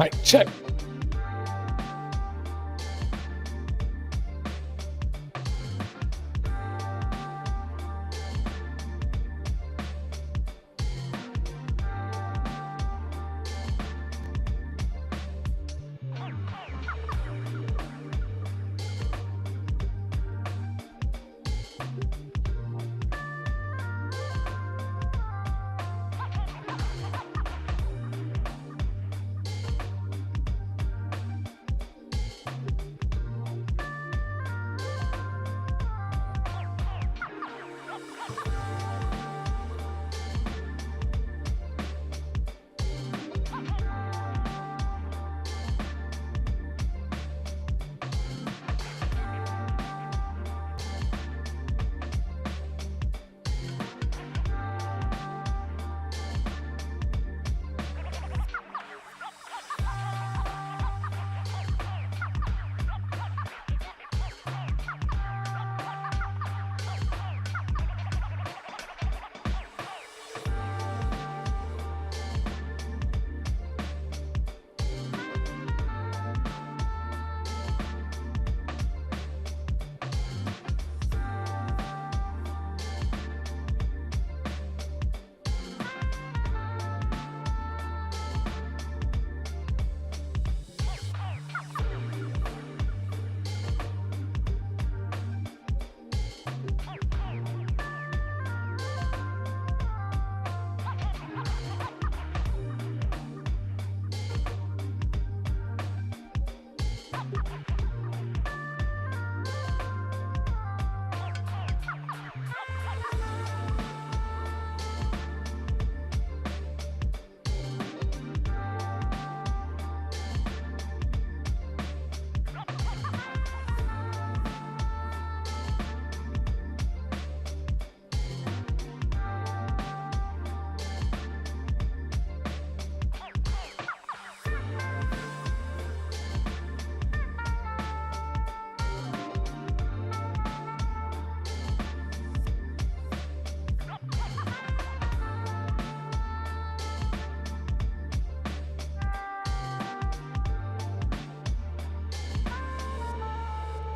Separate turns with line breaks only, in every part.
Mic check.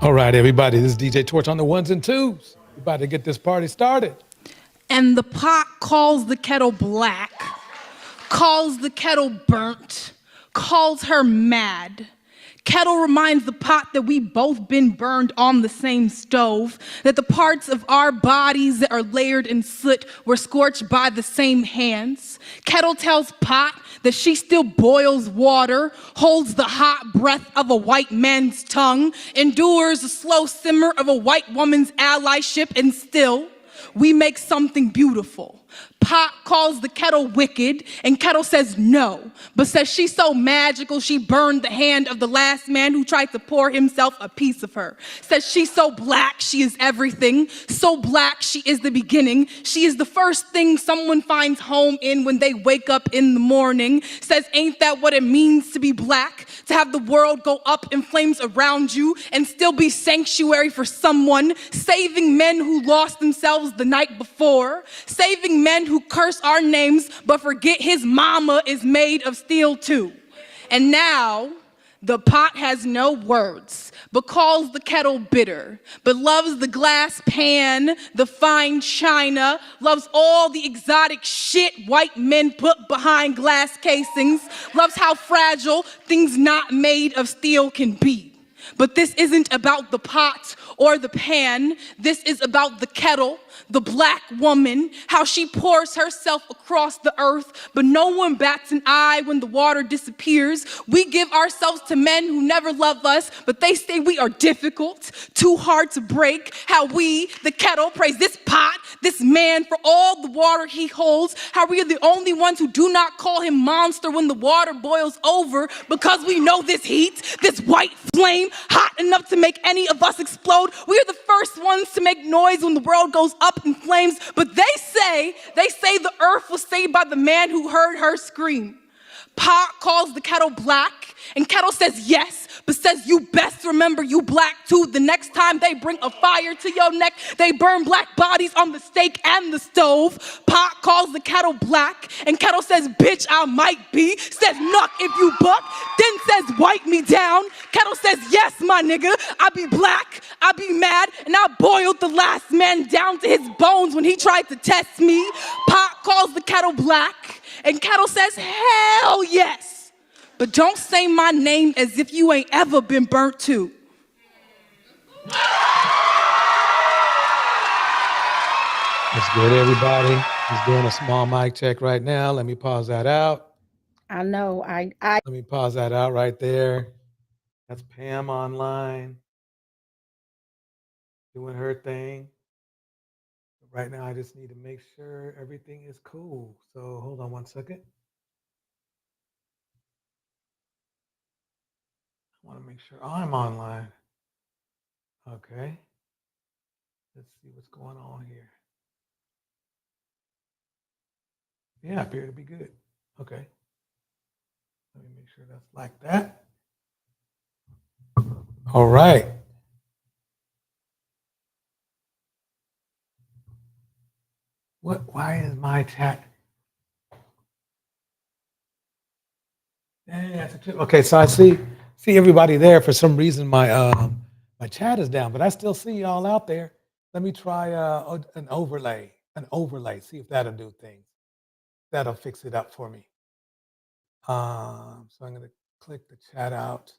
All right, everybody, this is DJ Torch on the ones and twos. We're about to get this party started.
And the pot calls the kettle black, calls the kettle burnt, calls her mad. Kettle reminds the pot that we both been burned on the same stove, that the parts of our bodies that are layered in soot were scorched by the same hands. Kettle tells pot that she still boils water, holds the hot breath of a white man's tongue, endures the slow simmer of a white woman's allyship, and still, we make something beautiful. Pot calls the kettle wicked, and kettle says no, but says she's so magical she burned the hand of the last man who tried to pour himself a piece of her. Says she's so black she is everything, so black she is the beginning. She is the first thing someone finds home in when they wake up in the morning. Says ain't that what it means to be black? To have the world go up in flames around you and still be sanctuary for someone, saving men who lost themselves the night before, saving men who curse our names but forget his mama is made of steel too. And now the pot has no words but calls the kettle bitter, but loves the glass pan, the fine china, loves all the exotic shit white men put behind glass casings, loves how fragile things not made of steel can be. But this isn't about the pot or the pan. This is about the kettle, the black woman, how she pours herself across the earth, but no one bats an eye when the water disappears. We give ourselves to men who never love us, but they say we are difficult, too hard to break. How we, the kettle, praise this pot, this man for all the water he holds. How we are the only ones who do not call him monster when the water boils over, because we know this heat, this white flame, hot enough to make any of us explode. We are the first ones to make noise when the world goes up in flames, but they say the earth was saved by the man who heard her scream. Pot calls the kettle black, and kettle says yes, but says you best remember you black too. The next time they bring a fire to your neck, they burn black bodies on the stake and the stove. Pot calls the kettle black, and kettle says, bitch, I might be. Says, nuck if you buck, then says, wipe me down. Kettle says, yes, my nigga, I be black, I be mad, and I boiled the last man down to his bones when he tried to test me. Pot calls the kettle black, and kettle says, hell yes. But don't say my name as if you ain't ever been burnt too.
That's good, everybody. He's doing a small mic check right now. Let me pause that out.
I know.
Let me pause that out right there. That's Pam online doing her thing. Right now, I just need to make sure everything is cool. So hold on one second. I want to make sure I'm online. Okay. Let's see what's going on here. Yeah, I appear to be good. Okay. Let me make sure that's like that. All right. Why is my chat? Dang, that's a trip. Okay, so I see everybody there. For some reason, my chat is down, but I still see y'all out there. Let me try an overlay. See if that'll do things. That'll fix it up for me. So I'm going to click the chat out.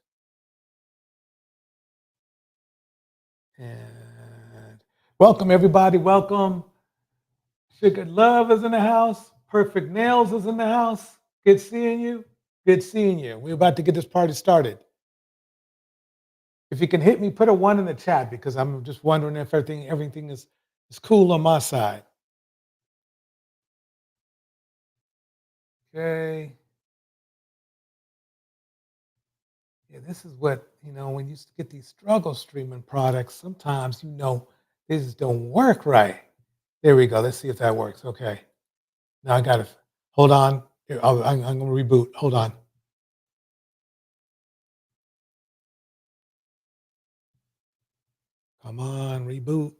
And welcome, everybody. Welcome. Sugar Love is in the house. Perfect Nails is in the house. Good seeing you. Good seeing you. We're about to get this party started. If you can hit me, put a 1 in the chat because I'm just wondering if everything is cool on my side. Okay. Yeah, this is what, when you get these struggle streaming products, sometimes, they just don't work right. There we go. Let's see if that works. Okay. Now I got to, hold on. Here, I'm going to reboot. Hold on. Come on, reboot.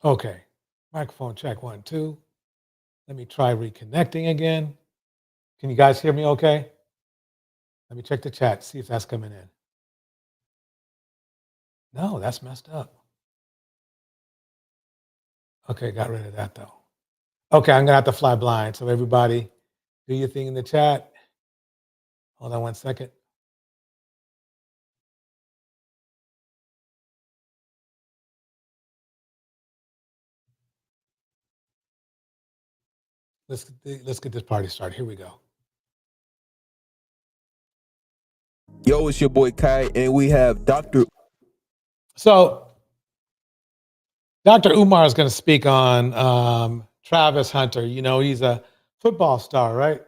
Okay. Microphone check 1, 2. Let me try reconnecting again. Can you guys hear me okay? Let me check the chat, see if that's coming in. No, that's messed up. Okay, got rid of that though. Okay, I'm gonna have to fly blind. So everybody, do your thing in the chat. Hold on 1 second. Let's get this party started. Here we go.
Yo, it's your boy Kai, and we have Dr.
So Dr. Umar is going to speak on Travis Hunter. He's a football star, right?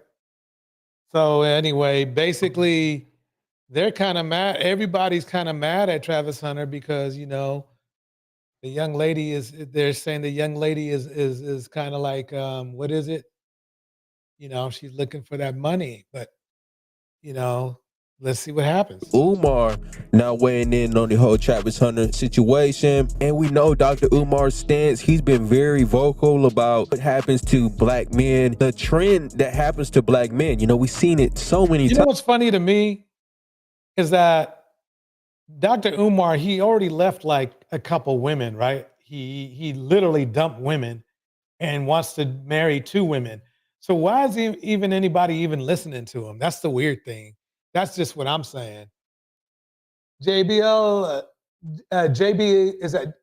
So anyway, basically, they're kind of mad. Everybody's kind of mad at Travis Hunter because the young lady they're saying the young lady is kind of like what is it? She's looking for that money, but let's see what happens.
Umar now weighing in on the whole Travis Hunter situation. And we know Dr. Umar's stance. He's been very vocal about what happens to black men, the trend that happens to black men. We've seen it so many times.
What's funny to me is that Dr. Umar, he already left like a couple women, right? He literally dumped women and wants to marry 2 women. So why is anybody even listening to him? That's the weird thing. That's just what I'm saying. JBL, JB, is that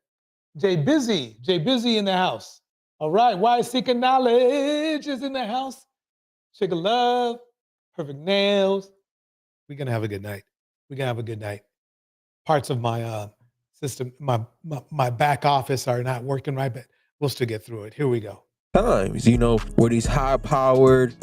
J Busy? J Busy in the house. All right, Why Seeking Knowledge is in the house. Sugar Love, Perfect Nails. We're gonna have a good night. We're gonna have a good night. Parts of my system, my back office are not working right, but we'll still get through it. Here we go.
Times, where these high-powered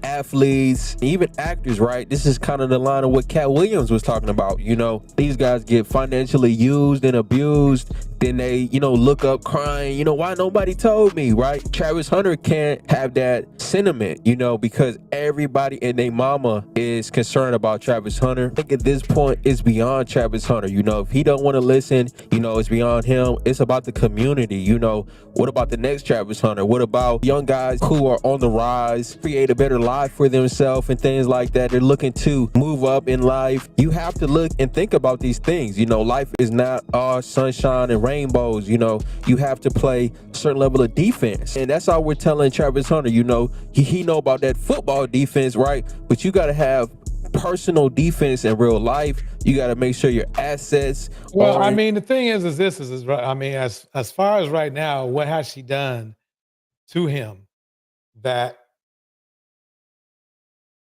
athletes, even actors, right? This is kind of the line of what Cat Williams was talking about. You know, these guys get financially used and abused. Then they, you know, look up crying, you know, why nobody told me, right? Travis Hunter can't have that sentiment, you know, because everybody and their mama is concerned about Travis Hunter. I think at this point, it's beyond Travis Hunter. You know, if he don't want to listen, you know, it's beyond him. It's about the community, you know. What about the next Travis Hunter? What about young guys who are on the rise, create a better life for themselves and things like that? They're looking to move up in life. You have to look and think about these things. You know, life is not all sunshine and rainbows. You know, you have to play a certain level of defense. And that's all we're telling Travis Hunter. You know, he know about that football defense, right? But you got to have personal defense in real life. You got to make sure your assets.
Well, I mean, the thing is this is right. I mean, as far as right now, what has she done to him that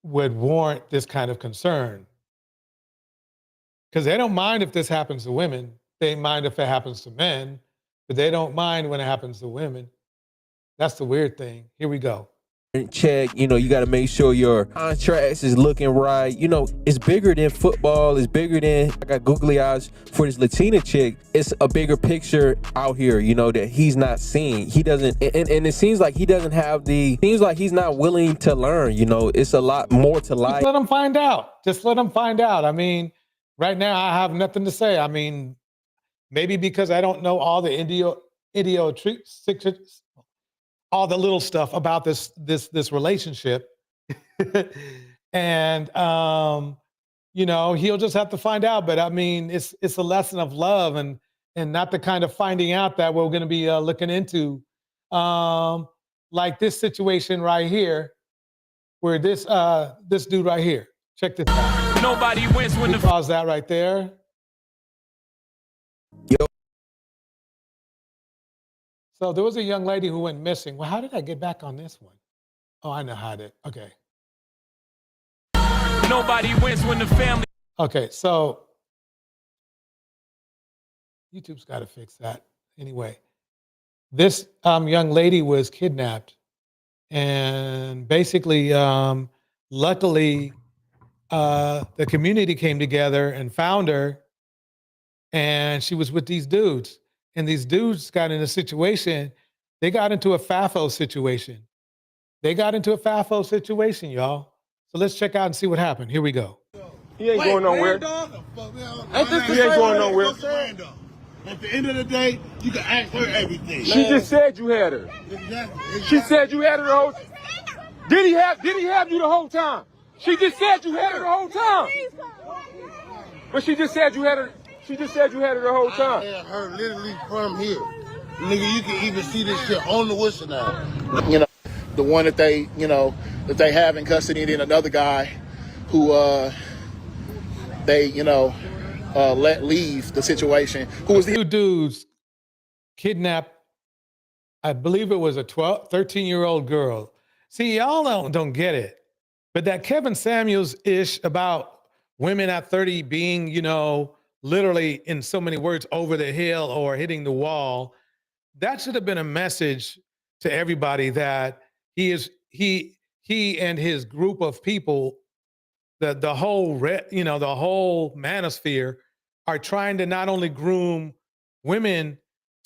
would warrant this kind of concern? Because they don't mind if this happens to women. They mind if it happens to men, but they don't mind when it happens to women. That's the weird thing. Here we go.
Check, you know, you got to make sure your contracts is looking right. You know, it's bigger than football. It's bigger than, I got googly eyes for this Latina chick. It's a bigger picture out here, you know, that he's not seeing. He doesn't, and it seems like he doesn't have seems like he's not willing to learn, you know. It's a lot more to life.
Just let him find out. Just let him find out. I mean, right now I have nothing to say. I mean, maybe because I don't know all the idiosyncrasies, all the little stuff about this relationship. And you know, he'll just have to find out. But I mean, it's a lesson of love and not the kind of finding out that we're going to be looking into, like this situation right here, where this dude right here. Check this out.
Nobody wins when
pause that right there.
Yo.
So there was a young lady who went missing. Well, how did I get back on this one? Oh, I know how I did. Okay.
nobody wins when the family.
Okay, so YouTube's got to fix that. Anyway, this young lady was kidnapped, and basically, luckily, the community came together and found her, and she was with these dudes. And these dudes got in a situation. They got into a FAFO situation. Y'all. So let's check out and see what happened. Here we go.
He ain't going nowhere. He ain't going nowhere.
At the end of the day, you can ask her everything.
She just said you had her.
Exactly.
She said you had her the whole time. Did he have you the whole time? She just said you had her the whole time. But she just said you had her. She just said you had her the whole time.
I had her literally from here. Nigga, you can even see this shit on the whistle now. You know, the one that they, that they have in custody, and then another guy who they, let leave the situation. Who was the
Two dudes kidnapped, I believe it was a 13-year-old girl. See, y'all don't get it. But that Kevin Samuels-ish about women at 30 being, literally in so many words over the hill or hitting the wall, that should have been a message to everybody that he and his group of people, the whole manosphere, are trying to not only groom women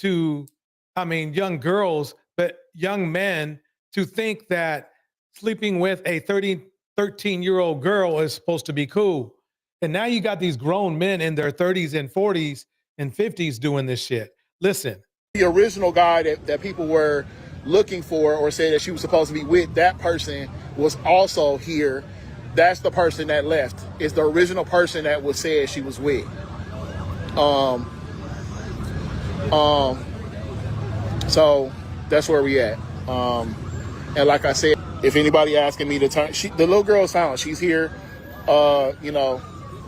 young girls, but young men to think that sleeping with a 13-year-old girl is supposed to be cool. And now you got these grown men in their 30s and 40s and 50s doing this shit. Listen.
The original guy that people were looking for or said that she was supposed to be with, that person was also here. That's the person that left. It's the original person that was said she was with. So that's where we at. And like I said, if anybody asking me to turn, the little girl's found. She's here,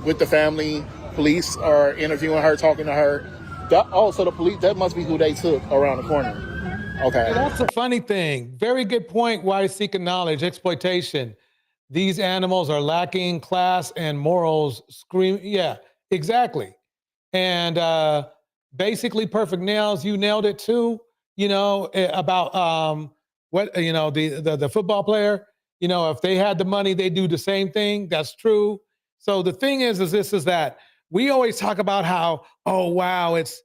with the family. Police are interviewing her, talking to her. So the police, that must be who they took around the corner. Okay.
That's a funny thing. Very good point. Why seeking knowledge? Exploitation. These animals are lacking class and morals. Yeah, exactly. And basically, Perfect Nails, you nailed it too. About the football player. You know, if they had the money, they do the same thing. That's true. So the thing is that we always talk about how, oh wow, it's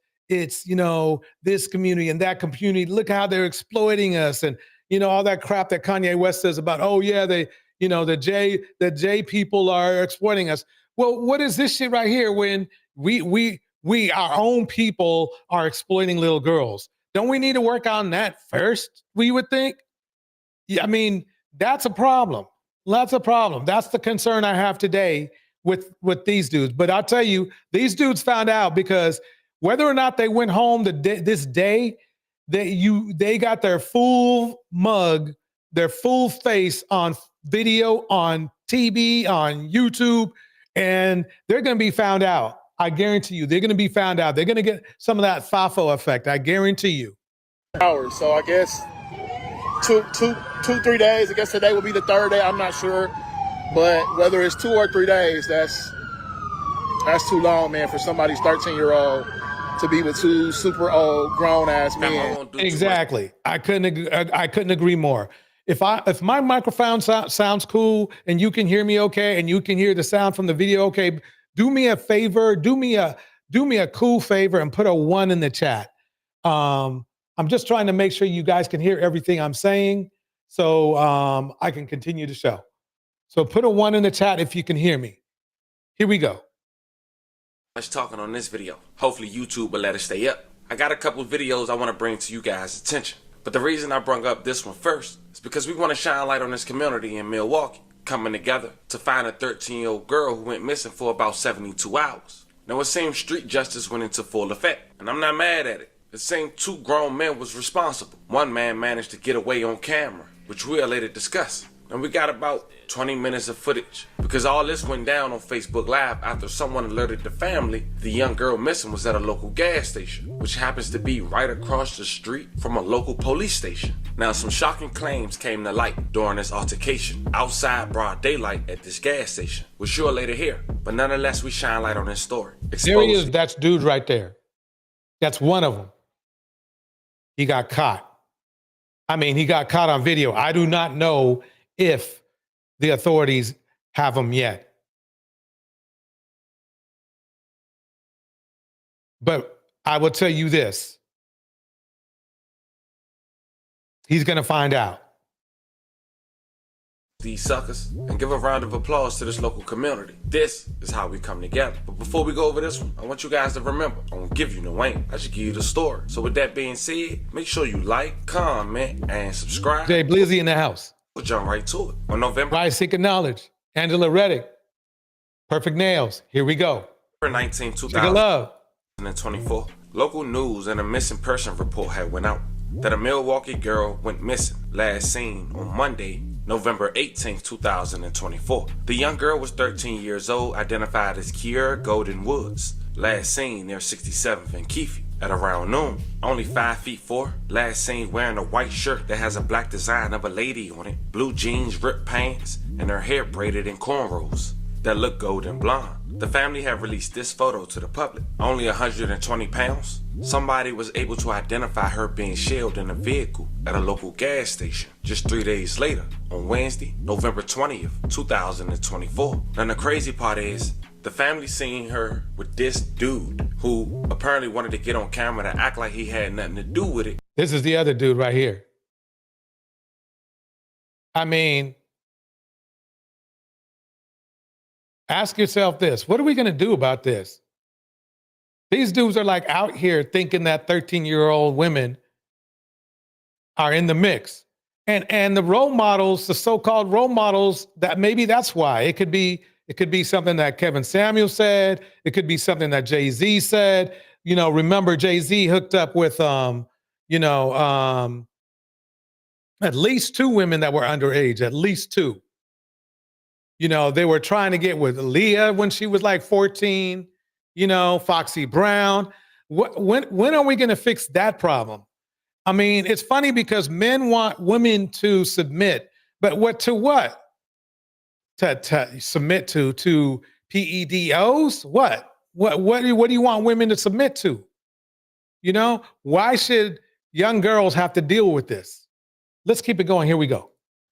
you know, this community and that community. Look how they're exploiting us, and you know all that crap that Kanye West says about, oh yeah, they, you know, the J people are exploiting us. Well, what is this shit right here when we our own people are exploiting little girls? Don't we need to work on that first? We would think. Yeah, I mean, that's a problem. That's a problem. That's the concern I have today with these dudes. But I'll tell you, these dudes found out because whether or not they went home this day, they got their full mug, their full face on video, on TV, on YouTube, and they're going to be found out. I guarantee you, they're going to be found out. They're going to get some of that FAFO effect. I guarantee you.
Hours. So I guess 3 days. I guess today will be the third day. I'm not sure, but whether it's 2 or 3 days, that's too long, man, for somebody's 13-year-old to be with 2 super old grown ass men.
Exactly. I couldn't agree more. If my microphone sounds cool and you can hear me okay and you can hear the sound from the video okay, do me a favor, do me a cool favor and put a 1 in the chat. I'm just trying to make sure you guys can hear everything I'm saying, so I can continue the show. So put a 1 in the chat if you can hear me. Here we go.
Much talking on this video. Hopefully YouTube will let us stay up. I got a couple of videos I want to bring to you guys' attention. But the reason I brung up this one first is because we want to shine light on this community in Milwaukee coming together to find a 13-year-old girl who went missing for about 72 hours. Now it seems street justice went into full effect, and I'm not mad at it. It seemed 2 grown men was responsible. One man managed to get away on camera, which we'll later discuss. And we got about 20 minutes of footage because all this went down on Facebook Live after someone alerted the family the young girl missing was at a local gas station, which happens to be right across the street from a local police station. Now, some shocking claims came to light during this altercation outside broad daylight at this gas station, which you'll later hear. But nonetheless, we shine light on this story.
There he is. That's dude right there. That's one of them. He got caught. I mean, he got caught on video. I do not know if the authorities have him yet. But I will tell you this. He's going to find out.
These suckers, and give a round of applause to this local community. This is how we come together. But before we go over this one, I want you guys to remember, I won't give you no aim. I should give you the story. So with that being said, make sure you like, comment, and subscribe.
Jay Blizzy in the house.
We'll jump right to it. On November
Rise Seeking Knowledge. Angela Reddick. Perfect Nails. Here we go.
19,
Love.
2024, local news and a missing person report had went out that a Milwaukee girl went missing, last seen on Monday, November 18, 2024. The young girl was 13 years old, identified as Kiera Golden Woods, last seen near 67th and Keefe at around noon. Only 5'4", last seen wearing a white shirt that has a black design of a lady on it, blue jeans, ripped pants, and her hair braided in cornrows that look golden blonde. The family have released this photo to the public. Only 120 pounds. Somebody was able to identify her being shelled in a vehicle at a local gas station just 3 days later, on Wednesday, November 20th, 2024. And the crazy part is, the family seen her with this dude who apparently wanted to get on camera to act like he had nothing to do with it.
This is the other dude right here. I mean, ask yourself this. What are we going to do about this? These dudes are like out here thinking that 13-year-old women are in the mix. And the role models, the so-called role models, that maybe that's why. It could be something that Kevin Samuel said. It could be something that Jay-Z said. You know, remember Jay-Z hooked up with, at least 2 women that were underage, at least 2. You know, they were trying to get with Leah when she was like 14, you know, Foxy Brown. When are we going to fix that problem? I mean, it's funny because men want women to submit, but what? To submit to PEDOs? What do you want women to submit to? You know, why should young girls have to deal with this? Let's keep it going. Here we go.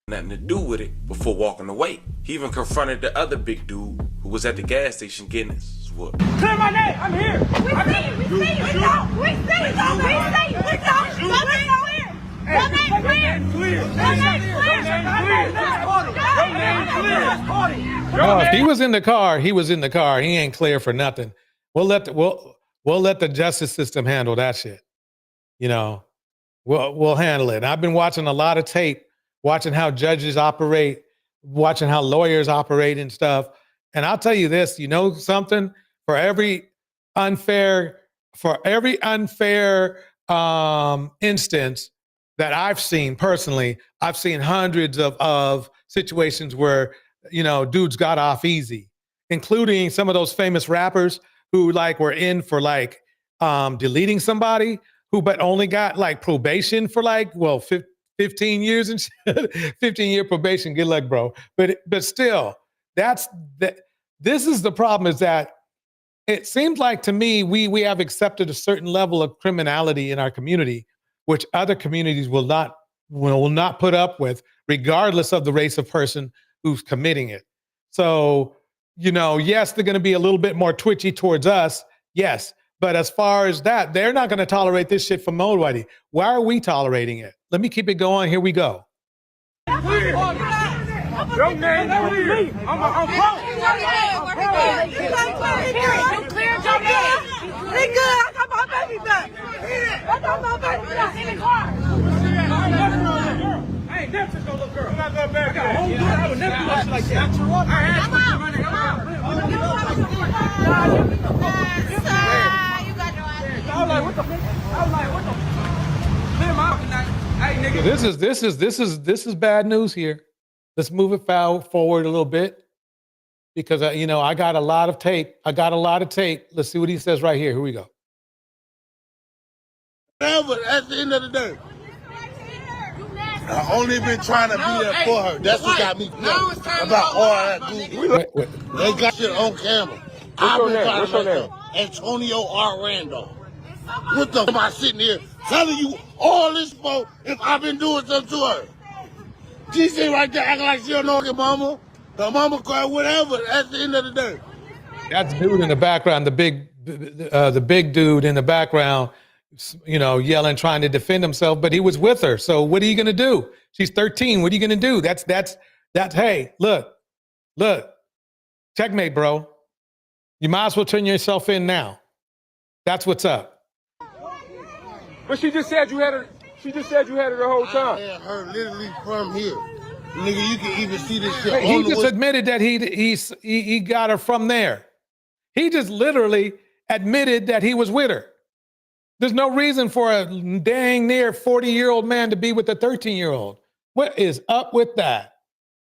nothing to do with it before walking away. He even confronted the other big dude who was at the gas station getting his whoop.
Clear my name. I'm here.
We see you. We see you. We know. We see you. We see you. We know. Your name clear. Your name clear. Your name clear.
Oh, if he was in the car, he was in the car. He ain't clear for nothing. We'll let the justice system handle that shit. You know, we'll handle it. And I've been watching a lot of tape, watching how judges operate, watching how lawyers operate and stuff. And I'll tell you this, you know something? For every unfair instance that I've seen personally, I've seen hundreds of situations where, you know, dudes got off easy, including some of those famous rappers who like were in for like deleting somebody but only got like probation for like, 15 years and shit. 15-year probation. Good luck, bro. But still, this is the problem, is that it seems like to me we have accepted a certain level of criminality in our community, which other communities will not put up with, regardless of the race of person who's committing it. So, you know, yes, they're going to be a little bit more twitchy towards us. Yes. But as far as that, they're not going to tolerate this shit from nobody. Why are we tolerating it? Let me keep it going. Here we go.
Your name clear. I'm close.
You cleared your name. He good. I got my baby back. I got my baby back in the car.
I ain't never took no little girl. I'm not going back. I got a whole girl. I would never do shit like that.
This is bad news here. Let's move it forward a little bit, because you know, I got a lot of tape. Let's see what he says right here. Here we go.
But at the end of the day, I only been trying to be there for her. That's what got me about all that Google.
Wait.
They got shit on camera.
What's your name?
Antonio R. Randolph. What the am I sitting here telling you all this for if I've been doing something to her? She sit right there acting like she don't know her mama. Her mama cry, whatever. At the end of the day.
That's dude in the background, the big dude in the background, you know, yelling, trying to defend himself, but he was with her. So what are you going to do? She's 13. What are you going to do? That's, hey, look, checkmate, bro. You might as well turn yourself in now. That's what's up.
But she just said you had her. She just said you had her the whole time.
I had her literally from here. Nigga, you can even see this shit.
He just admitted that he got her from there. He just literally admitted that he was with her. There's no reason for a dang near 40-year-old man to be with a 13-year-old. What is up with that?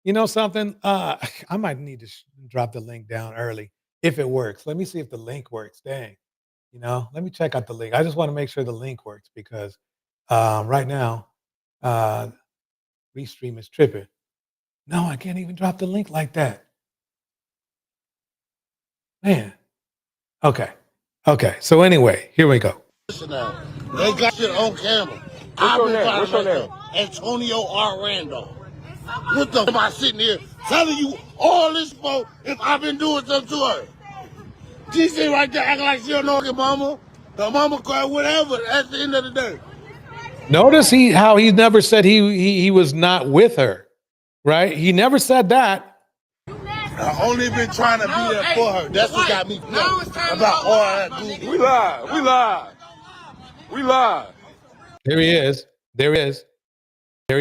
You know something? I might need to drop the link down early if it works. Let me see if the link works. Dang. You know, let me check out the link. I just want to make sure the link works, because right now, Restream is tripping. No, I can't even drop the link like that. Man. Okay. So anyway, here we go.
They got shit on camera.
What's your name?
Antonio R. Randolph. What the am I sitting here telling you all this for if I've been doing something to her? She sit right there acting like she don't know her mama. Her mama cry, whatever. At the end of the day.
Notice how he never said he was not with her, right? He never said that.
I only been trying to be there for her. That's what got me about all that Google.
We live.
There he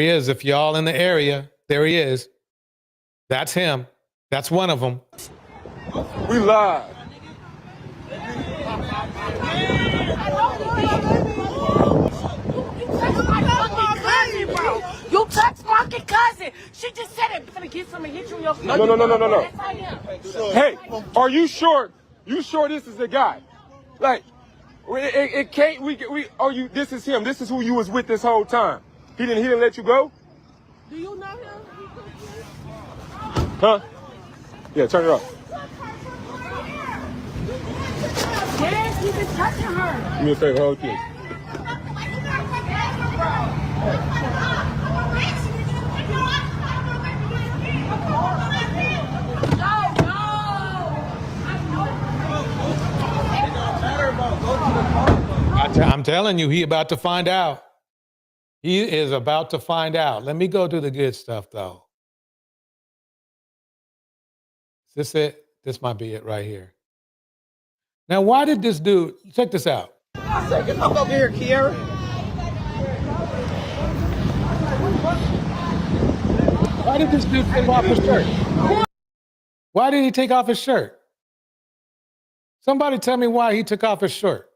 is. If y'all in the area, there he is. That's him. That's one of them.
We live.
You touched my cousin. She just said it. I'm gonna get some and hit you in your face.
No.
Yes, I am.
Hey, are you sure? You sure this is the guy? Like, it can't. This is him. This is who you was with this whole time. He didn't let you go?
Do you know him?
Huh? Yeah, turn it off.
Yes, he's been touching her.
Do me a favor, hold this.
I'm telling you, he about to find out. He is about to find out. Let me go to the good stuff, though. Is this it? This might be it right here. Now, why did this dude, check this out.
I said, get the fuck over here, Kiara.
Why did this dude take off his shirt? Why did he take off his shirt? Somebody tell me why he took off his shirt.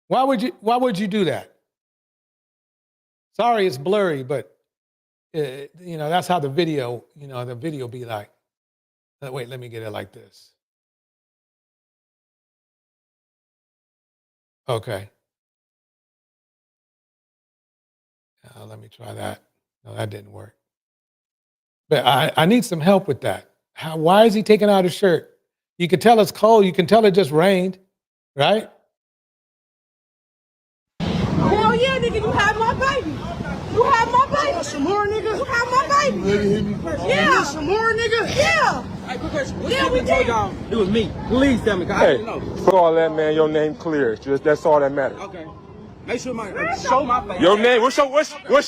Why would you do that? Sorry, it's blurry, but you know, that's how the video be like. Wait, let me get it like this. Okay. Let me try that. No, that didn't work. But I need some help with that. Why is he taking out his shirt? You can tell it's cold. You can tell it just rained, right?
Hell yeah, nigga, you have my baby. You have my baby.
Some more, nigga.
You have my baby. Yeah.
Some more, nigga.
Yeah.
Hey, quick question. What
Yeah, we
told
did.
y'all it was me. Please tell me, cause I
Hey,
didn't know.
for all that, man, your name clear. Just that's all that matters.
Okay. Make sure show my face.
Your name, what's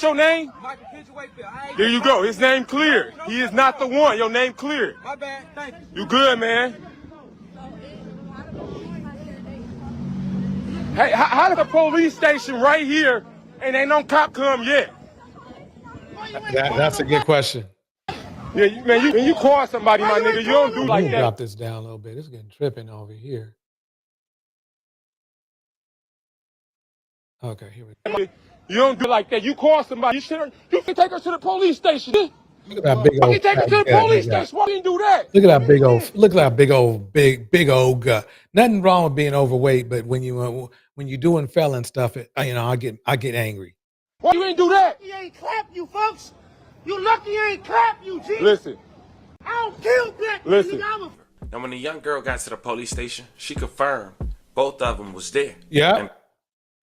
your name?
Michael Kendrick Wakefield.
There you go. His name clear. He is not the one. Your name clear.
My bad. Thank you.
You good, man? Hey, how did the police station right here and ain't no cop come yet?
That's a good question.
Yeah, man, when you call somebody, my nigga, you don't do
Let
like
me
that.
drop this down a little bit. It's getting tripping over here. Okay, here we go.
You don't do like that. You call somebody, you can take her to the police station.
Look at that big old.
You take her to the police station. Why didn't do that?
Look at that big old. Look at that big old gut. Nothing wrong with being overweight, but when you doing felon stuff, I get angry.
Why you ain't do that?
He ain't clap you, folks. You lucky he ain't clap you, G.
Listen.
I don't kill black.
Listen.
Now, when the young girl got to the police station, she confirmed both of them was there.
Yeah,
And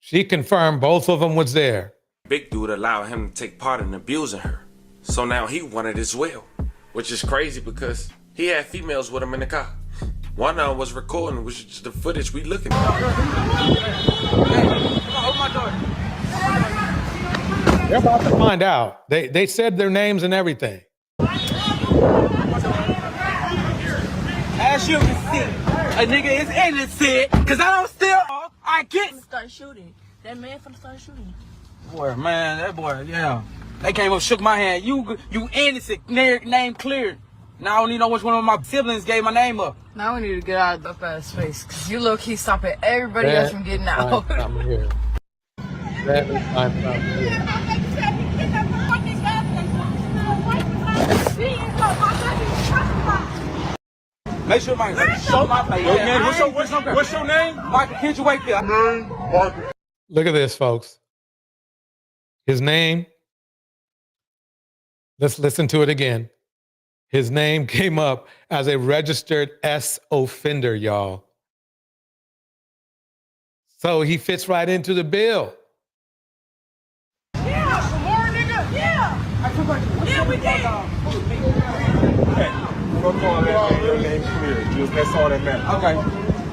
she confirmed both of them was there.
big dude allowed him to take part in abusing her. So now he wanted as well, which is crazy because he had females with him in the car. One of them was recording, which is the footage we looking at.
They're about to find out. They said their names and everything.
As you can see, a nigga is innocent, cause I don't steal. I get.
Start shooting. That man finna start shooting.
Boy, man, that boy, yeah. They came up, shook my hand. You innocent, name cleared. Now I don't even know which one of my siblings gave my name up.
Now we need to get out of the fast face, cause you low-key stopping everybody else from getting out.
I'm here. That is my problem here.
Make sure show my face.
Yo, man, what's your name?
Michael Kendrick Wakefield.
Look at this, folks. His name. Let's listen to it again. His name came up as a registered S offender, y'all. So he fits right into the bill.
Yeah. Some more, nigga. Yeah. Yeah, we did.
Hey, go call that man. Your name clear. Just that's all that matters.
Okay.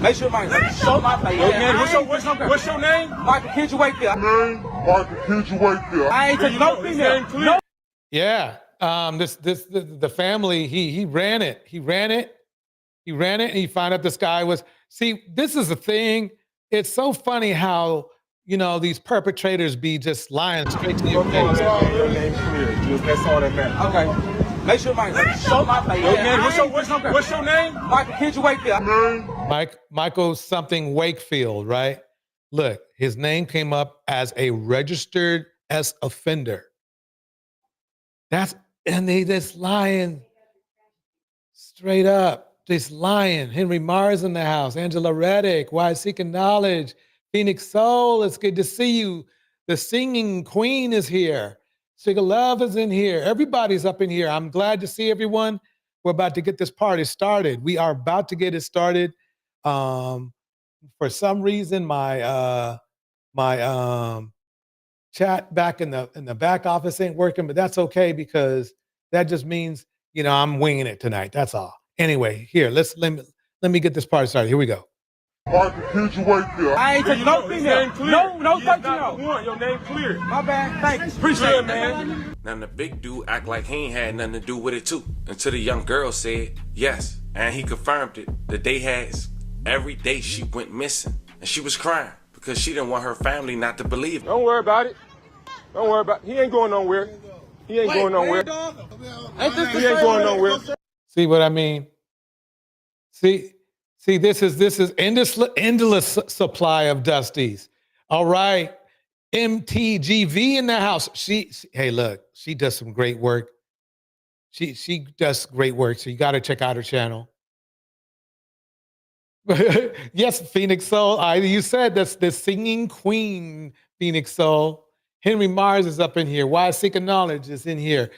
Make sure show my face.
Yo, man, what's your name?
Michael Kendrick Wakefield. I ain't touching no female. No.
Yeah. The family, he ran it. He ran it, and he found out this guy was, see, this is the thing. It's so funny how, these perpetrators be just lying straight to your face.
Your name clear. Just that's all that matters.
Okay. Make sure show my face.
Yo, man, what's your name?
Michael Kendrick Wakefield.
Michael something Wakefield, right? Look, his name came up as a registered S offender. And they just lying straight up, just lying. Henry Mars in the house, Angela Reddick, Why Seeking Knowledge, Phoenix Soul, it's good to see you. The singing queen is here. Sugar Love is in here. Everybody's up in here. I'm glad to see everyone. We're about to get this party started. We are about to get it started. For some reason, my chat back in the back office ain't working, but that's okay because that just means I'm winging it tonight. That's all. Anyway, here let me get this party started. Here we go.
I ain't touching no female. No touching no.
Your name clear.
My bad. Thank you.
Appreciate it, man.
Now the big dude act like he ain't had nothing to do with it too, until the young girl said yes, and he confirmed it. The day has every day she went missing, and she was crying because she didn't want her family not to believe it.
Don't worry about it. Don't worry about it. He ain't going nowhere. He ain't going nowhere. He ain't going nowhere.
See what I mean? See, this is endless supply of Dusties. All right. MTGV in the house. Hey, look, she does some great work. She does great work. So you got to check out her channel. Yes, Phoenix Soul. You said that's the singing queen, Phoenix Soul. Henry Mars is up in here. Why Seeking Knowledge is in here.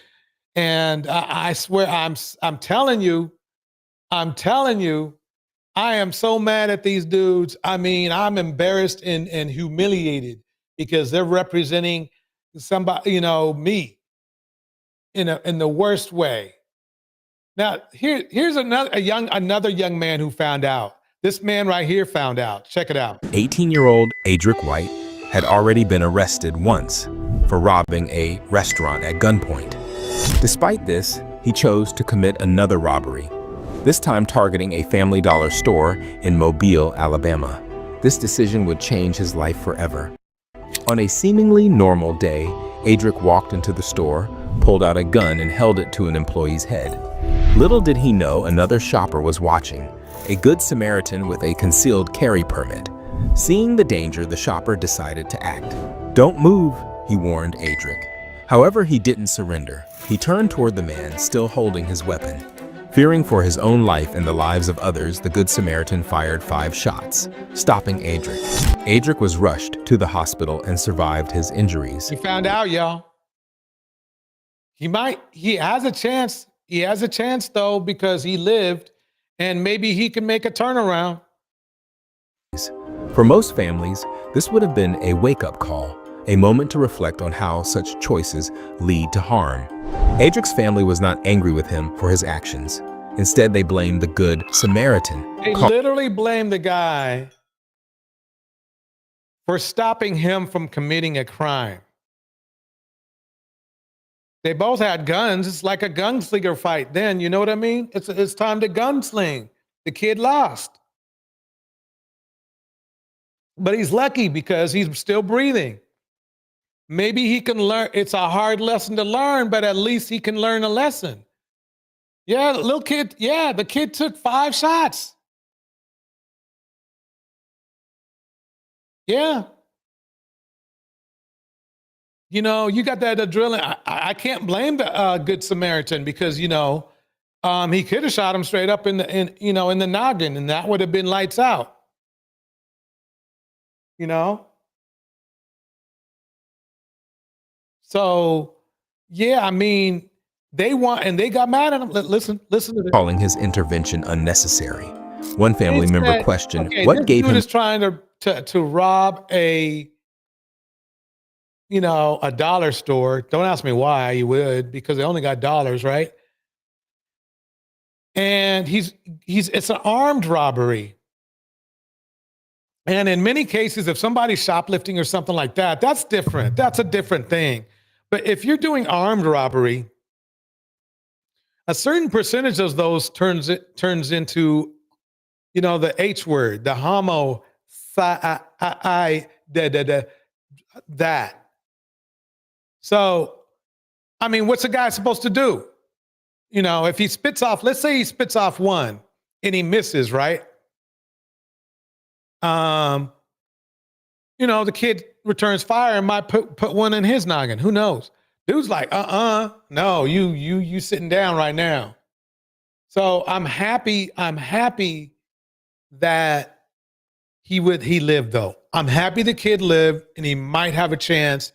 And I swear, I'm telling you, I am so mad at these dudes. I mean, I'm embarrassed and humiliated because they're representing somebody, me in the worst way. Now, here's another young man who found out. This man right here found out. Check it out.
18-year-old Adric White had already been arrested once for robbing a restaurant at gunpoint. Despite this, he chose to commit another robbery, this time targeting a Family Dollar store in Mobile, Alabama. This decision would change his life forever. On a seemingly normal day, Adric walked into the store, pulled out a gun and held it to an employee's head. Little did he know another shopper was watching, a Good Samaritan with a concealed carry permit. Seeing the danger, the shopper decided to act. "Don't move," he warned Adric. However, he didn't surrender. He turned toward the man, still holding his weapon. Fearing for his own life and the lives of others, the Good Samaritan fired 5 shots, stopping Adric. Adric was rushed to the hospital and survived his injuries.
He found out, y'all. He has a chance. He has a chance, though, because he lived, and maybe he can make a turnaround.
For most families, this would have been a wake-up call, a moment to reflect on how such choices lead to harm. Adric's family was not angry with him for his actions. Instead, they blamed the Good Samaritan.
They literally blamed the guy for stopping him from committing a crime. They both had guns. It's like a gunslinger fight then, you know what I mean? It's time to gunsling. The kid lost. But he's lucky because he's still breathing. Maybe he can learn. It's a hard lesson to learn, but at least he can learn a lesson. Yeah, the little kid, the kid took 5 shots. Yeah. You got that adrenaline. I can't blame the Good Samaritan because, he could have shot him straight up in the noggin, and that would have been lights out. So, yeah, I mean, they got mad at him. Listen to this.
Calling his intervention unnecessary. One family member questioned what gave him.
This dude is trying to rob a dollar store. Don't ask me why you would, because they only got dollars, right? And it's an armed robbery. And in many cases, if somebody's shoplifting or something like that, that's different. That's a different thing. But if you're doing armed robbery, a certain percentage of those turns into, the H word, the homo, that. So, I mean, what's a guy supposed to do? If he spits off, let's say he spits off 1 and he misses, right? The kid returns fire and might put 1 in his noggin. Who knows? Dude's like, no, you sitting down right now. So I'm happy that he lived, though. I'm happy the kid lived, and he might have a chance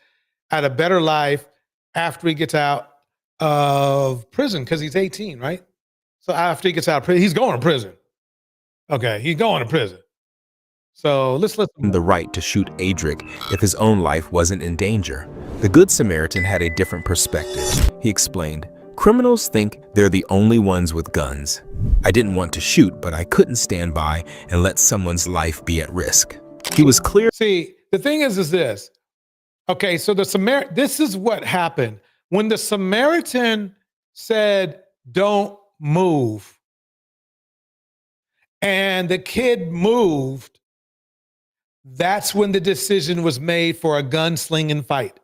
at a better life after he gets out of prison, because he's 18, right? So after he gets out of prison, he's going to prison. Okay, he's going to prison. So let's listen.
The right to shoot Adric if his own life wasn't in danger. The Good Samaritan had a different perspective. He explained, Criminals think they're the only ones with guns. I didn't want to shoot, but I couldn't stand by and let someone's life be at risk. He was clear.
See, the thing is this. Okay, so this is what happened. When the Samaritan said, don't move, and the kid moved, that's when the decision was made for a gunslinging fight.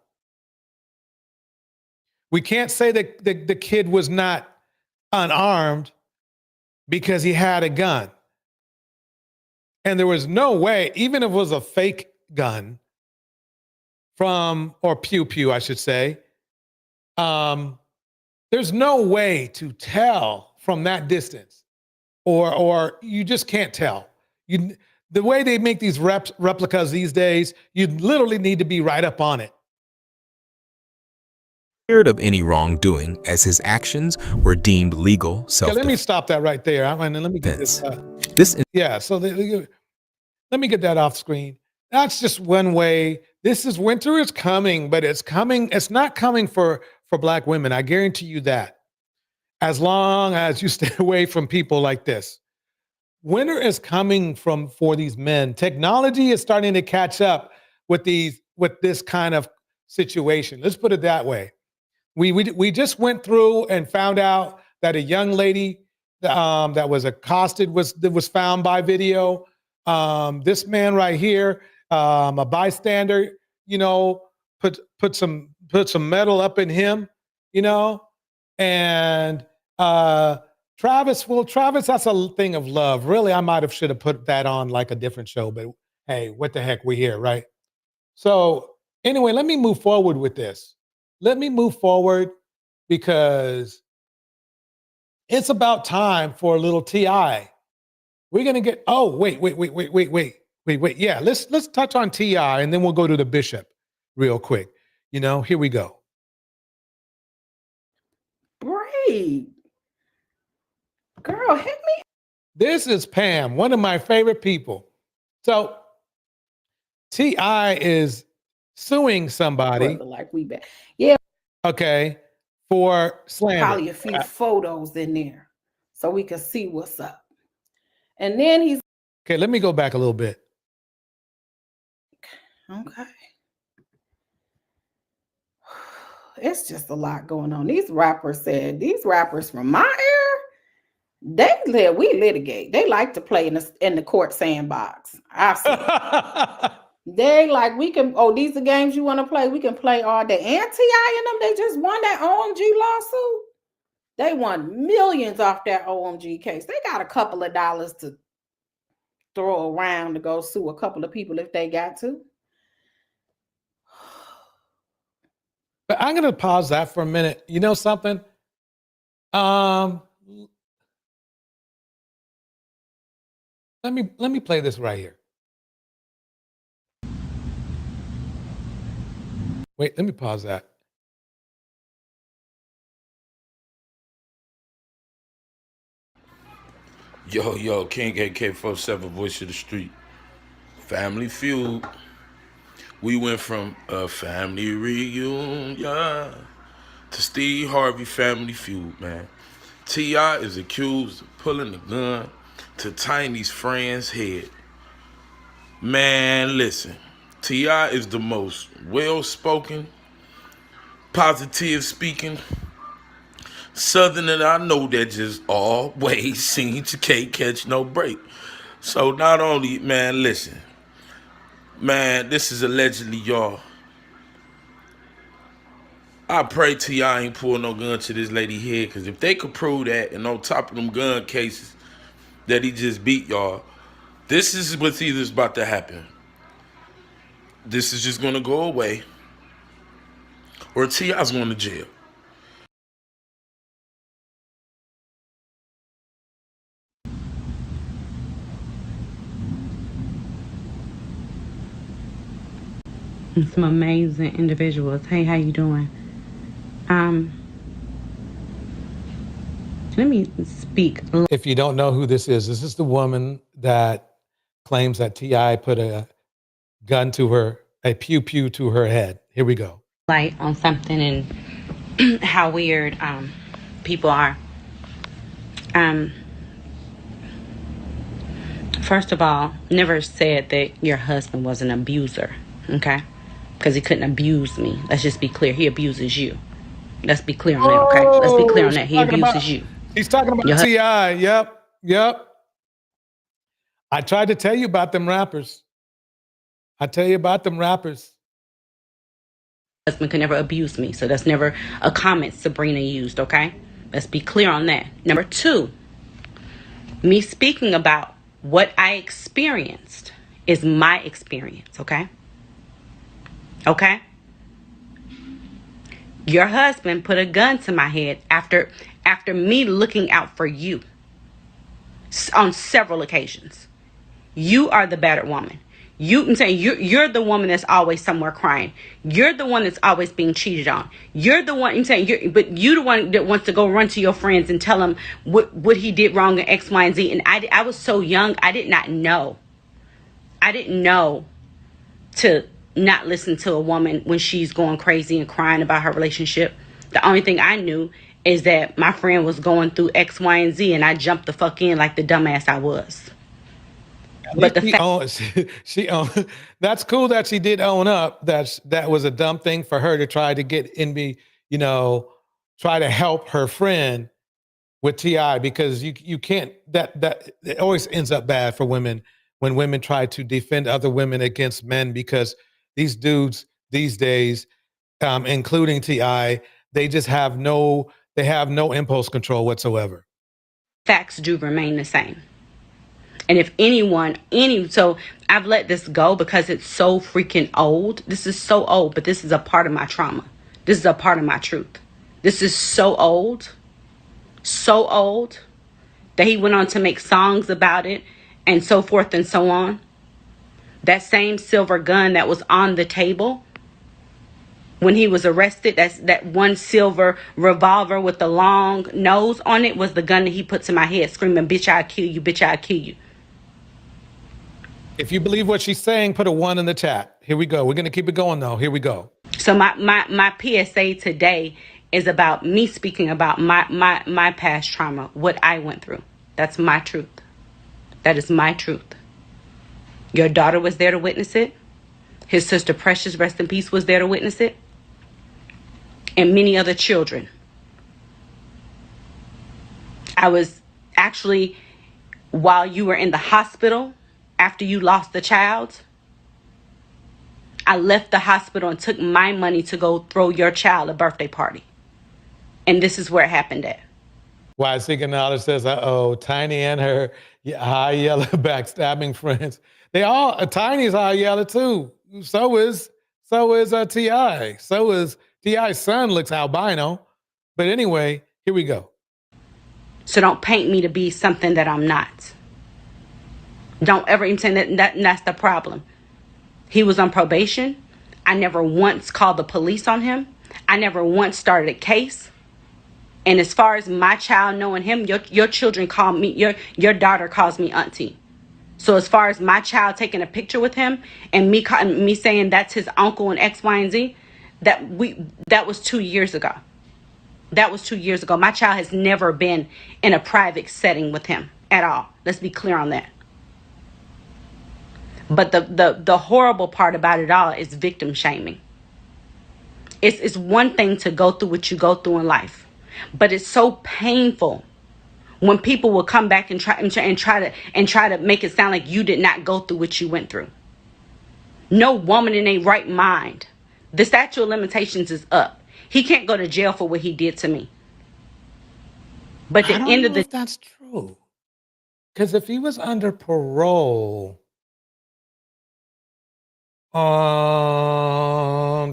We can't say that the kid was not unarmed because he had a gun. And there was no way, even if it was a fake gun or pew-pew, I should say, there's no way to tell from that distance, or you just can't tell. The way they make these replicas these days, you literally need to be right up on it.
Of any wrongdoing, as his actions were deemed legal self-defense.
Let me stop that right there. Let me get this. So let me get that off screen. That's just one way. Winter is coming, but it's coming. It's not coming for Black women. I guarantee you that. As long as you stay away from people like this. Winter is coming for these men. Technology is starting to catch up with this kind of situation. Let's put it that way. We just went through and found out that a young lady that was accosted was found by video. This man right here, a bystander, put some metal up in him, and Travis, that's a thing of love. Really, I should have put that on like a different show, but hey, what the heck, we're here, right? So anyway, let me move forward with this. Let me move forward because it's about time for a little TI. We're gonna get. Oh, wait. Yeah, let's touch on TI and then we'll go to the bishop real quick. Here we go.
Great. Girl, hit me.
This is Pam, one of my favorite people. So TI is suing somebody.
Like we bet. Yeah.
Okay. For slander.
Probably a few photos in there so we can see what's up. And then he's.
Okay, let me go back a little bit.
Okay. It's just a lot going on. These rappers from my era, we litigate. They like to play in the court sandbox. I see. They like, these are games you want to play. We can play all day. And T.I. and them, they just won that OMG lawsuit. They won millions off that OMG case. They got a couple of dollars to throw around to go sue a couple of people if they got to.
But I'm going to pause that for a minute. You know something? Let me play this right here. Wait, let me pause that.
Yo, King AK-47, voice of the street. Family Feud. We went from a family reunion to Steve Harvey Family Feud, man. T.I. is accused of pulling the gun to Tiny's friend's head. Man, listen. T.I. is the most well-spoken, positive speaking Southerner I know that just always seems to can't catch no break. So not only, man, listen. Man, this is allegedly y'all. I pray T.I. ain't pull no gun to this lady head, because if they could prove that, and on top of them gun cases that he just beat y'all, this is what's either about to happen. This is just gonna go away, or T.I.'s going to jail.
Some amazing individuals. Hey, how you doing? Let me speak.
If you don't know who this is the woman that claims that T.I. put a gun to her, a pew-pew to her head. Here we go.
Light on something and how weird people are. First of all, never said that your husband was an abuser, okay? Because he couldn't abuse me. Let's just be clear. He abuses you. Let's be clear on that, okay? Let's be clear on that. He abuses you.
He's talking about T.I. Yep. I tried to tell you about them rappers.
Husband could never abuse me. So that's never a comment Sabrina used, okay? Let's be clear on that. Number two, me speaking about what I experienced is my experience, okay? Okay? Your husband put a gun to my head after me looking out for you on several occasions. You are the battered woman. I'm saying you're the woman that's always somewhere crying. You're the one that's always being cheated on. You're the one. I'm saying but you the one that wants to go run to your friends and tell them what he did wrong in X, Y, and Z. And I was so young, I did not know. I didn't know to not listen to a woman when she's going crazy and crying about her relationship. The only thing I knew is that my friend was going through X, Y, and Z, and I jumped the fuck in like the dumbass I was. But
she owned. That's cool that she did own up. That was a dumb thing for her to try to get in me, try to help her friend with T.I. because you can't. That it always ends up bad for women when women try to defend other women against men, because these dudes these days, including T.I., they just have no impulse control whatsoever.
Facts do remain the same. And if so I've let this go because it's so freaking old. This is so old, but this is a part of my trauma. This is a part of my truth. This is so old that he went on to make songs about it and so forth and so on. That same silver gun that was on the table when he was arrested, that one silver revolver with the long nose on it was the gun that he put to my head, screaming, "Bitch, I'll kill you, bitch, I'll kill you."
If you believe what she's saying, put a 1 in the chat. Here we go. We're going to keep it going, though. Here we go.
So my PSA today is about me speaking about my past trauma, what I went through. That's my truth. That is my truth. Your daughter was there to witness it. His sister Precious, rest in peace, was there to witness it. And many other children. I was actually, while you were in the hospital, after you lost the child, I left the hospital and took my money to go throw your child a birthday party. And this is where it happened at.
Why Siganada says, Tiny and her high yellow backstabbing friends. They all, Tiny's high yellow too. So is T.I. So is T.I.'s son looks albino. But anyway, here we go.
So don't paint me to be something that I'm not. Don't ever even say that's the problem. He was on probation. I never once called the police on him. I never once started a case. And as far as my child knowing him, your children call me, your daughter calls me auntie. So as far as my child taking a picture with him and me saying that's his uncle and X, Y, and Z, that was 2 years ago. That was 2 years ago. My child has never been in a private setting with him at all. Let's be clear on that. But the horrible part about it all is victim shaming. It's one thing to go through what you go through in life, but it's so painful when people will come back and try to make it sound like you did not go through what you went through. No woman in a right mind. The statute of limitations is up. He can't go to jail for what he did to me. But at the end of the day,
that's true. Because if he was under parole,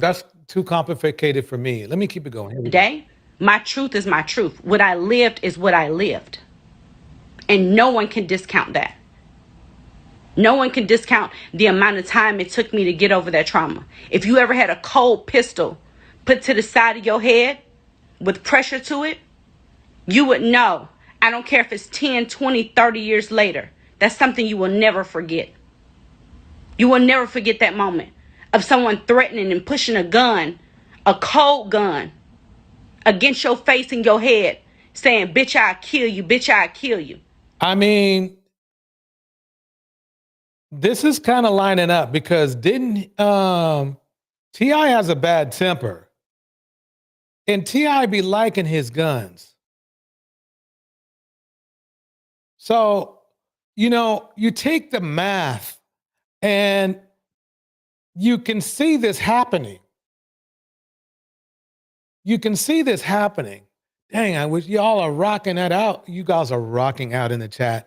that's too complicated for me. Let me keep it going.
Today, my truth is my truth. What I lived is what I lived. And no one can discount that. No one can discount the amount of time it took me to get over that trauma. If you ever had a cold pistol put to the side of your head with pressure to it, you would know. I don't care if it's 10, 20, 30 years later. That's something you will never forget. You will never forget that moment of someone threatening and pushing a gun, a cold gun, against your face and your head, saying, bitch, I'll kill you, bitch, I'll kill you.
I mean, this is kind of lining up because didn't T.I. has a bad temper. And T.I. be liking his guns. So, you know, you take the math and you can see this happening. You can see this happening. Dang, I wish y'all are rocking that out. You guys are rocking out in the chat.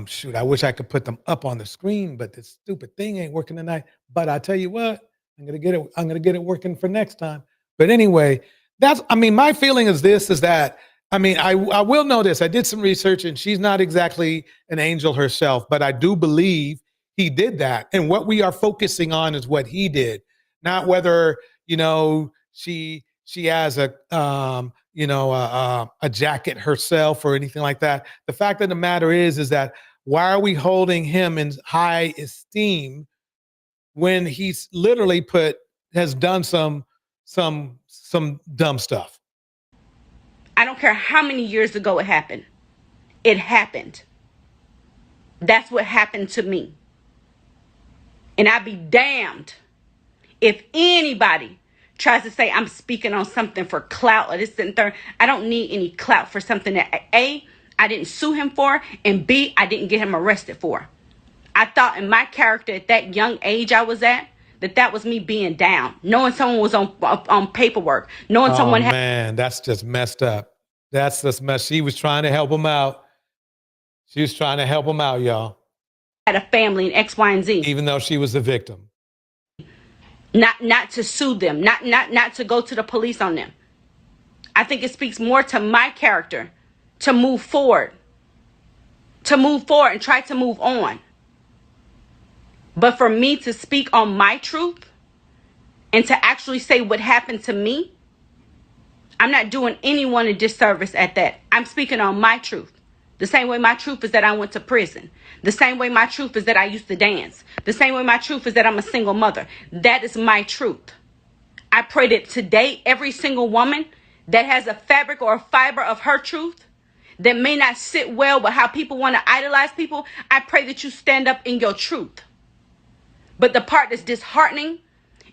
Shoot, I wish I could put them up on the screen, but this stupid thing ain't working tonight. But I tell you what, I'm gonna get it working for next time. But anyway, my feeling is that I will know this. I did some research and she's not exactly an angel herself, but I do believe he did that. And what we are focusing on is what he did, not whether, you know, she has a jacket herself or anything like that. The fact of the matter is that why are we holding him in high esteem when he's literally has done some dumb stuff?
I don't care how many years ago it happened. It happened. That's what happened to me. And I'd be damned if anybody tries to say I'm speaking on something for clout or this and third. I don't need any clout for something that A, I didn't sue him for, and B, I didn't get him arrested for. I thought in my character at that young age I was at, that was me being down, knowing someone was on paperwork, knowing someone had.
Man, that's just messed up. That's just messed. She was trying to help him out. She was trying to help him out, y'all.
Had a family and X, Y, and Z.
Even though she was the victim.
Not to sue them, not to go to the police on them. I think it speaks more to my character to move forward and try to move on. But for me to speak on my truth and to actually say what happened to me, I'm not doing anyone a disservice at that. I'm speaking on my truth. The same way my truth is that I went to prison. The same way my truth is that I used to dance. The same way my truth is that I'm a single mother. That is my truth. I pray that today, every single woman that has a fabric or a fiber of her truth that may not sit well with how people want to idolize people, I pray that you stand up in your truth. But the part that's disheartening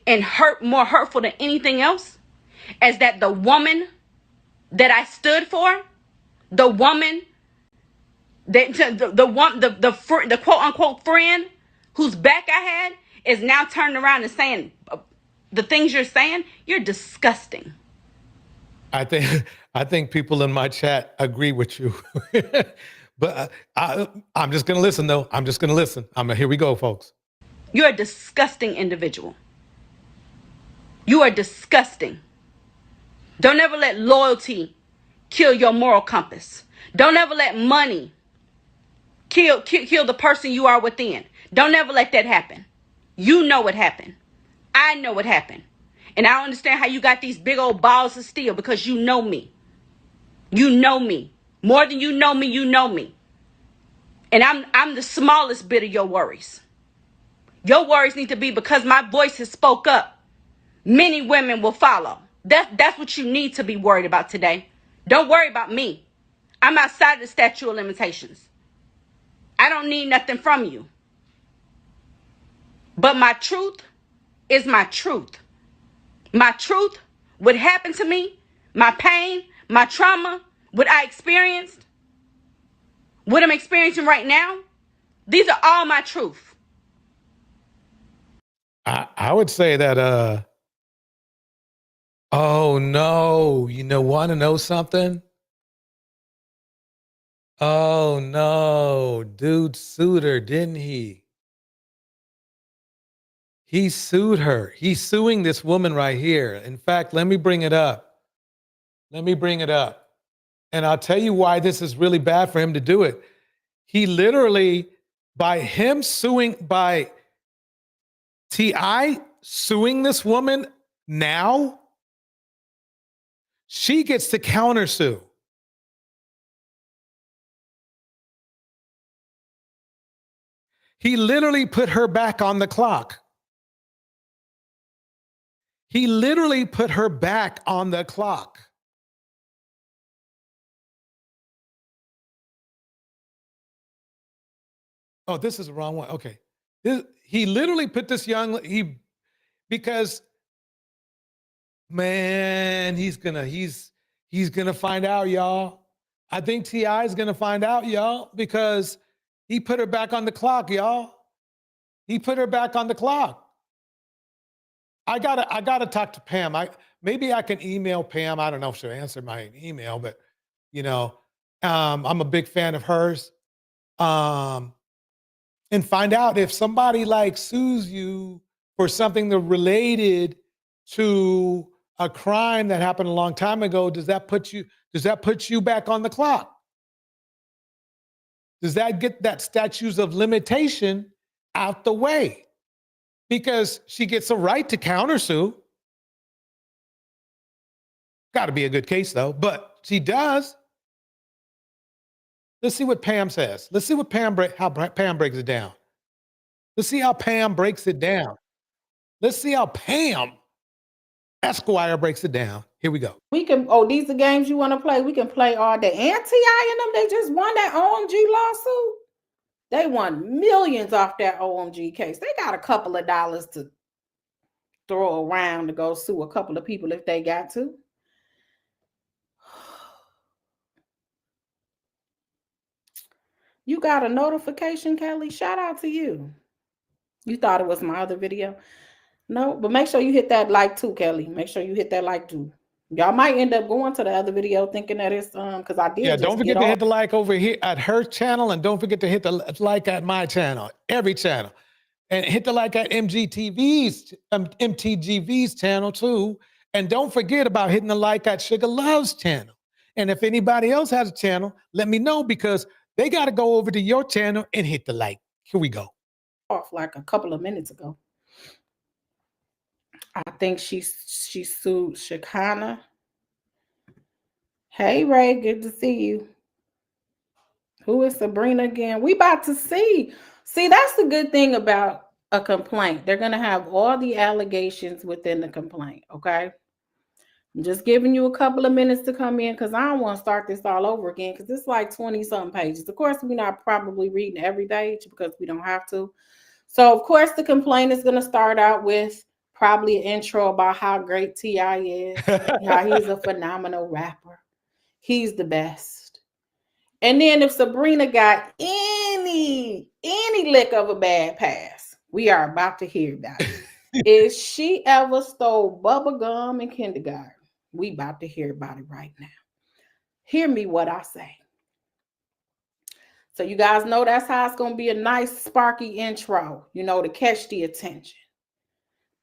and more hurtful than anything else is that the woman that I stood for, the woman the quote unquote friend whose back I had is now turning around and saying the things you're saying. You're disgusting.
I think people in my chat agree with you. But I'm just going to listen, though. I'm just going to listen. Here we go, folks.
You're a disgusting individual. You are disgusting. Don't ever let loyalty kill your moral compass. Don't ever let money kill the person you are within. Don't ever let that happen. You know what happened. I know what happened. And I don't understand how you got these big old balls of steel, because you know me. You know me. More than you know me, you know me. And I'm the smallest bit of your worries. Your worries need to be because my voice has spoke up. Many women will follow. That's what you need to be worried about today. Don't worry about me. I'm outside the statute of limitations. I don't need nothing from you. But my truth is my truth. My truth, what happened to me, my pain, my trauma, what I experienced, what I'm experiencing right now, these are all my truth.
I would say that, oh no, want to know something? Oh no, dude sued her, didn't he? He sued her. He's suing this woman right here. In fact, let me bring it up. And I'll tell you why this is really bad for him to do it. He literally, by T.I. suing this woman now, she gets to countersue. He literally put her back on the clock. He literally put her back on the clock. Oh, this is the wrong one. Okay. He literally put this because man, he's gonna find out, y'all. I think T.I. is gonna find out, y'all, because he put her back on the clock, y'all. He put her back on the clock. I gotta talk to Pam. Maybe I can email Pam. I don't know if she'll answer my email, but I'm a big fan of hers. And find out if somebody like sues you for something that related to a crime that happened a long time ago. Does that put you back on the clock? Does that get that statutes of limitation out the way? Because she gets a right to countersue. Got to be a good case though, but she does. Let's see what Pam says. Let's see what how Pam breaks it down. Let's see how Pam breaks it down. Let's see how Pam Esquire breaks it down. Here we go.
We can, these are games you want to play. We can play all day. And T.I. and them, they just won that OMG lawsuit. They won millions off that OMG case. They got a couple of dollars to throw around to go sue a couple of people if they got to. You got a notification, Kelly? Shout out to you. You thought it was my other video? No, but make sure you hit that like too, Kelly. Make sure you hit that like too. Y'all might end up going to the other video thinking that it's because I did.
Yeah, don't forget to hit the like over here at her channel, and don't forget to hit the like at my channel, every channel, and hit the like at MTGV's channel too. And don't forget about hitting the like at Sugar Love's channel. And if anybody else has a channel, let me know because they got to go over to your channel and hit the like. Here we go.
Off like a couple of minutes ago. I think she sued Shakana. Hey, Ray, good to see you. Who is Sabrina again? We about to see. See, that's the good thing about a complaint. They're going to have all the allegations within the complaint, okay? I'm just giving you a couple of minutes to come in because I don't want to start this all over again because it's like 20-something pages. Of course, we're not probably reading every page because we don't have to. So, of course, the complaint is going to start out with probably an intro about how great T.I. is, how he's a phenomenal rapper. He's the best. And then if Sabrina got any lick of a bad pass, we are about to hear about it. If she ever stole bubble gum in kindergarten, we about to hear about it right now. Hear me what I say. So you guys know that's how it's going to be a nice sparky intro, to catch the attention.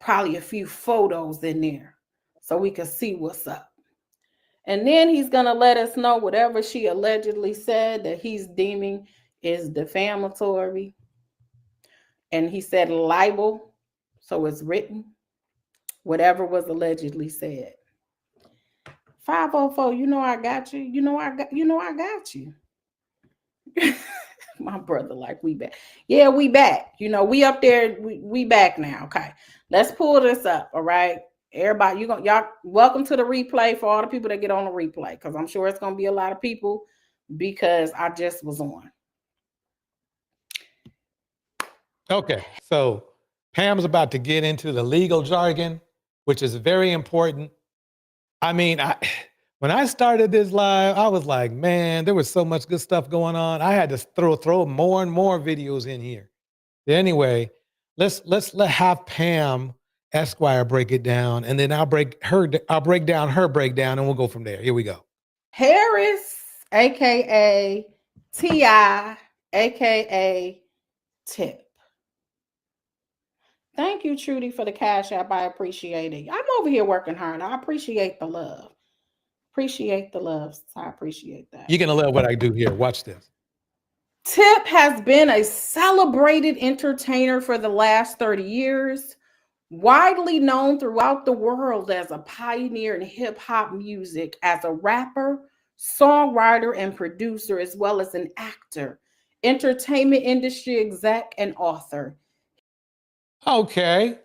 Probably a few photos in there so we can see what's up. And then he's going to let us know whatever she allegedly said that he's deeming is defamatory. And he said libel, so it's written, whatever was allegedly said. 504, I got you. I got you. My brother, like, we back. Yeah, we back. We up there. We back now. Okay, let's pull this up. All right, everybody, y'all welcome to the replay for all the people that get on the replay because I'm sure it's gonna be a lot of people because I just was on.
Okay, so Pam's about to get into the legal jargon, which is very important. I mean, when I started this live, I was like, man, there was so much good stuff going on. I had to throw more and more videos in here. Anyway, let's have Pam Esquire break it down, and then I'll break down her breakdown, and we'll go from there. Here we go.
Harris, aka T.I., aka Tip. Thank you, Trudy, for the cash app. I appreciate it. I'm over here working hard. I appreciate the love. Appreciate the love. I appreciate that.
You're going to love what I do here. Watch this.
Tip has been a celebrated entertainer for the last 30 years, widely known throughout the world as a pioneer in hip-hop music, as a rapper, songwriter, and producer, as well as an actor, entertainment industry exec, and author.
Okay.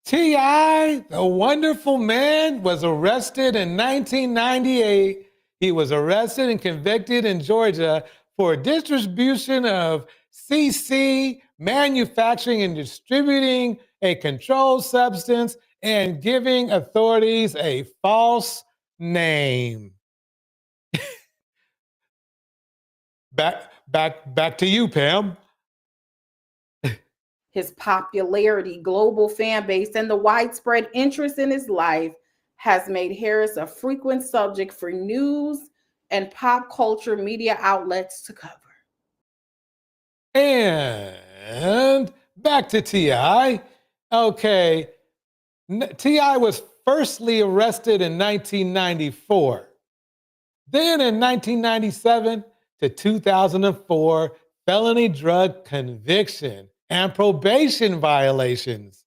T.I., the wonderful man, was arrested in 1998. He was arrested and convicted in Georgia for distribution of CC, manufacturing and distributing a controlled substance, and giving authorities a false name. Back to you, Pam.
His popularity, global fan base, and the widespread interest in his life has made Harris a frequent subject for news and pop culture media outlets to cover.
And back to T.I. Okay, T.I. was firstly arrested in 1994. Then in 1997 to 2004, felony drug conviction and probation violations.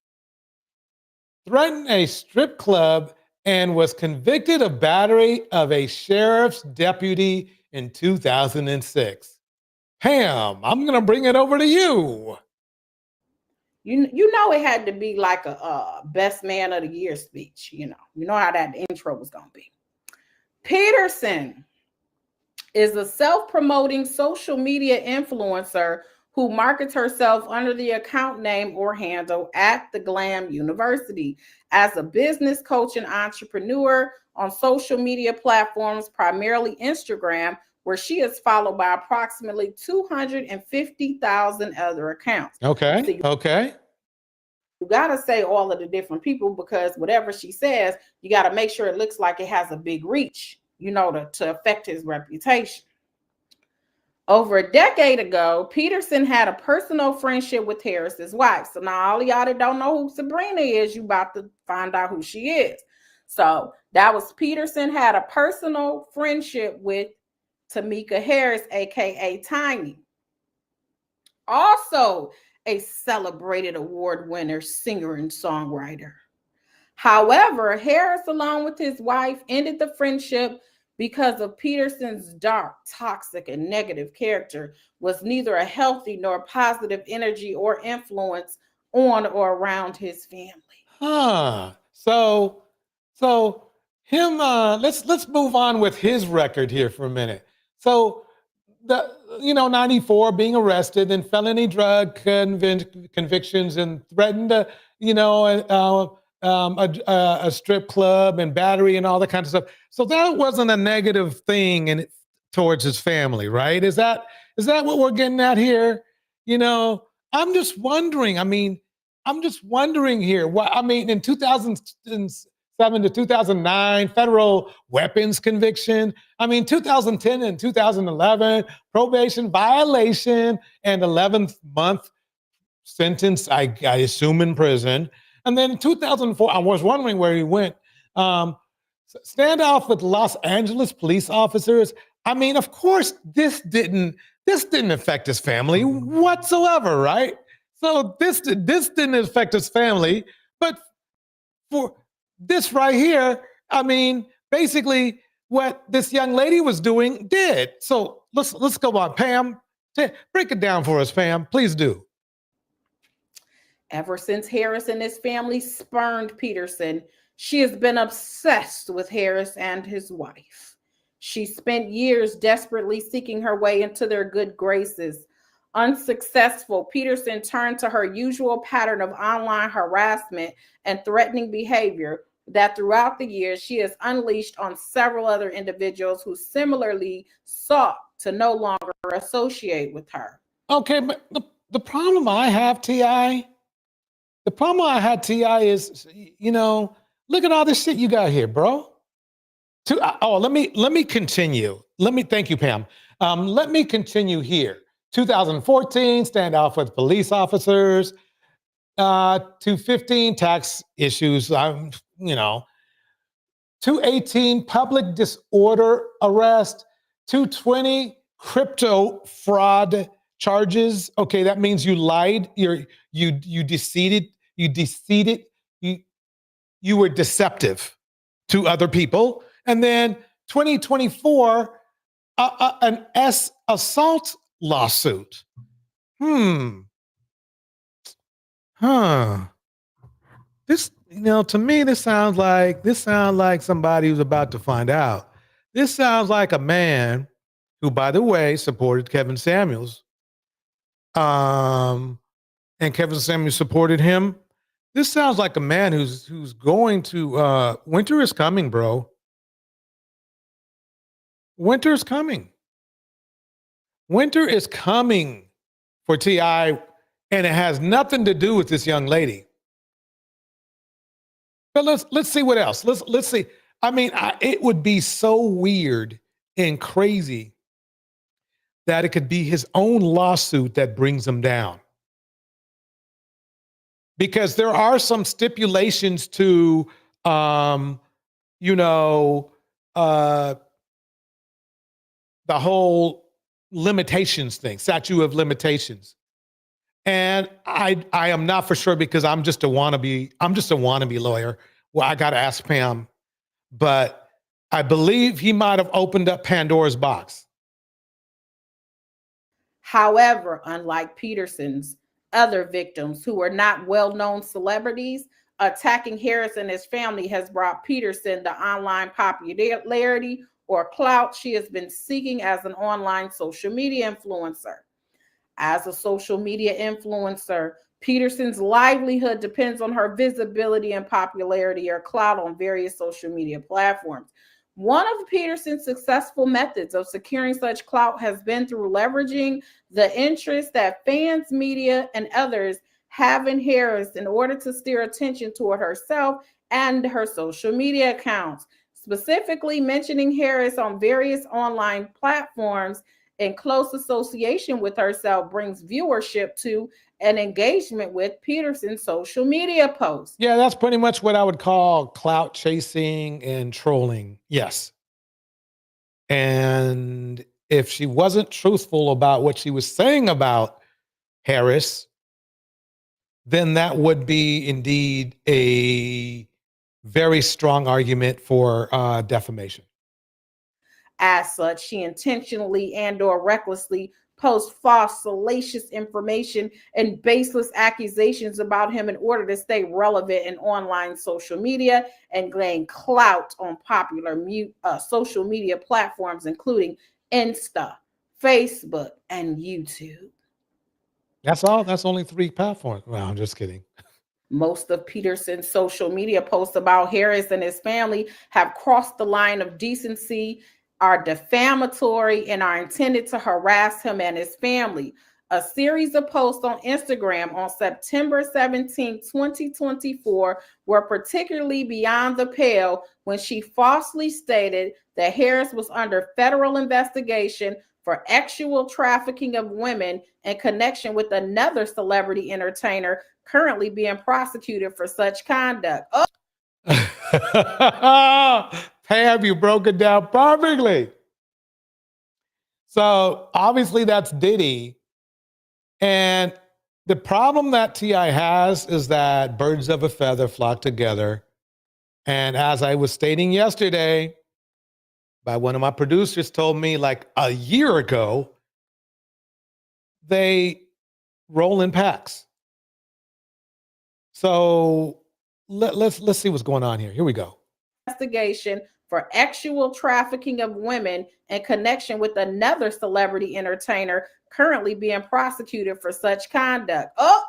Threatened a strip club and was convicted of battery of a sheriff's deputy in 2006. Pam, I'm going to bring it over to you.
You know it had to be like a best man of the year speech. You know how that intro was going to be. Peterson is a self-promoting social media influencer who markets herself under the account name or handle at the Glam University as a business coach and entrepreneur on social media platforms, primarily Instagram, where she is followed by approximately 250,000 other accounts.
Okay.
So you got to say all of the different people, because whatever she says, you got to make sure it looks like it has a big reach, to affect his reputation. Over a decade ago, Peterson had a personal friendship with Harris's wife. So now all of y'all that don't know who Sabrina is, you about to find out who she is. So that was Peterson had a personal friendship with Tamika Harris, aka Tiny. Also a celebrated award winner, singer, and songwriter. However, Harris, along with his wife, ended the friendship because of Peterson's dark, toxic, and negative character was neither a healthy nor positive energy or influence on or around his family.
So him, let's move on with his record here for a minute. So 94 being arrested and felony drug convictions and threatened to, a strip club and battery and all that kind of stuff. So that wasn't a negative thing towards his family, right? Is that what we're getting at here? I'm just wondering. Here. In 2007 to 2009, federal weapons conviction. 2010 and 2011, probation violation and 11th month sentence, I assume in prison. And then in 2004, I was wondering where he went. Standoff with Los Angeles police officers. Of course, this didn't affect his family whatsoever, right? So this didn't affect his family, but for this right here, basically what this young lady was doing did. So let's go on, Pam. Break it down for us, Pam. Please do.
Ever since Harris and his family spurned Peterson, she has been obsessed with Harris and his wife. She spent years desperately seeking her way into their good graces. Unsuccessful, Peterson turned to her usual pattern of online harassment and threatening behavior that throughout the years she has unleashed on several other individuals who similarly sought to no longer associate with her.
Okay, but the problem I have, T.I., is, look at all this shit you got here, bro. Let me continue. Thank you, Pam. Let me continue here. 2014, standoff with police officers. 215, tax issues. 218, public disorder arrest. 220, crypto fraud charges. Okay, that means you lied. You deceived. You were deceptive to other people. And then 2024, an assault lawsuit. This, to me, this sounds like somebody who's about to find out. This sounds like a man who, by the way, supported Kevin Samuels, and Kevin Samuels supported him. This sounds like a man who's going to winter is coming, bro. Winter is coming. Winter is coming for T.I., and it has nothing to do with this young lady. But let's see what else. Let's see. I mean, it would be so weird and crazy that it could be his own lawsuit that brings him down. Because there are some stipulations to, you know, the whole limitations thing, statute of limitations. And I am not for sure because I'm just a wannabe lawyer. Well, I got to ask Pam, but I believe he might have opened up Pandora's box.
However, unlike Peterson's other victims who were not well-known celebrities, attacking Harris and his family has brought Peterson the online popularity or clout she has been seeking as an online social media influencer. As a social media influencer, Peterson's livelihood depends on her visibility and popularity or clout on various social media platforms. One of Peterson's successful methods of securing such clout has been through leveraging the interest that fans, media, and others have in Harris in order to steer attention toward herself and her social media accounts. Specifically, mentioning Harris on various online platforms in close association with herself brings viewership to and engagement with Peterson's social media posts.
Yeah, that's pretty much what I would call clout chasing and trolling. Yes. And if she wasn't truthful about what she was saying about Harris, then that would be indeed a very strong argument for defamation.
As such, she intentionally and/or recklessly posts false, salacious information and baseless accusations about him in order to stay relevant in online social media and gain clout on popular social media platforms, including Insta, Facebook, and YouTube.
That's all. That's only 3 platforms. Well, I'm just kidding.
Most of Peterson's social media posts about Harris and his family have crossed the line of decency, are defamatory, and are intended to harass him and his family. A series of posts on Instagram on September 17, 2024 were particularly beyond the pale when she falsely stated that Harris was under federal investigation for actual trafficking of women in connection with another celebrity entertainer currently being prosecuted for such conduct.
Pam, you broke it down perfectly. So obviously that's Diddy. And the problem that T.I. has is that birds of a feather flock together. And as I was stating yesterday, by one of my producers told me like a year ago, they roll in packs. So let's see what's going on here. Here we go.
Investigation for actual trafficking of women in connection with another celebrity entertainer currently being prosecuted for such conduct. Oh,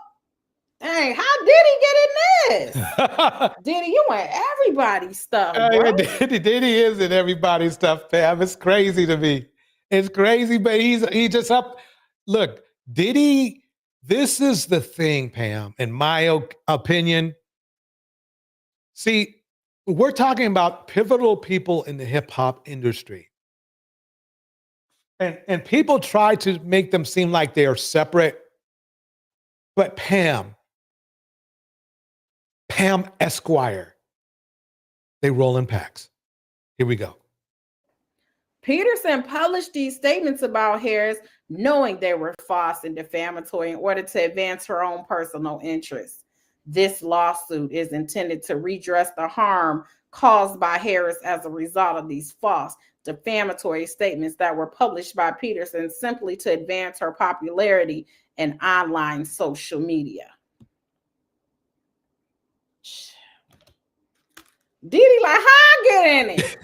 dang, how did he get in this? Diddy, you in everybody's stuff, bro.
Diddy is in everybody's stuff, Pam. It's crazy to me. It's crazy, but he just up. Look, Diddy, this is the thing, Pam, in my opinion. See, we're talking about pivotal people in the hip hop industry. And people try to make them seem like they are separate. But Pam Esquire, they roll in packs. Here we go.
Peterson published these statements about Harris knowing they were false and defamatory in order to advance her own personal interests. This lawsuit is intended to redress the harm caused by Harris as a result of these false, defamatory statements that were published by Peterson simply to advance her popularity in online social media. Diddy, like, how I get in it?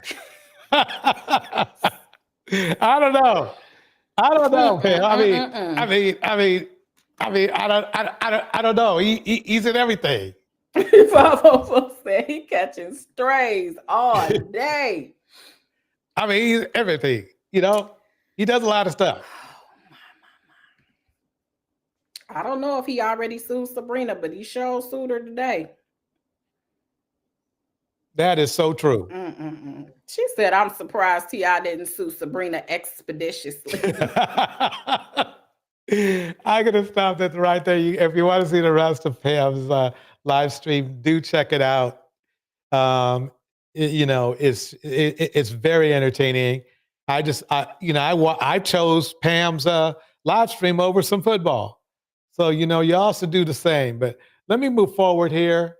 I don't know. I don't know, Pam. I don't know. He's in everything.
Papa said he catching strays all day.
I mean, he's everything. You know, he does a lot of stuff.
I don't know if he already sued Sabrina, but he sure sued her today.
That is so true.
She said, I'm surprised T.I. didn't sue Sabrina expeditiously.
I'm going to stop that right there. If you want to see the rest of Pam's live stream, do check it out. It's very entertaining. I chose Pam's live stream over some football. So, you also do the same. But let me move forward here.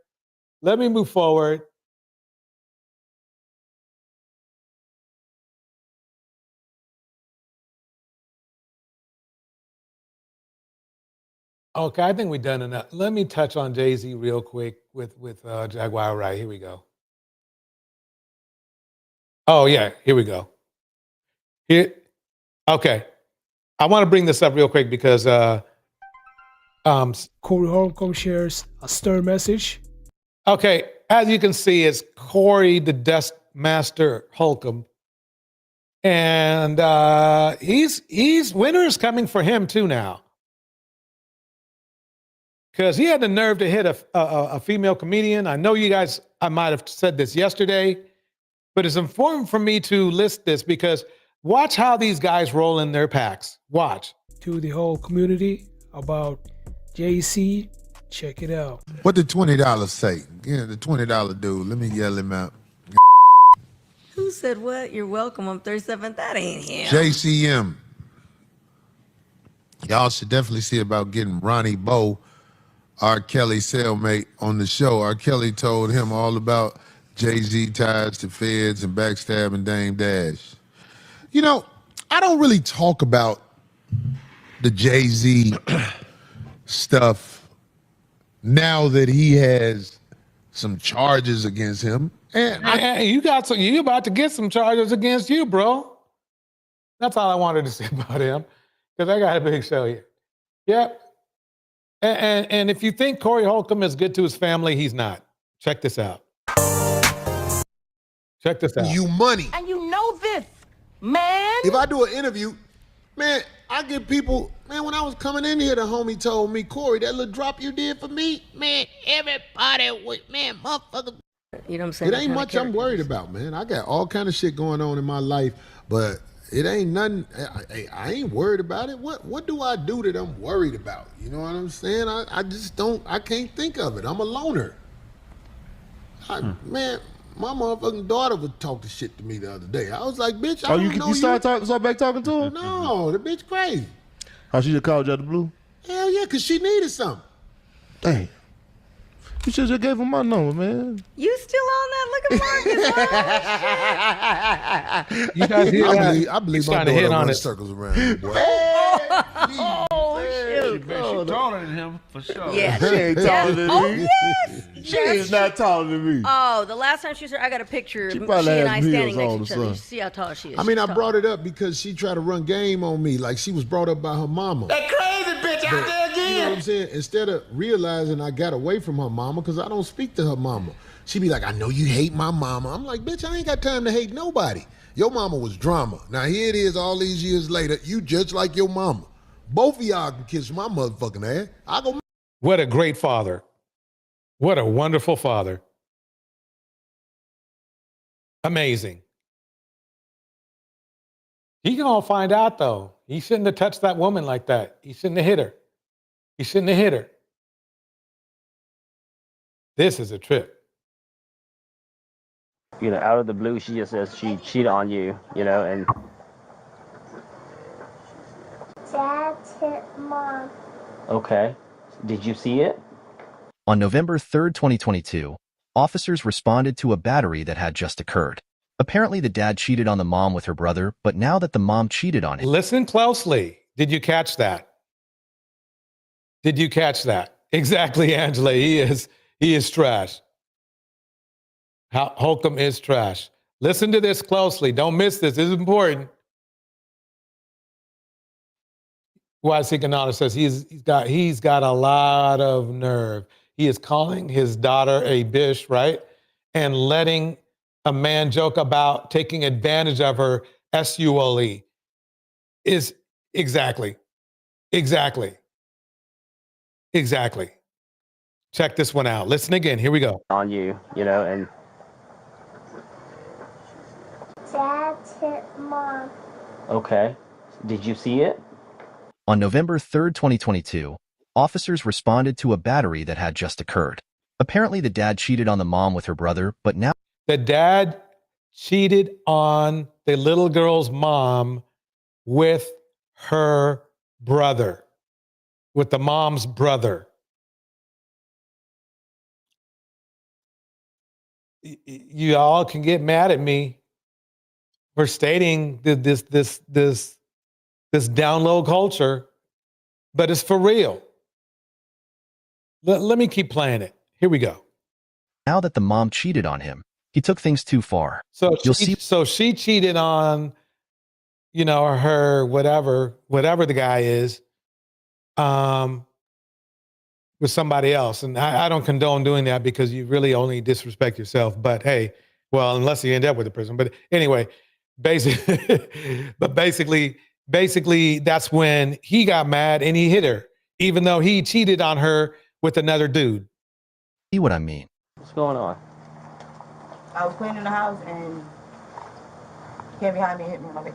Okay, I think we've done enough. Let me touch on Jay-Z real quick with Jaguar. Right, here we go. Oh, yeah, here we go. Okay. I want to bring this up real quick because
Corey Holcomb shares a stern message.
Okay, as you can see, it's Corey the Desk Master Holcomb. And he's winter is coming for him too now. Because he had the nerve to hit a female comedian. I know you guys, I might have said this yesterday, but it's important for me to list this because watch how these guys roll in their packs. Watch.
To the whole community about JC, check it out.
What did $20 say? Yeah, the $20 dude. Let me yell him out.
Who said what? You're welcome. I'm 37. That ain't him.
JCM. Y'all should definitely see about getting Ronnie Bowe, R. Kelly's cellmate, on the show. R. Kelly told him all about Jay-Z ties to feds and backstabbing Dame Dash. You know, I don't really talk about the Jay-Z stuff now that he has some charges against him. And
you about to get some charges against you, bro. That's all I wanted to say about him, because I got a big show here. Yep. And if you think Corey Holcomb is good to his family, he's not. Check this out. Check this out.
You money.
And you know this, man.
If I do an interview, man, I get people, man, when I was coming in here, the homie told me, Corey, that little drop you did for me, man, everybody, man, motherfucker.
You know what I'm saying?
It ain't much I'm worried about, man. I got all kind of shit going on in my life, but it ain't nothing. I ain't worried about it. What do I do that I'm worried about? You know what I'm saying? I just don't. I can't think of it. I'm a loner. Man, my motherfucking daughter would talk the shit to me the other day. I was like, bitch, I don't know
you start back talking to her?
No, the bitch crazy.
How she just called you out the blue?
Hell yeah, cause she needed something.
Dang. You should have gave him my number, man.
You still on that? Look at Marcus.
You guys hear that?
I believe
He's
my
trying to hit
daughter
on
runs
it.
circles around you, boy.
Oh, shoot.
She taller than him, for sure.
Yeah.
She ain't taller than
Oh,
me.
yes.
She is not taller than me.
Oh, the last time she was here, I got a picture.
She
She
probably
and
has
I
heels
standing next
on
to each
or
other. You
something.
see how tall she is.
I mean,
She's
I
tall.
brought it up because she tried to run game on me like she was brought up by her mama.
That crazy bitch out there again.
You know what I'm saying? Instead of realizing I got away from her mama because I don't speak to her mama. She be like, I know you hate my mama. I'm like, bitch, I ain't got time to hate nobody. Your mama was drama. Now here it is all these years later. You just like your mama. Both of y'all can kiss my motherfucking ass. I go.
What a great father. What a wonderful father. Amazing. He can all find out, though. He shouldn't have touched that woman like that. He shouldn't have hit her. He shouldn't have hit her. This is a trip.
You know, out of the blue, she just says she cheated on you, you know, and...
Dad hit Mom.
Okay. Did you see it?
On November 3rd, 2022, officers responded to a battery that had just occurred. Apparently, the dad cheated on the mom with her brother, but now that the mom cheated on him...
Listen closely. Did you catch that? Did you catch that? Exactly, Angela. He is trash. Holcomb is trash. Listen to this closely. Don't miss this. This is important. Why Sikanana says he's got a lot of nerve. He is calling his daughter a bitch, right? And letting a man joke about taking advantage of her sexually is exactly. Check this one out. Listen again. Here we go.
On you, you know, and
Dad hit Mom.
okay. Did you see it?
On November 3rd, 2022, officers responded to a battery that had just occurred. Apparently, the dad cheated on the mom with her brother, but now
The dad cheated on the little girl's mom with her brother, with the mom's brother. You all can get mad at me for stating this down low culture, but it's for real. Let me keep playing it. Here we go.
now that the mom cheated on him, he took things too far.
So she cheated on, her whatever the guy is, with somebody else. And I don't condone doing that because you really only disrespect yourself. But hey, well, unless you end up with a person. But anyway, basically, that's when he got mad and he hit her, even though he cheated on her with another dude.
See what I mean?
What's going on?
I was cleaning the house and he came behind me and hit me in my face.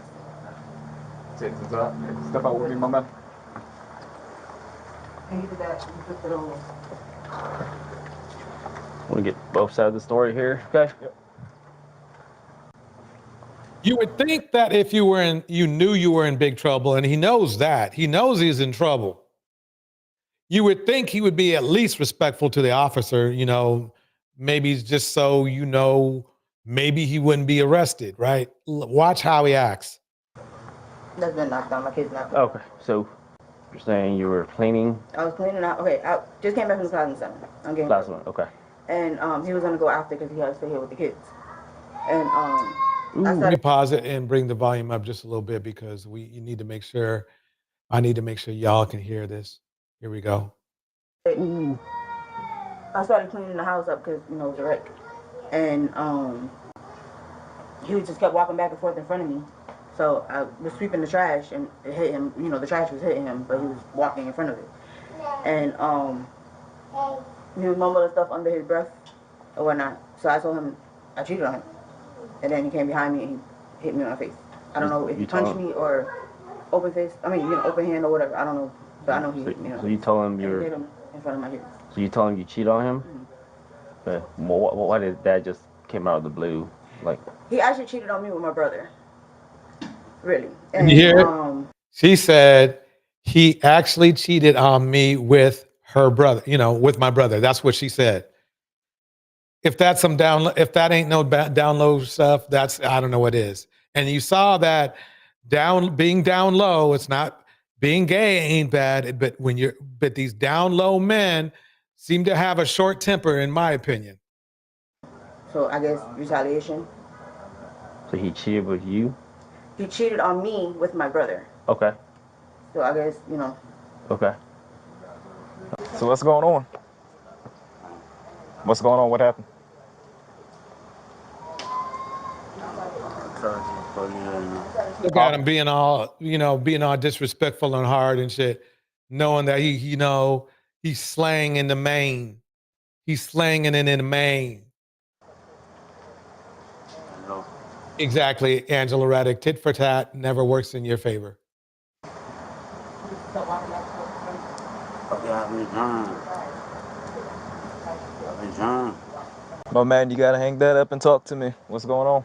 Step out with me, my man.
And he did that. He flipped it over.
Want to get both sides of the story here, okay? Yep.
You would think that if you knew you were in big trouble, and he knows that. He knows he's in trouble. You would think he would be at least respectful to the officer, maybe just so maybe he wouldn't be arrested, right? Watch how he acts.
That's been knocked down. My kid's knocked down.
Okay, so you're saying you were cleaning?
I was cleaning out. Okay, I just came back from the Plaza Center. I'm getting
Last one, okay.
And he was gonna go after because he had to stay here with the kids. And
Let me pause it and bring the volume up just a little bit because I need to make sure y'all can hear this. Here we go.
I started cleaning the house up because it was a wreck. And he just kept walking back and forth in front of me. So I was sweeping the trash and it hit him. The trash was hitting him, but he was walking in front of it. And he was mumbling stuff under his breath or whatnot. So I told him I cheated on him. And then he came behind me and he hit me in my face. I don't know if he punched me or open hand or whatever. I don't know. But I know he hit me.
So you told him
hit him in front of my kids.
So you told him you cheated on him?
Mm-hmm.
But why did that just came out of the blue? Like
he actually cheated on me with my brother. Really. And,
Can you hear it? She said he actually cheated on me with her brother, with my brother. That's what she said. If that's if that ain't no down low stuff, I don't know what is. And you saw that being down low, it's not being gay ain't bad, but these down low men seem to have a short temper, in my opinion.
So I guess retaliation.
So he cheated with you?
He cheated on me with my brother.
Okay.
So I guess,
Okay.
So what's going on? What's going on? What happened?
Look at him being all disrespectful and hard and shit, knowing that he's slang in the main. He's slanging it in the main. Exactly, Angela Raddick. Tit for tat never works in your favor.
My man, you gotta hang that up and talk to me. What's going on?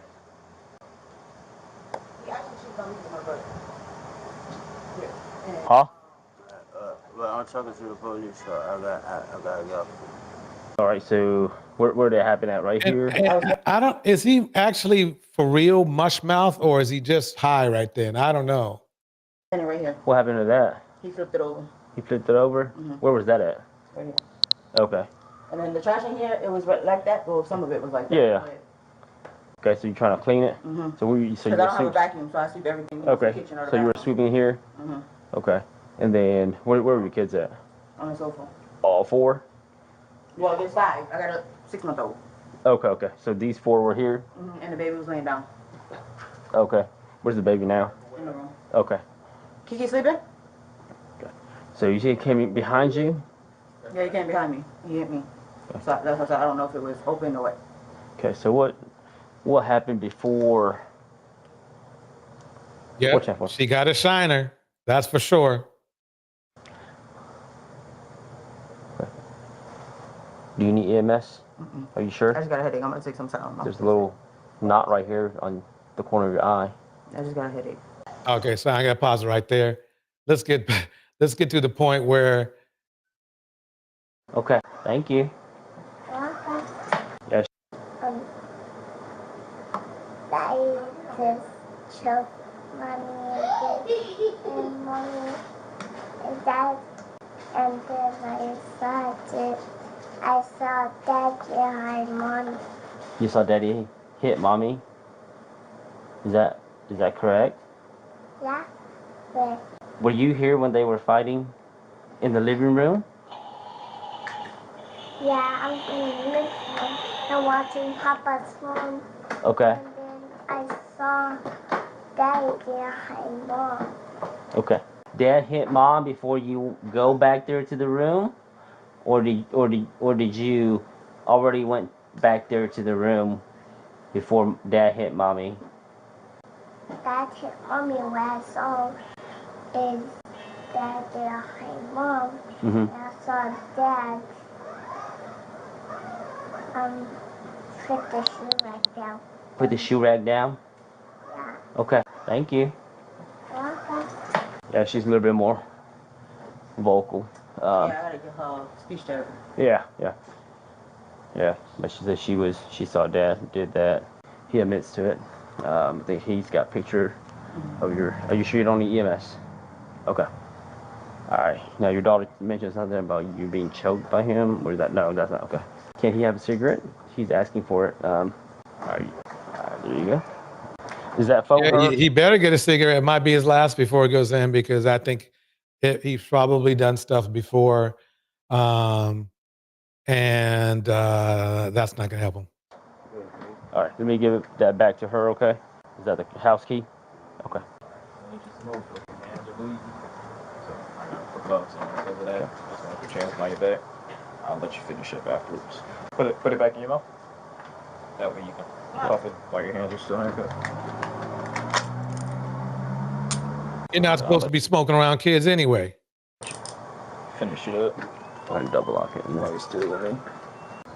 Huh?
I'm talking to the police, so I gotta go.
All right, so where did it happen at? Right here?
Is he actually for real mush mouth or is he just high right then? I don't know.
And right here.
What happened to that?
He flipped it over.
He flipped it over?
Mm-hmm.
Where was that at?
Right here.
Okay.
And then the trash in here, it was like that. Well, some of it was like that.
Yeah. Okay, so you're trying to clean it?
Mm-hmm.
So you
I don't have a vacuum, so I sweep everything.
Okay.
The kitchen or the
So you were
bathroom.
sweeping here?
Mm-hmm.
Okay.
And then where were your kids at?
On the sofa.
All 4?
Well, there's 5. I got a 6-month-old.
Okay. So these 4 were here?
And the baby was laying down.
Okay. Where's the baby now?
In the room.
Okay.
Kiki sleeping?
So you see it came behind you?
Yeah, he came behind me. He hit me. So that's why I don't know if it was open or what.
Okay, so what happened before?
Yeah, she got a shiner. That's for sure.
Do you need EMS? Are you sure?
I just got a headache. I'm gonna take some time.
There's a little knot right here on the corner of your eye.
I just got a headache.
Okay, so I got to pause it right there. Let's get to the point where.
Okay, thank you. Yes.
I just choked mommy and mommy and dad, and then I saw dad behind mommy.
You saw daddy hit mommy? Is that correct?
Yeah. Yeah.
Were you here when they were fighting in the living room?
Yeah, I'm in the living room and watching Papa's phone.
Okay.
And then I saw Daddy behind Mom.
Okay. Dad hit mom before you go back there to the room, or did you already went back there to the room before Dad hit mommy?
Dad hit Mommy. What I saw is Dad behind Mom. And I saw Dad put the shoe rack down.
Put the shoe rack down?
Yeah.
Okay. Thank you.
Okay.
Yeah, she's a little bit more vocal.
Yeah, I gotta get her speech therapy.
Yeah. But she said she saw Dad did that. He admits to it. I think he's got a picture of your. Are you sure you don't need EMS? Okay. All right. Now your daughter mentioned something about you being choked by him. Or is that no? That's not okay. Can he have a cigarette? She's asking for it. All right. There you go. Is that phone her?
He better get a cigarette. It might be his last before he goes in, because I think he's probably done stuff before, and that's not gonna help him.
All right, let me give that back to her, okay? Is that the house key? Okay.
I'll let you finish up afterwards. Put it back in your mouth. That way you can puff it while your hands are still handcuffed.
You're not supposed to be smoking around kids anyway.
Finish it up.
I'm gonna double lock it.
While you're still with me.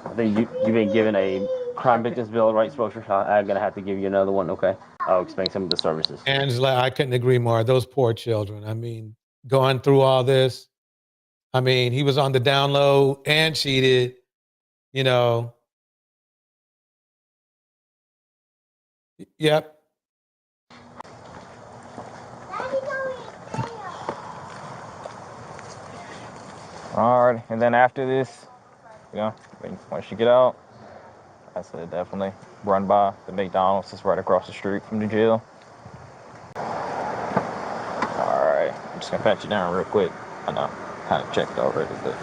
I think you've been given a crime victims bill of rights brochure. I'm gonna have to give you another one, okay? I'll explain some of the services.
Angela, I couldn't agree more. Those poor children. I mean, going through all this. I mean, he was on the down low and cheated, you know. Yep.
All right, and then after this, once you get out, I said definitely run by the McDonald's that's right across the street from the jail. All right, I'm just gonna pat you down real quick. I know, kind of checked already, but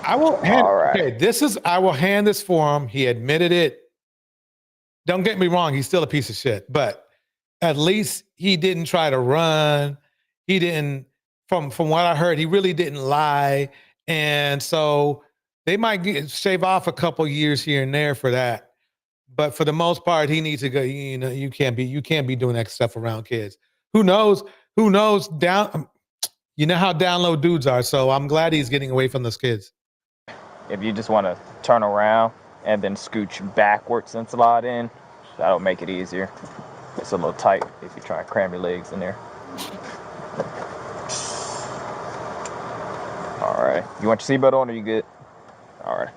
I will hand. Okay, I will hand this for him. He admitted it. Don't get me wrong, he's still a piece of shit, but at least he didn't try to run. He didn't, from what I heard, he really didn't lie. And so they might shave off a couple years here and there for that. But for the most part, he needs to go, you can't be doing that stuff around kids. Who knows down, you know how down low dudes are. So I'm glad he's getting away from those kids.
if you just want to turn around and then scooch backwards and slide in, that'll make it easier. It's a little tight if you try to cram your legs in there. All right. You want your seatbelt on or you good? All right.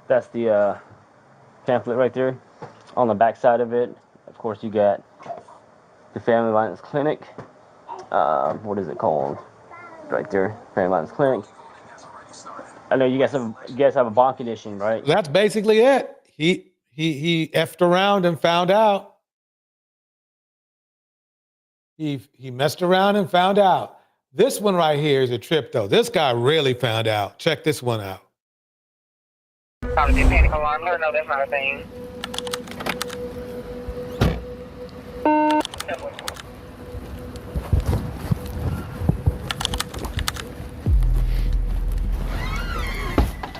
That's the pamphlet right there. On the back side of it, of course, you got the Family Violence Clinic. What is it called? Right there, Family Violence Clinic. I know you guys have a bond condition, right?
That's basically it. He effed around and found out. He messed around and found out. This one right here is a trip, though. This guy really found out. Check this one out.
Probably did panic alarm. Let her know that's not a thing.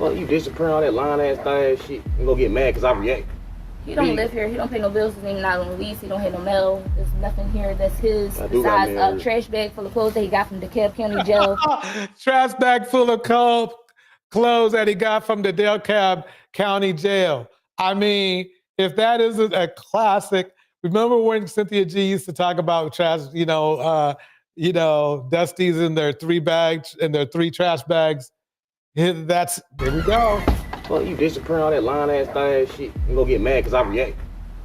Well, you disappearing all that line ass thing shit. You gonna get mad because I react.
He don't live here. He don't pay no bills. His name not on the lease. He don't have no mail. There's nothing here that's his besides a trash bag full of clothes that he got from DeKalb County Jail.
Trash bag full of clothes that he got from the DeKalb County Jail. I mean, if that isn't a classic, remember when Cynthia G used to talk about trash, Dusty's in their 3 bags and their 3 trash bags. There we go.
Well, you disappearing all that line ass thing shit. You gonna get mad because I react.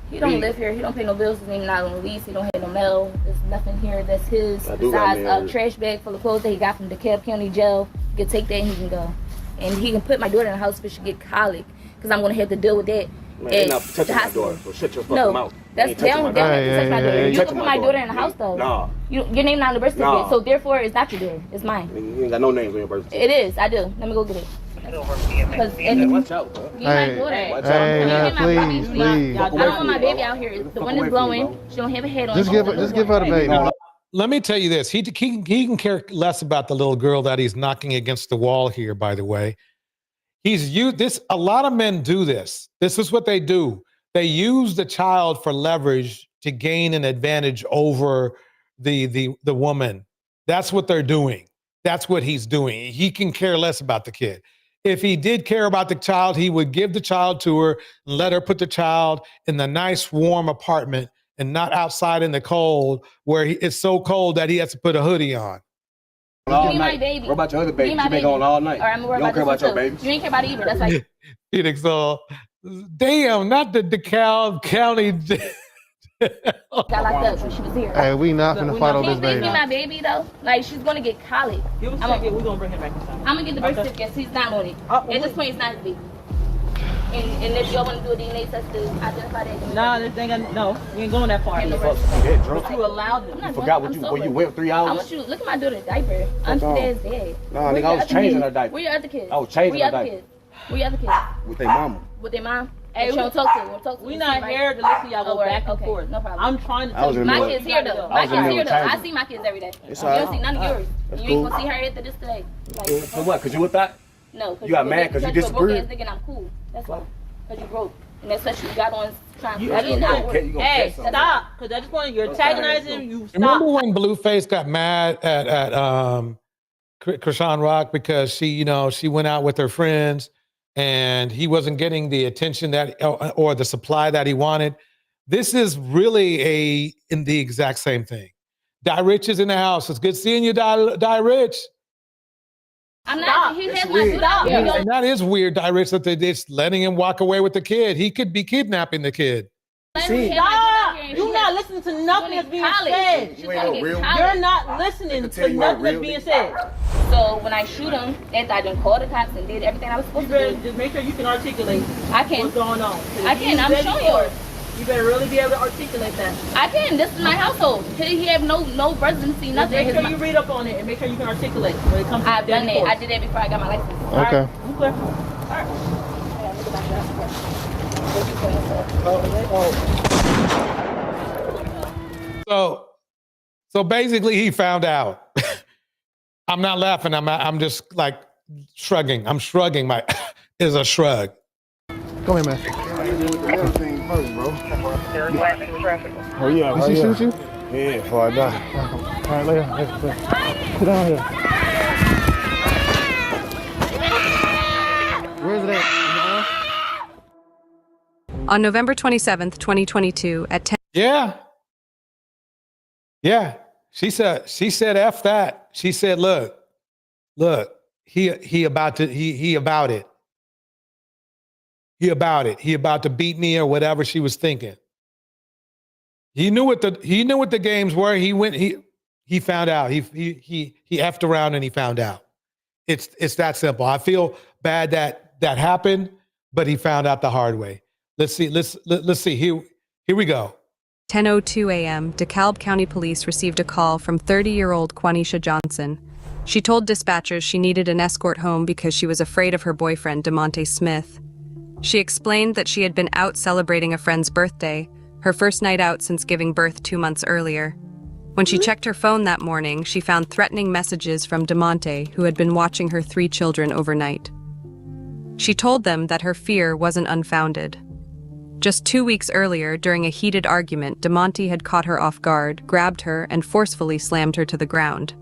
He don't live here. He don't pay no bills. His name not on the lease. He don't have no mail. There's nothing here that's his besides a trash bag full of clothes that he got from DeKalb County Jail. He can take that and he can go. And he can put my daughter in the house if she get colic, because I'm gonna have to deal with that.
Man, you're not touching my daughter, so shut your fucking mouth.
That's down. Touch my daughter. You can put my daughter in the house though.
Nah.
Your name not on the birth certificate, so therefore it's not your daughter. It's mine.
You ain't got no names on your birth certificate.
It is. I do. Let me go get it.
Watch out, bro.
Please.
I don't want my baby out here. The wind is blowing. She don't have a head on.
Just give her the baby.
Let me tell you this. He can care less about the little girl that he's knocking against the wall here, by the way. A lot of men do this. This is what they do. They use the child for leverage to gain an advantage over the woman. That's what they're doing. That's what he's doing. He can care less about the kid. If he did care about the child, he would give the child to her and let her put the child in the nice, warm apartment and not outside in the cold where it's so cold that he has to put a hoodie on.
Give me my baby. What about your other baby? She been going all night.
I'm worried
you don't care about your baby.
You ain't care about either. That's like
Phoenix, damn, not the DeKalb County.
got locked up when she was here.
Hey, we not finna fight over this baby.
Give me my baby though. Like she's gonna get colic.
Give us a second. We're gonna bring him back inside.
I'm gonna get the birth certificate. He's not on it. At this point, it's not his baby. And if y'all want to do a DNA test to identify that,
nah, this thing, no, we ain't going that far.
You
allowed them.
You forgot where you went 3 hours?
I want you to look at my daughter's diaper. I'm dad's dead.
Nah, nigga, I was changing her diaper.
Where your other kids?
I was changing her diaper.
Where your other kids?
With their mama.
With their mom? Hey, we don't talk to them.
We not here to listen to y'all go back and forth.
No problem.
I'm trying to tell you.
My kids here though. My kids here though. I see my kids every day. You don't see none of yours. You ain't gonna see her after this today.
So what? Cause you with that?
No.
You got mad cause you disagreed?
Nigga, I'm cool. That's why. Cause you broke. And that's what you got on trying to
Hey, stop. Cause at this point you're antagonizing. You stop.
Remember when Blueface got mad at Krishan Rock because she went out with her friends and he wasn't getting the attention that or the supply that he wanted? This is really in the exact same thing. Die Rich is in the house. It's good seeing you, Die Rich.
I'm not. He has my stop.
And that is weird, Die Rich, that they're just letting him walk away with the kid. He could be kidnapping the kid.
Stop! You're not listening to nothing that's being said. You're not listening to nothing that's being said.
So when I shoot him, after I done called the cops and did everything I was supposed to do,
just make sure you can articulate what's going on.
I can. I'm showing you.
You better really be able to articulate that.
I can. This is my household. He have no residency, nothing.
Make sure you read up on it and make sure you can articulate when it comes to
I've done that. I did that before I got my license.
Okay.
So basically he found out. I'm not laughing. I'm just like shrugging. I'm shrugging. My is a shrug.
Come here, man.
Everything first, bro.
Oh yeah, did she shoot you?
Yeah, before I die.
All right, lay down. Sit down here. Where's it at?
On November 27th, 2022 at 10.
Yeah. She said F that. She said, look, he about it. He about to beat me or whatever she was thinking. He knew what the games were. He found out. He effed around and he found out. It's that simple. I feel bad that happened, but he found out the hard way. Let's see. Here we go.
10:02 a.m., DeKalb County Police received a call from 30-year-old Quanisha Johnson. She told dispatchers she needed an escort home because she was afraid of her boyfriend, DeMonte Smith. She explained that she had been out celebrating a friend's birthday, her first night out since giving birth 2 months earlier. When she checked her phone that morning, she found threatening messages from DeMonte, who had been watching her 3 children overnight. She told them that her fear wasn't unfounded. Just 2 weeks earlier, during a heated argument, DeMonte had caught her off guard, grabbed her, and forcefully slammed her to the ground.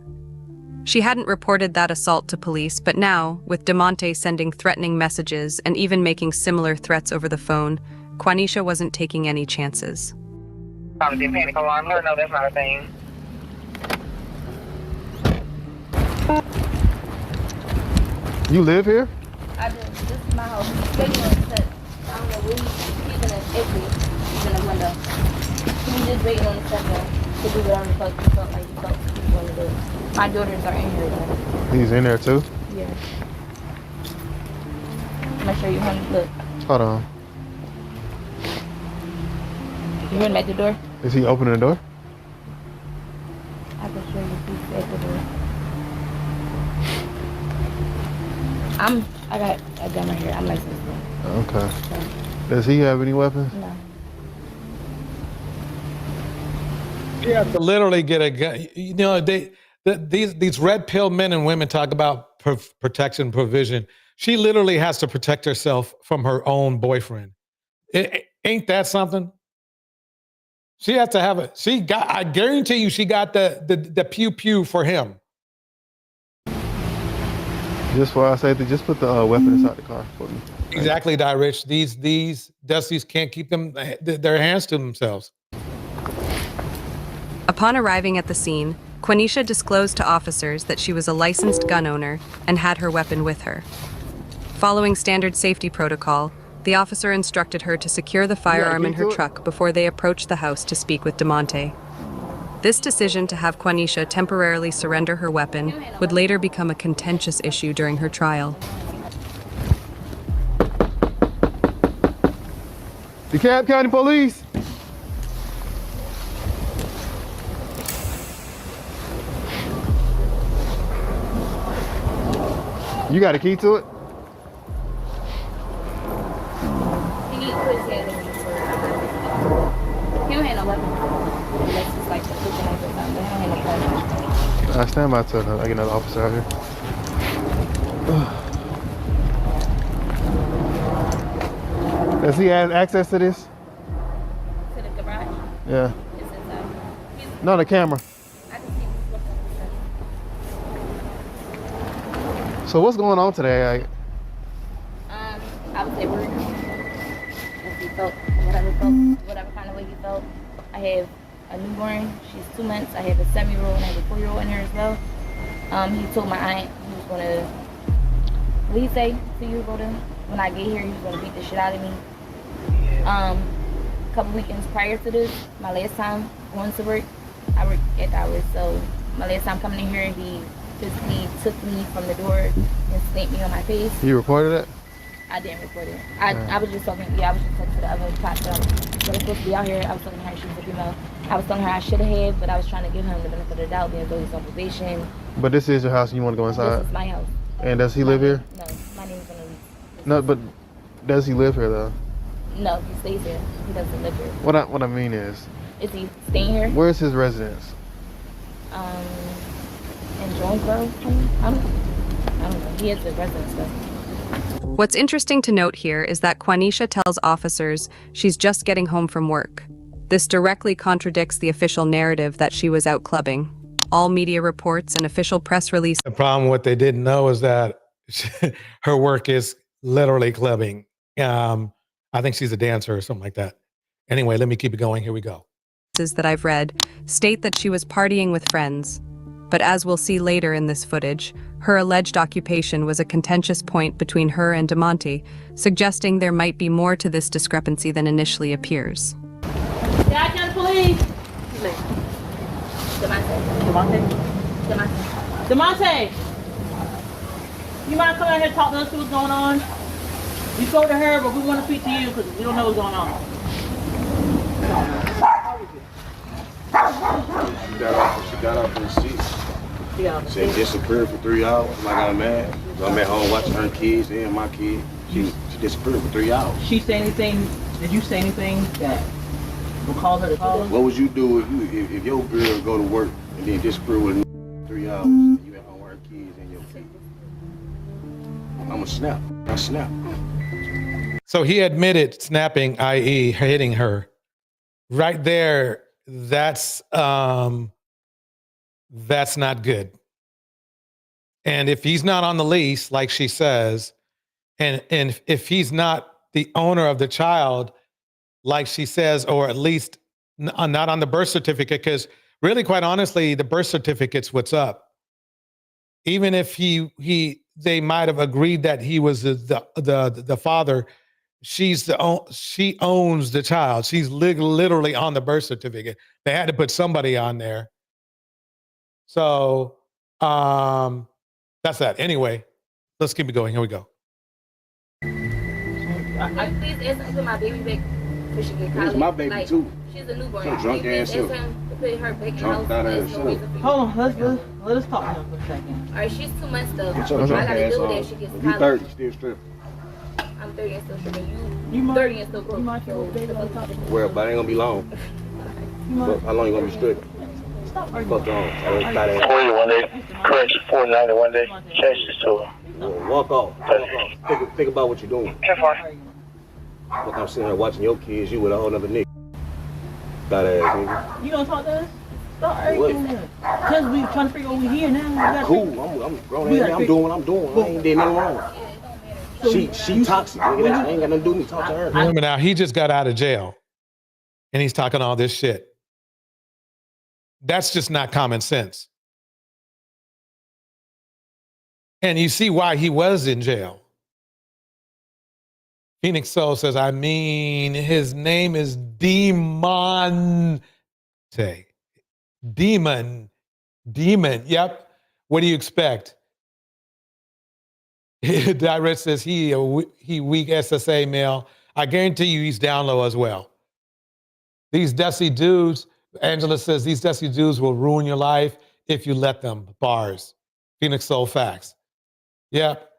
She hadn't reported that assault to police, but now, with DeMonte sending threatening messages and even making similar threats over the phone, Quanisha wasn't taking any chances.
Probably didn't panic alarm. No, that's not a thing.
You live here?
I do. This is my house. He's waiting on the set. I don't know where he's in an exit. He's in the window. He's just waiting on the set to do whatever the fuck he felt like he wanted to do. My daughters are in here though.
He's in there too?
Yeah. I'm gonna show you him. Look.
Hold on.
You hear him at the door?
Is he opening the door?
I can show you if he's at the door. I got a gun right here. I'm licensed.
Okay. Does he have any weapons?
No.
You have to literally get a gun. You know, these red pill men and women talk about protection provision. She literally has to protect herself from her own boyfriend. Ain't that something? She has to have it. I guarantee you, she got the pew pew for him.
Just why I say to just put the weapon inside the car for me.
Exactly, Rich. These Dusties can't keep their hands to themselves.
Upon arriving at the scene, Quanisha disclosed to officers that she was a licensed gun owner and had her weapon with her. Following standard safety protocol, the officer instructed her to secure the firearm in her truck before they approached the house to speak with DeMonte. This decision to have Quanisha temporarily surrender her weapon would later become a contentious issue during her trial.
DeKalb County Police! You got a key to it?
He put his hand in his sword. He don't have no weapon. Unless it's like a freaking knife or something. He don't have no weapon.
I stand by till I get another officer out here. Does he have access to this?
To the garage?
Yeah.
It's inside.
No, the camera.
I can see what's
So what's going on today?
I would say we're if he felt, whatever kind of way he felt. I have a newborn, she's 2 months. I have a 7-year-old and I have a 4-year-old in her as well. He told my aunt he was gonna, what did he say to you, Rhoda? When I get here, he was gonna beat the shit out of me. A couple weekends prior to this, my last time going to work, I work at the hours, so my last time coming in here, he took me from the door and stamped me on my face.
You reported it?
I didn't report it. I was just talking, to the other cop that was supposed to be out here. I was talking to her, she was a female. I was telling her I should have, but I was trying to give him the benefit of the doubt, being though he's on probation.
But this is your house and you want to go inside?
This is my house.
And does he live here?
No, my name is on the lease.
No, but does he live here though?
No, he stays here. He doesn't live here.
What I mean is
he staying here?
Where's his residence?
In Jonesboro. I don't know. He has a residence though.
What's interesting to note here is that Quanisha tells officers she's just getting home from work. This directly contradicts the official narrative that she was out clubbing. All media reports and official press releases.
The problem, what they didn't know is that her work is literally clubbing. I think she's a dancer or something like that. Anyway, let me keep it going. Here we go.
That I've read state that she was partying with friends. But as we'll see later in this footage, her alleged occupation was a contentious point between her and DeMonte, suggesting there might be more to this discrepancy than initially appears.
Dad, can police? DeMonte! You mind coming out here and talk to us, see what's going on? You spoke to her, but we want to speak to you because we don't know what's going on.
got off in the seats. She disappeared for 3 hours. I got mad. So I'm at home watching her kids and my kids. She disappeared for 3 hours.
She say anything? Did you say anything that will cause her to call?
What would you do if your girl go to work and then disappear with 3 hours and you at home with her kids and your kids? I'ma snap. I snap.
So he admitted snapping, i.e. hitting her. Right there, that's not good. And if he's not on the lease, like she says, and if he's not the owner of the child, like she says, or at least not on the birth certificate, because really, quite honestly, the birth certificate's what's up. Even if they might have agreed that he was the father, she owns the child. She's literally on the birth certificate. They had to put somebody on there. So that's that. Anyway, let's keep it going. Here we go.
Please ask him to put my baby back so she get college.
It's my baby too.
She's a newborn.
So drunk ass
Please ask him to put her back in the house.
Hold on, let us talk to him for a second.
All right, she's 2 months though.
Get your
I
drunk
gotta
ass
deal with
on.
that. She gets
You
college.
30, still stripping.
I'm 30 and still stripping. You 30 and still broke. You might
Well, but it ain't gonna be long. But how long you gonna be stripping? Fuck on.
41 correction, 49 one day. Change this to her.
Walk off. Think about what you're doing. Look, I'm sitting here watching your kids, you with a whole nother nigga. Fat ass nigga.
You don't talk to us? Stop arguing. Because we trying to figure out what we here now.
Cool, I'm grown ass. I'm doing what I'm doing. I ain't did nothing wrong. She toxic, nigga. That ain't got nothing to do with me. Talk to her.
Remember now, he just got out of jail and he's talking all this shit. That's just not common sense. And you see why he was in jail. Phoenix Soul says, I mean, his name is Demon. Demon. Yep. What do you expect? Direct says he weak SSA male. I guarantee you he's down low as well. These dusty dudes, Angela says, these dusty dudes will ruin your life if you let them. Bars. Phoenix Soul facts. Yep.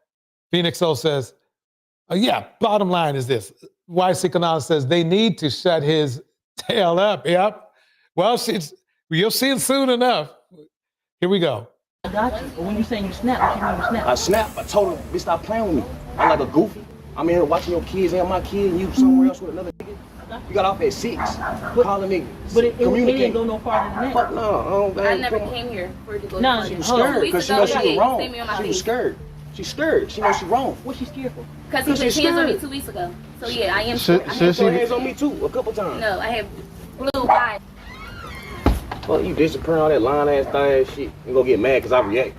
Phoenix Soul says, yeah, bottom line is this. YC Canal says they need to shut his tail up. Yep. Well, you'll see it soon enough. Here we go.
I got you. But when you saying you snap, what you mean you snap?
I snap. I told her, bitch, stop playing with me. I'm like a goofy. I'm in here watching your kids and my kid and you somewhere else with another nigga. You got off at 6. Calling niggas.
But it didn't go no farther than that.
Fuck no.
I never came here for it to go.
No, she was scared because she knows she was wrong. She was scared. She's scared. She knows she's wrong.
What's she scared for?
Because he put hands on me 2 weeks ago. So yeah, I am scared.
She put hands on me too a couple times.
No, I have blue eyes.
Well, you disappearing all that lying ass thing ass shit. You gonna get mad because I react.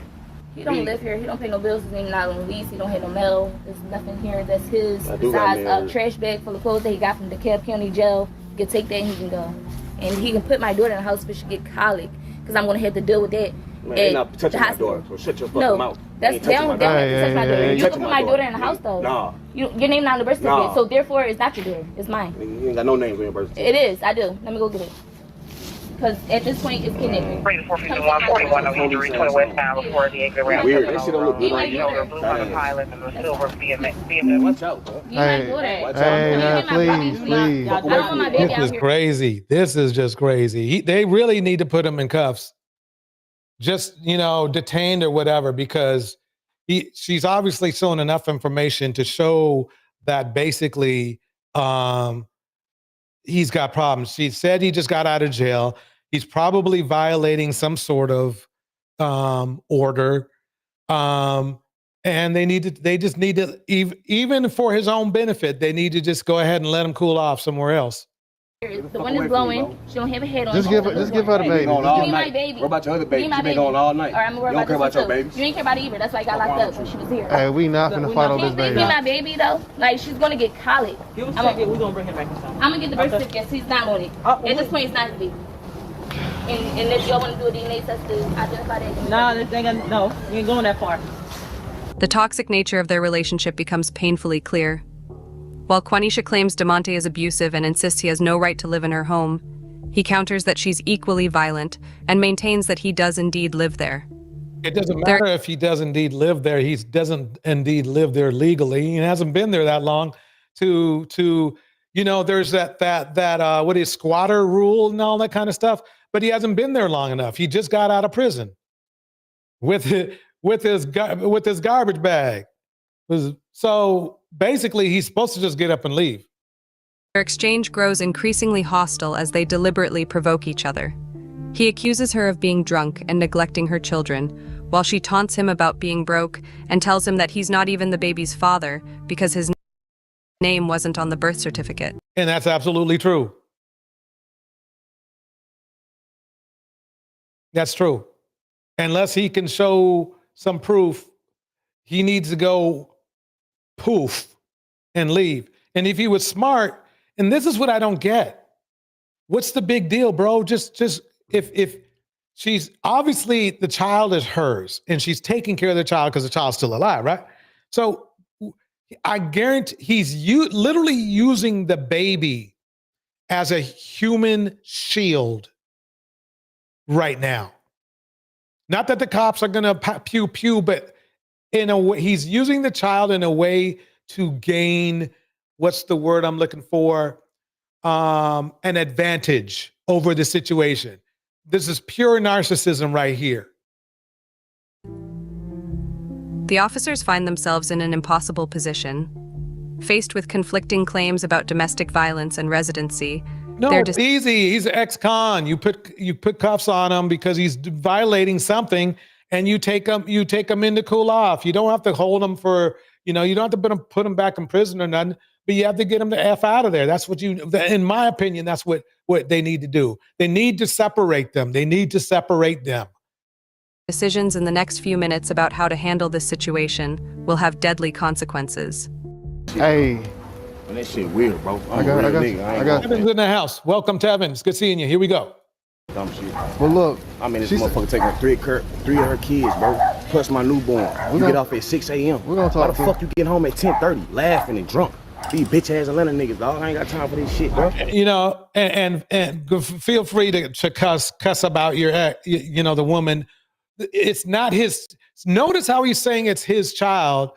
He don't live here. He don't pay no bills. His name not on the lease. He don't have no mail. There's nothing here that's his. Besides a trash bag full of clothes that he got from the DeKalb County Jail. He can take that and he can go. And he can put my daughter in the house if she get colic. Because I'm gonna have to deal with that.
Man, you're not touching my daughter, so shut your fucking mouth.
That's they don't touch my daughter. You can put my daughter in the house though.
Nah.
Your name not on the birth certificate, so therefore it's not your daughter. It's mine.
You ain't got no names on your birth certificate.
It is. I do. Let me go get it. Because at this point it's kidnapping.
41 of Injury 20 westbound before the exit ramp.
Weird. That shit don't look good on
You
you.
know, the blue on the pilot and the silver BMW.
Watch out, bro.
Please. This is crazy. This is just crazy. They really need to put him in cuffs. Just, detained or whatever, because she's obviously shown enough information to show that basically he's got problems. She said he just got out of jail. He's probably violating some sort of order. And they just need to, even for his own benefit, they need to just go ahead and let him cool off somewhere else.
The wind is blowing. She don't have a head on.
Just give her the baby.
Give me my baby.
What about your other baby?
She
been going all night.
Or I'm worried
you don't care about your
baby.
baby.
You ain't care about it either. That's why I got locked up when she was here.
Hey, we not finna fight on this baby.
Give me my baby though. Like she's gonna get colic.
Give us a second. We're gonna bring him back inside.
I'm gonna get the birth certificate. He's not on it. At this point, it's not his baby. And if y'all want to do a DNA test to identify that.
Nah, this ain't gonna. No, you ain't going that far.
The toxic nature of their relationship becomes painfully clear. While Quanisha claims DeMonte is abusive and insists he has no right to live in her home, He counters that she's equally violent and maintains that he does indeed live there.
It doesn't matter if he does indeed live there. He doesn't indeed live there legally. He hasn't been there that long to there's that what is squatter rule and all that kind of stuff, but he hasn't been there long enough. He just got out of prison with his garbage bag. So basically he's supposed to just get up and leave.
Their exchange grows increasingly hostile as they deliberately provoke each other. He accuses her of being drunk and neglecting her children, while she taunts him about being broke and tells him that he's not even the baby's father because his name wasn't on the birth certificate.
And that's absolutely true. That's true. Unless he can show some proof, he needs to go poof and leave. And if he was smart, and this is what I don't get. What's the big deal, bro? Just if she's obviously the child is hers and she's taking care of the child because the child's still alive, right? So I guarantee he's literally using the baby as a human shield right now. Not that the cops are gonna pew pew, but in a way, he's using the child in a way to gain, what's the word I'm looking for? An advantage over the situation. This is pure narcissism right here.
The officers find themselves in an impossible position. Faced with conflicting claims about domestic violence and residency,
no, it's easy. He's an ex-con. You put cuffs on him because he's violating something, and you take him in to cool off. You don't have to hold him for, you don't have to put him back in prison or nothing, but you have to get him the F out of there. That's what in my opinion, that's what they need to do. They need to separate them. They need to separate them.
Decisions in the next few minutes about how to handle this situation will have deadly consequences.
Hey.
That shit weird, bro.
I got
Evan's in the house. Welcome to Evan. It's good seeing you. Here we go.
Dumb shit.
Well, look.
I mean, this motherfucker taking three of her kids, bro. Plus my newborn. You get off at 6 a.m.
We're gonna talk.
Why the fuck you get home at 10:30, laughing and drunk? These bitch ass Atlanta niggas, dog. I ain't got time for this shit, bro.
And feel free to cuss about your, the woman. It's not his. Notice how he's saying it's his child,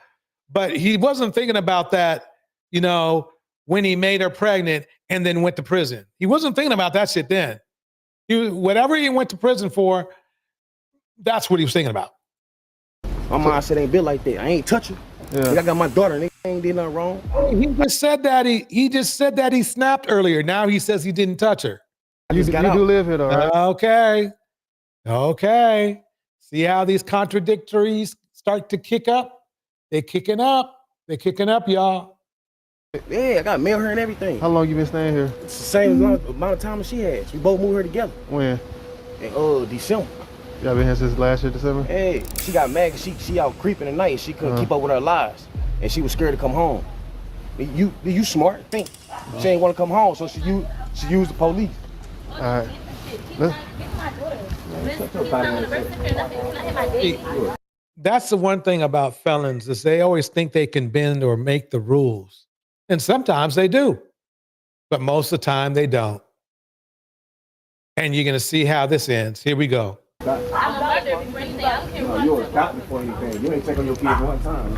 but he wasn't thinking about that, when he made her pregnant and then went to prison. He wasn't thinking about that shit then. Whatever he went to prison for, that's what he was thinking about.
My mom said ain't built like that. I ain't touch her.
Yeah.
I got my daughter and they ain't did nothing wrong.
He just said that he snapped earlier. Now he says he didn't touch her.
You do live here though, right?
Okay. See how these contradictories start to kick up? They're kicking up, y'all.
Yeah, I got mail her and everything.
How long you been staying here?
It's the same amount of time as she has. We both moved her together.
When?
In December.
Y'all been here since last year, December?
Hey, she got mad because she out creeping at night and she couldn't keep up with her lies. And she was scared to come home. You smart, think. She ain't want to come home, so she used the police.
All right.
That's the one thing about felons is they always think they can bend or make the rules. And sometimes they do, but most of the time they don't. And you're going to see how this ends. Here we go.
You were adopted for anything. You ain't take on your kids one time.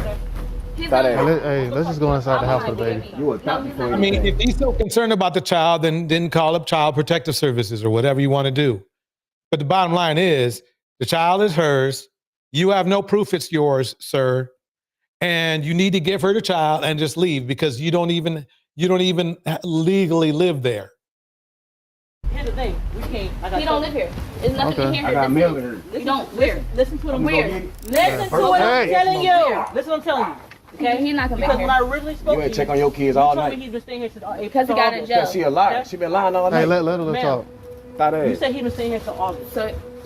Hey, let's just go inside the house for the baby.
You were adopted for anything.
I mean, if he's so concerned about the child, then call up Child Protective Services or whatever you want to do. But the bottom line is the child is hers. You have no proof it's yours, sir. And you need to give her the child and just leave because you don't even legally live there.
Here's the thing, we can't.
He don't live here. There's nothing in here.
I got mail in her.
You don't. Where?
Listen to him.
Where?
Listen to what I'm telling you. Listen to what I'm telling you.
Okay, he's not gonna
Because
make
when I originally spoke
You ain't check on your kids all night.
he's been staying here since April.
Because he got in jail.
Because she a liar. She been lying all night.
Hey, let her talk.
You said he been staying here till August.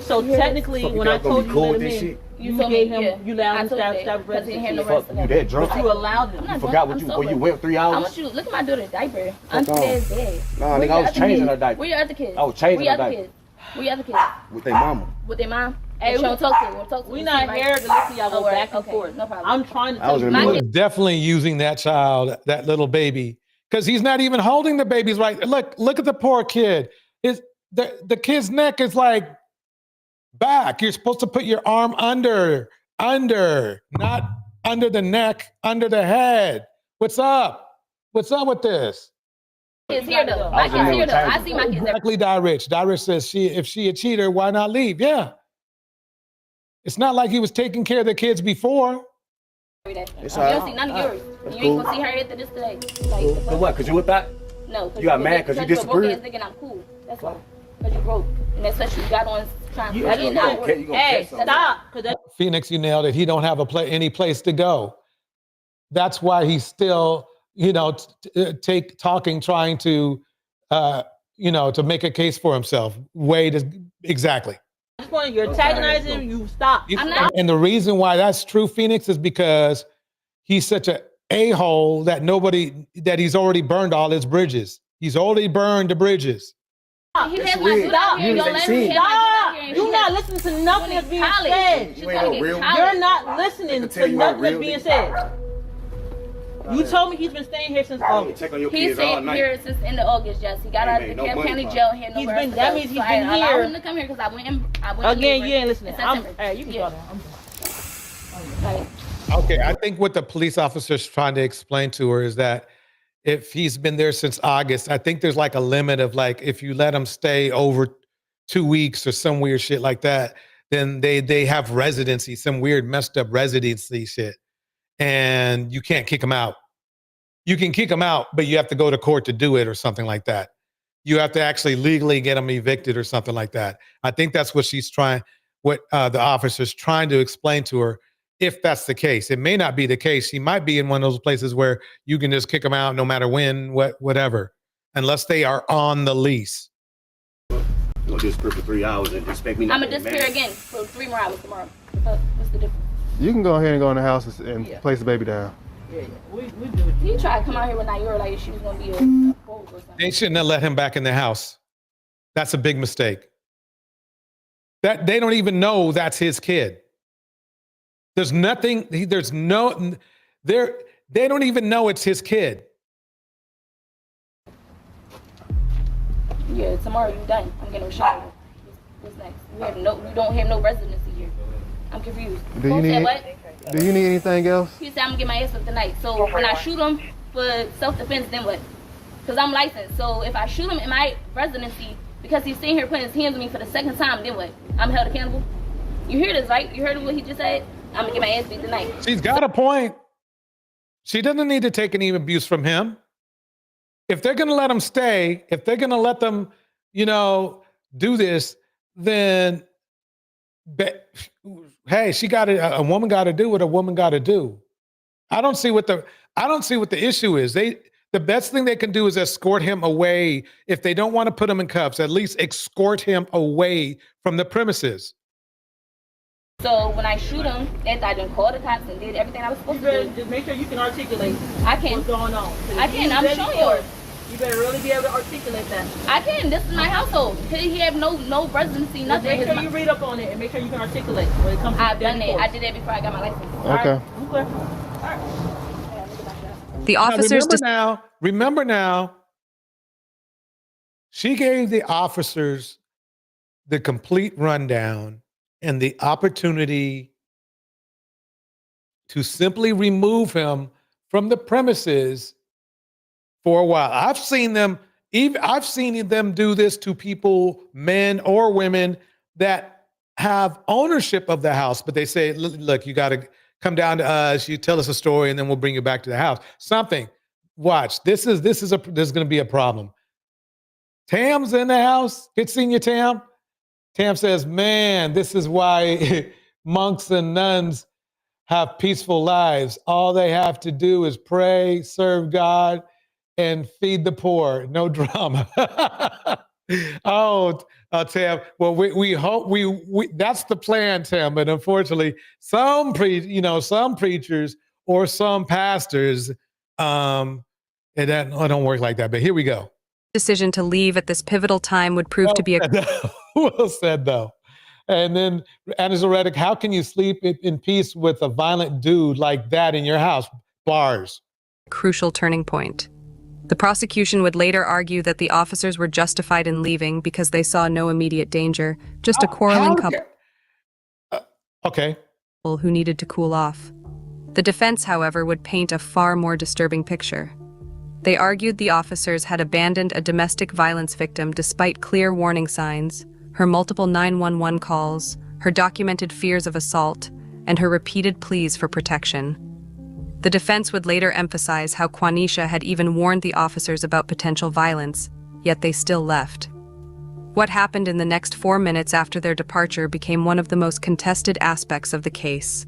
So technically, when I told you to let him in, you gave him, you allowed him to stab
because he had no
residency.
rest of
You that drunk?
But you allowed him.
You forgot what you went 3 hours?
I want you to look at my daughter's diaper. I'm dead dead.
Nah, nigga, I was changing her diaper.
Where your other kids?
I was changing her diaper.
Where your other kids?
With their mama.
With their mom? Hey, we don't talk to you.
We're not here to listen to y'all go back and forth.
No problem.
I'm trying to
I was
tell
in the
you.
middle.
He's definitely using that child, that little baby, because he's not even holding the babies right. Look at the poor kid. the kid's neck is like back. You're supposed to put your arm under, not under the neck, under the head. What's up? What's up with this?
Kids here though. My kids here though. I see my kids there.
Exactly, Rich. Rich says if she a cheater, why not leave? Yeah. It's not like he was taking care of the kids before.
You don't see none of yours. You ain't gonna see her after this today. Like,
for what? Because you whipped out?
No.
You got mad because you disagreed?
Thinking I'm cool. That's why. Because you broke. And that's what you got on trying to
Hey, stop.
Phoenix, you nailed it. He don't have any place to go. That's why he's still, trying to, to make a case for himself. Wade is exactly.
At this point, you're antagonizing him. You stop.
And the reason why that's true, Phoenix, is because he's such a a-hole that he's already burned all his bridges. He's already burned the bridges.
He has my dude out here. Don't let him
You're not listening to nothing that's being said. You're not listening to nothing that's being said. You told me he's been staying here since August.
He's staying here since end of August, Jess. He got out of the DeKalb County jail. He had nowhere else to go.
That means he's been here.
I allowed him to come here because I went
Again, you ain't listening. Hey, you can go there.
Okay, I think what the police officer's trying to explain to her is that if he's been there since August, I think there's like a limit of like, if you let him stay over 2 weeks or some weird shit like that, then they have residency, some weird messed up residency shit. And you can't kick him out. You can kick him out, but you have to go to court to do it or something like that. You have to actually legally get him evicted or something like that. I think that's what the officer's trying to explain to her. If that's the case, it may not be the case. He might be in one of those places where you can just kick him out no matter when, whatever, unless they are on the lease.
You're gonna disappear for 3 hours and expect me not
I'm gonna disappear again for 3 more hours tomorrow. What's the difference?
You can go ahead and go in the house and place the baby down.
Yeah. We do it.
He tried to come out here when Naira like she was gonna be a fool or something.
They shouldn't have let him back in the house. That's a big mistake. That they don't even know that's his kid. There's nothing. They don't even know it's his kid.
Yeah, tomorrow you done. I'm getting a shower. What's next? You don't have no residency here. I'm confused.
Do you need anything else?
He said I'm gonna get my ass up tonight. So when I shoot him for self-defense, then what? Because I'm licensed. So if I shoot him in my residency because he's sitting here putting his hands on me for the second time, then what? I'm held accountable. You hear this, right? You heard what he just said? I'm gonna get my ass beat tonight.
She's got a point. She doesn't need to take any abuse from him. If they're gonna let him stay, if they're gonna let them, do this, then hey, a woman got to do what a woman got to do. I don't see what the issue is. The best thing they can do is escort him away. If they don't want to put him in cuffs, at least escort him away from the premises.
So when I shoot him, after I done called the cops and did everything I was supposed to do.
Just make sure you can articulate what's going on.
I can. I'm showing you.
You better really be able to articulate that.
I can. This is my household. He have no residency, nothing.
Make sure you read up on it and make sure you can articulate when it comes to
I've done that. I did that before I got my license.
Okay.
All right.
The officers.
Remember now. She gave the officers the complete rundown and the opportunity to simply remove him from the premises for a while. I've seen them do this to people, men or women, that have ownership of the house, but they say, look, you got to come down to us, you tell us a story, and then we'll bring you back to the house. Something. Watch. This is going to be a problem. Tam's in the house. Good seeing you, Tam. Tam says, man, this is why monks and nuns have peaceful lives. All they have to do is pray, serve God, and feed the poor. No drama. Tam. Well, we hope we that's the plan, Tam. But unfortunately, some preachers or some pastors, it don't work like that. But here we go.
Decision to leave at this pivotal time would prove to be a
well said, though. And then, Anna Zoretic, how can you sleep in peace with a violent dude like that in your house? Bars.
Crucial turning point. The prosecution would later argue that the officers were justified in leaving because they saw no immediate danger, just a quarreling couple
Okay.
who needed to cool off. The defense, however, would paint a far more disturbing picture. They argued the officers had abandoned a domestic violence victim despite clear warning signs, her multiple 911 calls, her documented fears of assault, and her repeated pleas for protection. The defense would later emphasize how Quanisha had even warned the officers about potential violence, yet they still left. What happened in the next 4 minutes after their departure became one of the most contested aspects of the case.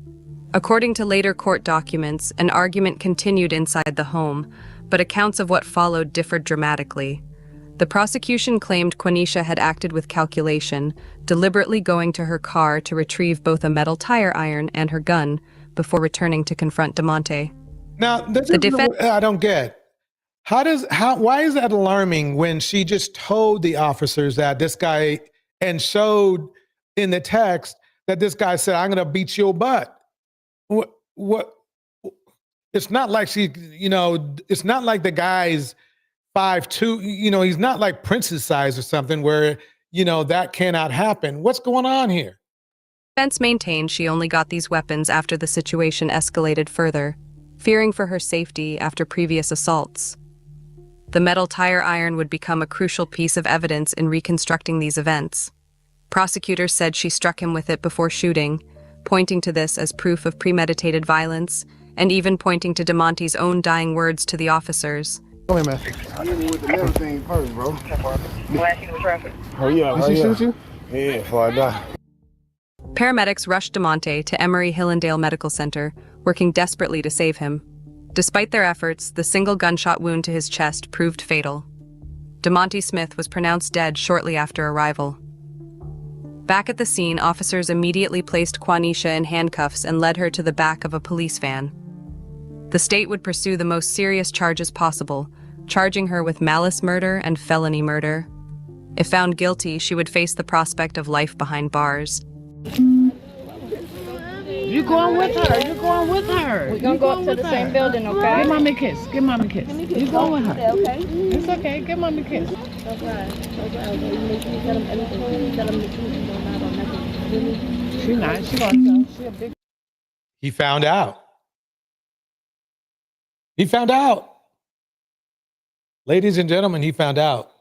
According to later court documents, an argument continued inside the home, but accounts of what followed differed dramatically. The prosecution claimed Quanisha had acted with calculation, deliberately going to her car to retrieve both a metal tire iron and her gun before returning to confront DeMonte.
Now, I don't get. Why is that alarming when she just told the officers that this guy and showed in the text that this guy said, I'm going to beat your butt? What? It's not like it's not like the guy's 5'2", he's not like Prince's size or something where, that cannot happen. What's going on here?
Defense maintained she only got these weapons after the situation escalated further, fearing for her safety after previous assaults. The metal tire iron would become a crucial piece of evidence in reconstructing these events. Prosecutors said she struck him with it before shooting, pointing to this as proof of premeditated violence, and even pointing to DeMonte's own dying words to the officers.
Wait, man. You with the little thing first, bro.
Hurry up,
Did she shoot you?
Yeah, before I die.
Paramedics rushed DeMonte to Emory-Hillendale Medical Center, working desperately to save him. Despite their efforts, the single gunshot wound to his chest proved fatal. DeMonte Smith was pronounced dead shortly after arrival. Back at the scene, officers immediately placed Quanisha in handcuffs and led her to the back of a police van. The state would pursue the most serious charges possible, charging her with malice murder and felony murder. If found guilty, she would face the prospect of life behind bars.
You going with her? You going with her?
We're gonna go up to the same building, okay?
Give mommy a kiss. Give mommy a kiss. You going with her?
Okay.
It's okay. Give mommy a kiss. She not. She gonna tell. She a big.
He found out. He found out. Ladies and gentlemen, he found out.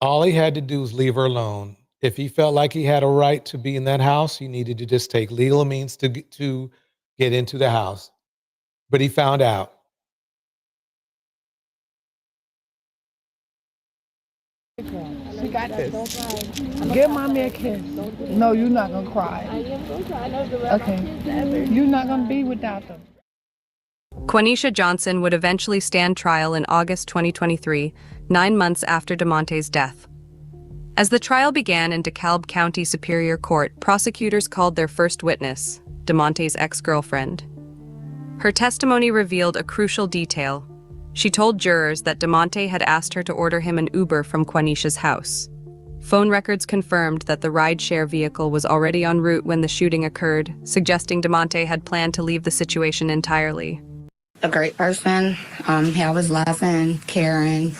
All he had to do was leave her alone. If he felt like he had a right to be in that house, he needed to just take legal means to get into the house. But he found out.
She got this. Give mommy a kiss. No, you're not gonna cry.
I am gonna cry.
Okay. You're not gonna be without them.
Quanisha Johnson would eventually stand trial in August 2023, 9 months after DeMonte's death. As the trial began in DeKalb County Superior Court, prosecutors called their first witness, DeMonte's ex-girlfriend. Her testimony revealed a crucial detail. She told jurors that DeMonte had asked her to order him an Uber from Quanisha's house. Phone records confirmed that the rideshare vehicle was already en route when the shooting occurred, suggesting DeMonte had planned to leave the situation entirely.
A great person. He always laughing, caring,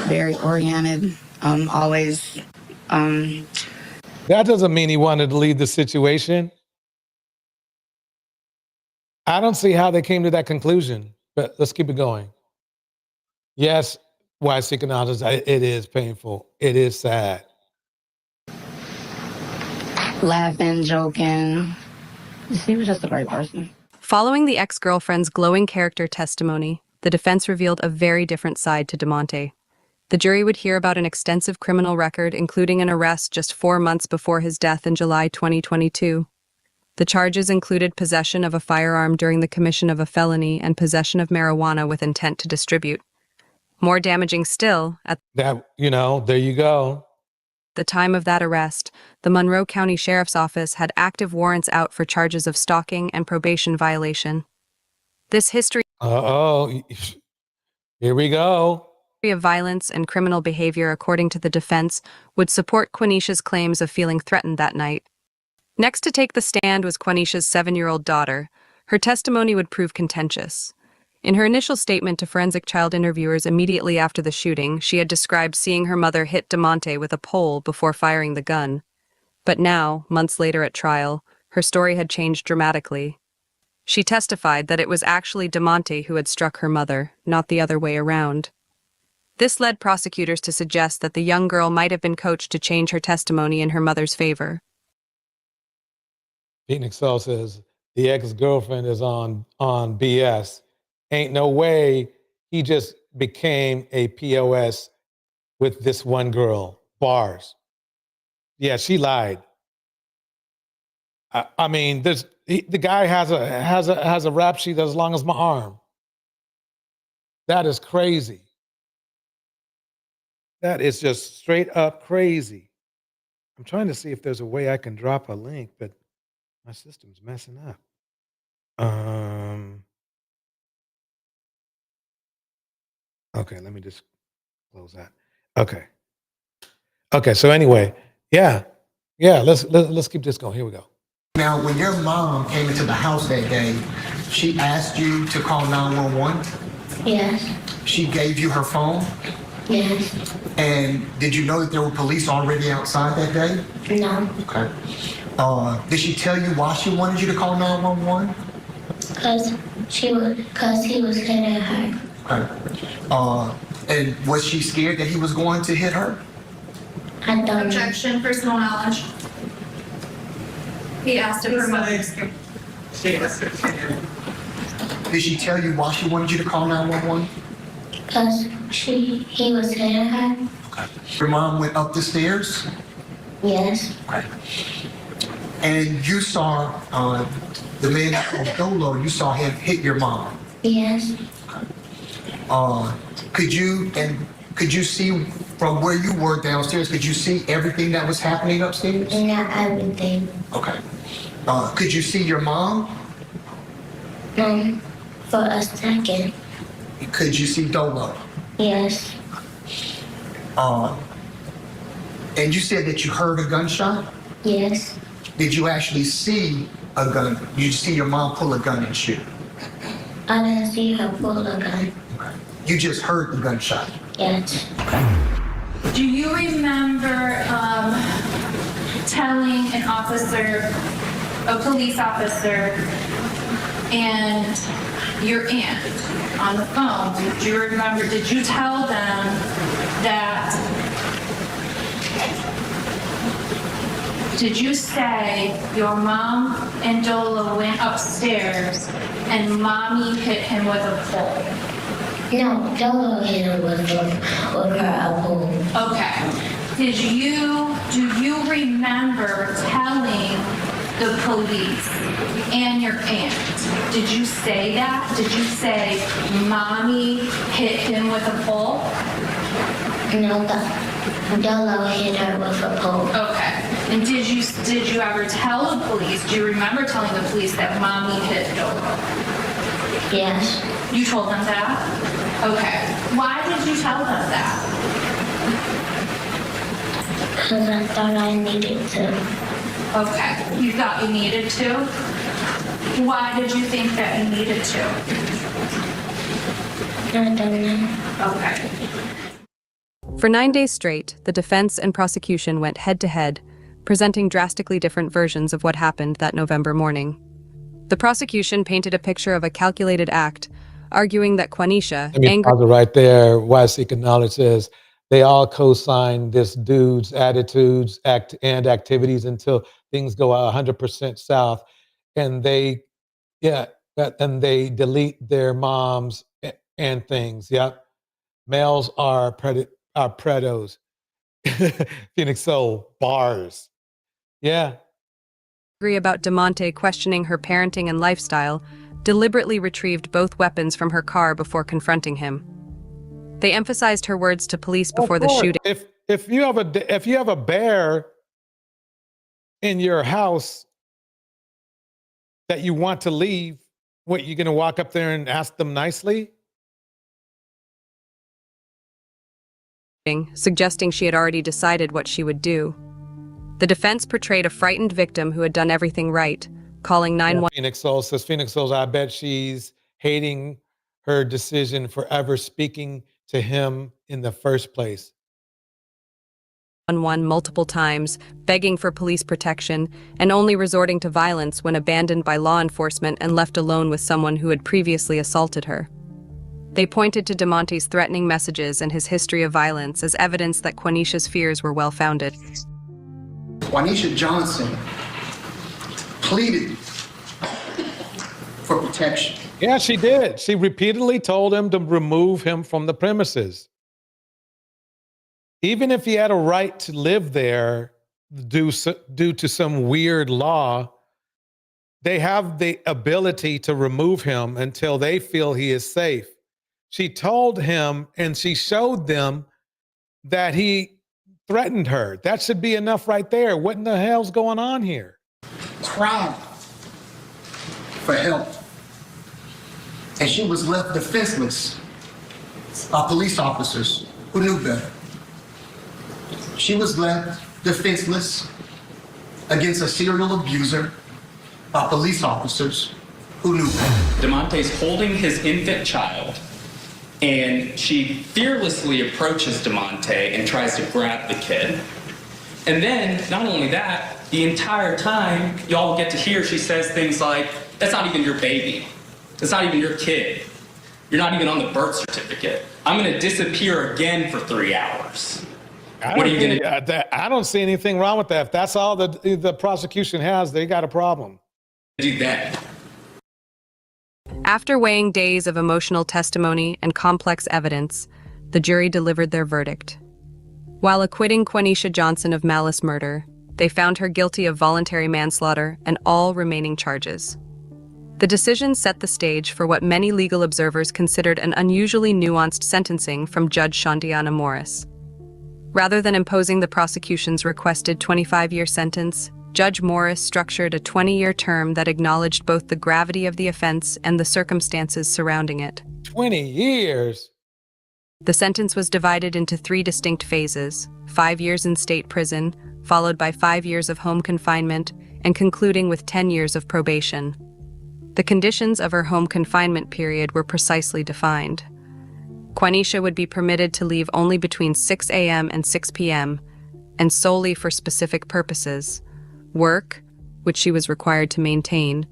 very oriented, always.
That doesn't mean he wanted to leave the situation. I don't see how they came to that conclusion, but let's keep it going. Yes, YC Canales, it is painful. It is sad.
Laughing, joking. He was just a great person.
Following the ex-girlfriend's glowing character testimony, the defense revealed a very different side to DeMonte. The jury would hear about an extensive criminal record, including an arrest just 4 months before his death in July 2022. The charges included possession of a firearm during the commission of a felony and possession of marijuana with intent to distribute. More damaging still, at
that, there you go.
the time of that arrest, the Monroe County Sheriff's Office had active warrants out for charges of stalking and probation violation. This history
Here we go.
of violence and criminal behavior, according to the defense, would support Quanisha's claims of feeling threatened that night. Next to take the stand was Quanisha's 7-year-old daughter, her testimony would prove contentious. In her initial statement to forensic child interviewers immediately after the shooting, she had described seeing her mother hit DeMonte with a pole before firing the gun. But now, months later at trial, her story had changed dramatically. She testified that it was actually DeMonte who had struck her mother, not the other way around. This led prosecutors to suggest that the young girl might have been coached to change her testimony in her mother's favor.
Phoenix Soul says the ex-girlfriend is on BS. Ain't no way he just became a POS with this one girl. Bars. Yeah, she lied. I mean, the guy has a rap sheet as long as my arm. That is crazy. That is just straight up crazy. I'm trying to see if there's a way I can drop a link, but my system's messing up. Okay, let me just close that. Okay. So anyway, yeah. Let's keep this going. Here we go.
Now, when your mom came into the house that day, she asked you to call 911?
Yes.
She gave you her phone?
Yes.
And did you know that there were police already outside that day?
No.
Okay. Did she tell you why she wanted you to call 911?
Because he was hitting her.
Okay. And was she scared that he was going to hit her?
I don't know.
Objection, personal knowledge. He asked if her mother.
Did she tell you why she wanted you to call 911?
Because he was hitting her.
Okay. Your mom went up the stairs?
Yes.
Okay. And you saw the man from Dolo, you saw him hit your mom?
Yes.
Could you see from where you were downstairs, could you see everything that was happening upstairs?
Not everything.
Okay. Could you see your mom?
For a second.
Could you see Dolo?
Yes.
And you said that you heard a gunshot?
Yes.
Did you actually see a gun? Did you see your mom pull a gun and shoot?
I didn't see her pull a gun.
You just heard the gunshot?
Yes.
Do you remember telling an officer, a police officer, and your aunt on the phone, do you remember, did you tell them that, did you say your mom and Dola went upstairs and mommy hit him with a pole?
No, Dola hit her with her pole.
Okay. Do you remember telling the police and your aunt? Did you say that? Did you say mommy hit him with a pole?
No, Dola hit her with a pole.
Okay. And did you ever tell the police? Do you remember telling the police that mommy hit Dola?
Yes.
You told them that? Okay. Why did you tell them that?
Because I thought I needed to.
Okay. You thought you needed to? Why did you think that you needed to?
I don't know.
Okay.
For 9 days straight, the defense and prosecution went head-to-head, presenting drastically different versions of what happened that November morning. The prosecution painted a picture of a calculated act, arguing that Quanisha,
Let me pause it right there. Why Seek Knowledge says they all co-sign this dude's attitudes and activities until things go 100% south, and they delete their moms and things. Yep, males are predos. Phoenix Soul bars. Yeah.
Agree about DeMonte questioning her parenting and lifestyle, deliberately retrieved both weapons from her car before confronting him. They emphasized her words to police before the shooting.
If you have a bear in your house that you want to leave, what, you going to walk up there and ask them nicely?
Suggesting she had already decided what she would do. The defense portrayed a frightened victim who had done everything right, calling 911.
Phoenix Soul says, Phoenix Souls, I bet she's hating her decision for ever speaking to him in the first place.
Multiple times, begging for police protection, and only resorting to violence when abandoned by law enforcement and left alone with someone who had previously assaulted her. They pointed to DeMonte's threatening messages and his history of violence as evidence that Quanisha's fears were well-founded.
Quanisha Johnson pleaded for protection.
Yeah, she did. She repeatedly told him to remove him from the premises. Even if he had a right to live there due to some weird law, they have the ability to remove him until they feel he is safe. She told him and she showed them that he threatened her. That should be enough right there. What in the hell's going on here?
Cried for help. And she was left defenseless by police officers who knew better. She was left defenseless against a serial abuser by police officers who knew better.
DeMonte's holding his infant child, and she fearlessly approaches DeMonte and tries to grab the kid. And then, not only that, the entire time, y'all get to hear she says things like, that's not even your baby. That's not even your kid. You're not even on the birth certificate. I'm gonna disappear again for 3 hours. What are you gonna do?
I don't see anything wrong with that. If that's all the prosecution has, they got a problem.
Do that.
After weighing days of emotional testimony and complex evidence, the jury delivered their verdict. While acquitting Quanisha Johnson of malice murder, they found her guilty of voluntary manslaughter and all remaining charges. The decision set the stage for what many legal observers considered an unusually nuanced sentencing from Judge Shondiana Morris. Rather than imposing the prosecution's requested 25-year sentence, Judge Morris structured a 20-year term that acknowledged both the gravity of the offense and the circumstances surrounding it.
20 years?
The sentence was divided into 3 distinct phases: 5 years in state prison, followed by 5 years of home confinement, and concluding with 10 years of probation. The conditions of her home confinement period were precisely defined. Quanisha would be permitted to leave only between 6 a.m. and 6 p.m., and solely for specific purposes: work, which she was required to maintain,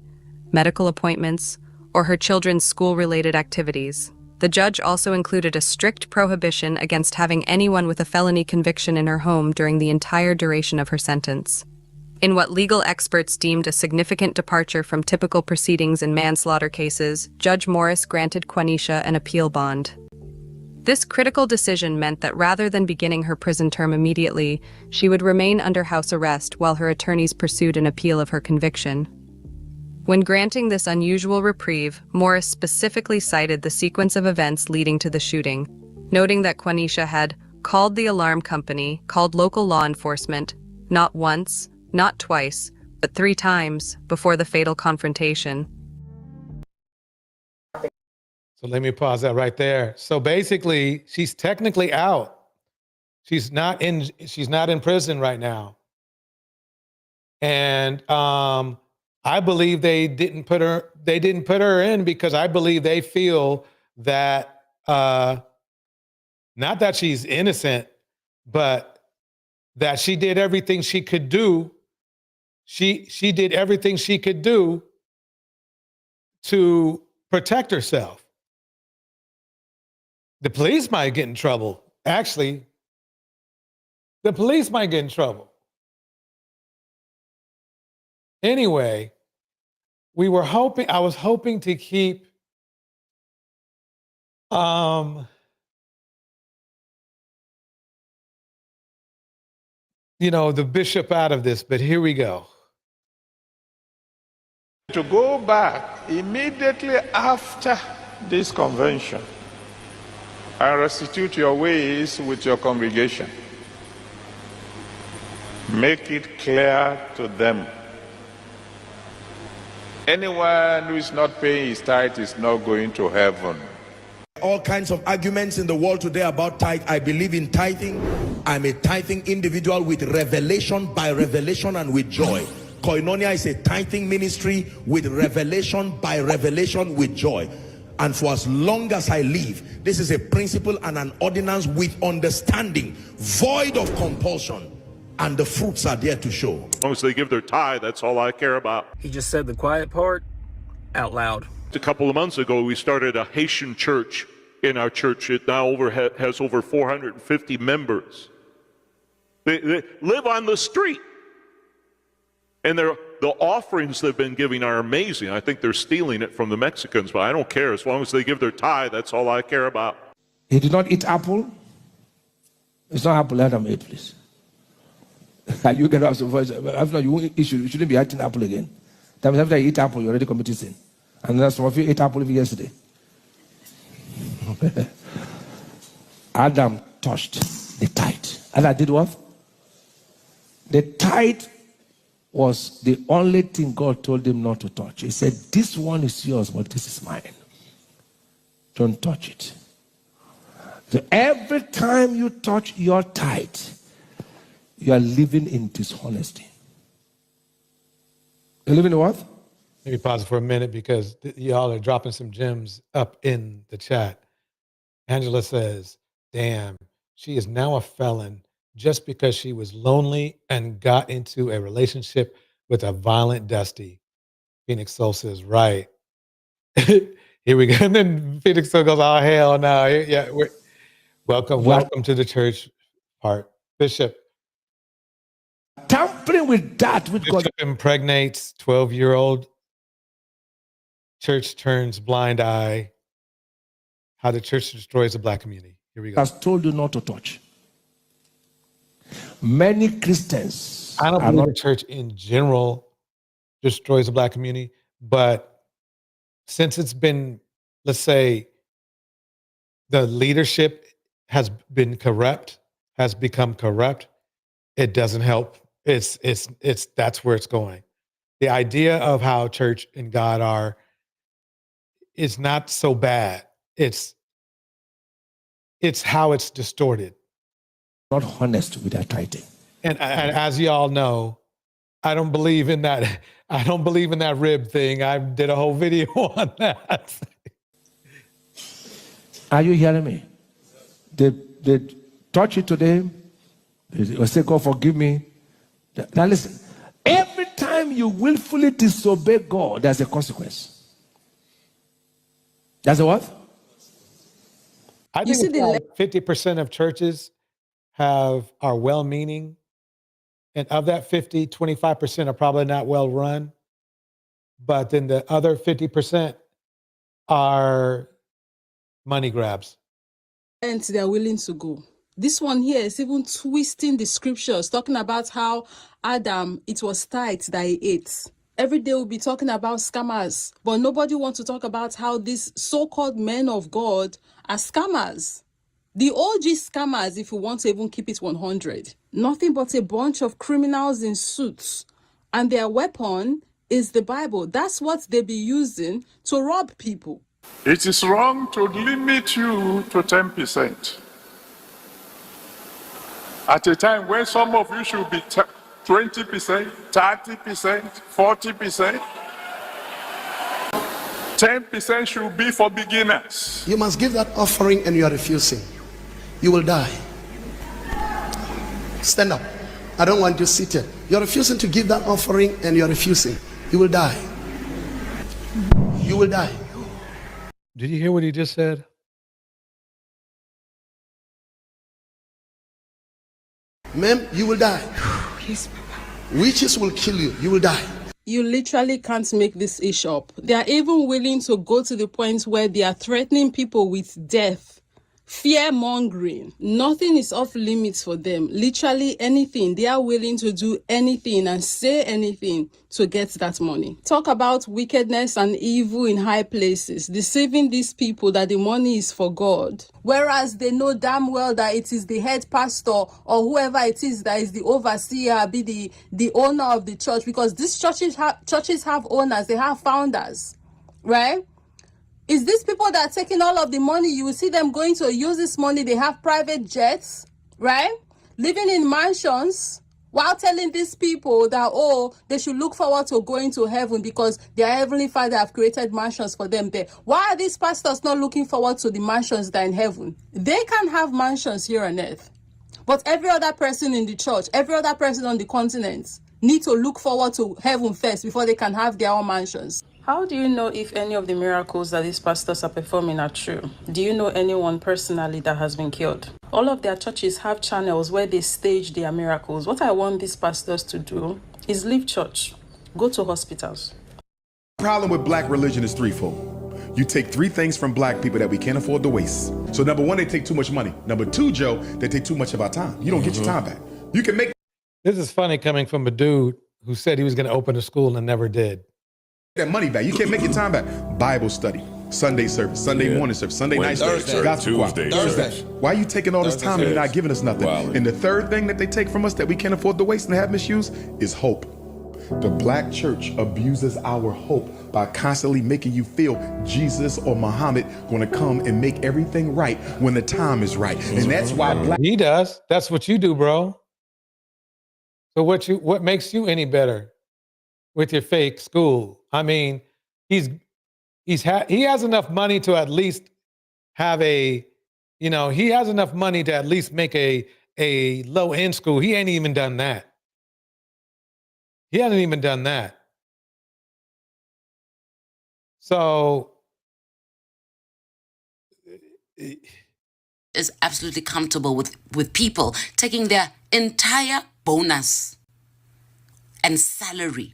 medical appointments, or her children's school-related activities. The judge also included a strict prohibition against having anyone with a felony conviction in her home during the entire duration of her sentence. In what legal experts deemed a significant departure from typical proceedings in manslaughter cases, Judge Morris granted Quanisha an appeal bond. This critical decision meant that rather than beginning her prison term immediately, she would remain under house arrest while her attorneys pursued an appeal of her conviction. When granting this unusual reprieve, Morris specifically cited the sequence of events leading to the shooting, noting that Quanisha had called the alarm company, called local law enforcement, not once, not twice, but 3 times before the fatal confrontation.
So let me pause that right there. So basically, she's technically out. She's not in prison right now. And I believe they didn't put her in because I believe they feel that not that she's innocent, but that she did everything she could do. She did everything she could do to protect herself. The police might get in trouble. Actually, the police might get in trouble. Anyway, I was hoping to keep the bishop out of this, but here we go.
To go back immediately after this convention and restitute your ways with your congregation. Make it clear to them. Anyone who is not paying his tithe is not going to heaven.
All kinds of arguments in the world today about tithe. I believe in tithing. I'm a tithing individual with revelation by revelation and with joy. Koinonia is a tithing ministry with revelation by revelation with joy. And for as long as I live, this is a principle and an ordinance with understanding, void of compulsion. And the fruits are there to show.
As long as they give their tithe, that's all I care about.
He just said the quiet part out loud.
A couple of months ago, we started a Haitian church in our church. It now has over 450 members. They live on the street. And the offerings they've been giving are amazing. I think they're stealing it from the Mexicans, but I don't care. As long as they give their tithe, that's all I care about.
He did not eat apple. It's not apple, let him eat, please. You get up, after you shouldn't be eating apple again. That means after you eat apple, you already committed sin. And that's some of you ate apple even yesterday. Adam touched the tithe. Adam did what? The tithe was the only thing God told him not to touch. He said, this one is yours, but this is mine. Don't touch it. So every time you touch your tithe, you are living in dishonesty. You're living in what?
Let me pause for a minute because y'all are dropping some gems up in the chat. Angela says, damn, she is now a felon just because she was lonely and got into a relationship with a violent Dusty. Phoenix Soul says, right. Here we go. And then Phoenix Soul goes, oh, hell no. Yeah, welcome to the church part. Bishop.
Tampering with that which God
impregnates 12-year-old. Church turns blind eye. How the church destroys the black community. Here we go.
has told you not to touch. Many Christians.
I don't believe the church in general destroys the black community, but since it's been, let's say, the leadership has become corrupt, it doesn't help. It's that's where it's going. The idea of how church and God are is not so bad. It's how it's distorted.
Not honest with their tithing.
And as y'all know, I don't believe in that. I don't believe in that rib thing. I did a whole video on that.
Are you hearing me? They touch it today. They say, God, forgive me. Now listen, every time you willfully disobey God, there's a consequence. There's a what?
I think it's 50% of churches are well-meaning. And of that 50, 25% are probably not well run. But then the other 50% are money grabs.
And they're willing to go. This one here is even twisting the scriptures, talking about how Adam, it was tithe that he ate. Every day we'll be talking about scammers, but nobody wants to talk about how these so-called men of God are scammers. The OG scammers, if you want to even keep it 100, nothing but a bunch of criminals in suits, and their weapon is the Bible. That's what they be using to rob people.
It is wrong to limit you to 10%. At a time when some of you should be 20%, 30%, 40%, 10% should be for beginners.
You must give that offering and you are refusing. You will die. Stand up. I don't want you seated. You're refusing to give that offering and you're refusing. You will die. You will die.
Did you hear what he just said?
Ma'am, you will die. Yes, Papa. Witches will kill you. You will die.
You literally can't make this ish up. They are even willing to go to the point where they are threatening people with death. Fear-mongering. Nothing is off limits for them. Literally anything. They are willing to do anything and say anything to get that money. Talk about wickedness and evil in high places, deceiving these people that the money is for God, whereas they know damn well that it is the head pastor or whoever it is that is the overseer, be the owner of the church, because these churches have owners, they have founders, right? Is these people that are taking all of the money? You will see them going to use this money. They have private jets, right? Living in mansions, while telling these people that, oh, they should look forward to going to heaven because their heavenly Father have created mansions for them there. Why are these pastors not looking forward to the mansions that are in heaven? They can have mansions here on earth, but every other person in the church, every other person on the continent need to look forward to heaven first before they can have their own mansions. How do you know if any of the miracles that these pastors are performing are true? Do you know anyone personally that has been killed? All of their churches have channels where they stage their miracles. What I want these pastors to do is leave church, go to hospitals.
The problem with black religion is threefold. You take three things from black people that we can't afford to waste. So number one, they take too much money. Number two, Joe, they take too much of our time. You don't get your time back. You can make...
This is funny coming from a dude who said he was going to open a school and never did.
That money back. You can't make your time back. Bible study, Sunday service, Sunday morning service, Sunday night service, gospel choir, Thursday. Why are you taking all this time and you're not giving us nothing? And the third thing that they take from us that we can't afford to waste and have misuse is hope. The black church abuses our hope by constantly making you feel Jesus or Muhammad going to come and make everything right when the time is right. And that's why black...
He does. That's what you do, bro. So what makes you any better with your fake school? I mean, he has enough money to at least have he has enough money to at least make a low-end school. He ain't even done that. He hasn't even done that. So
is absolutely comfortable with people taking their entire bonus and salary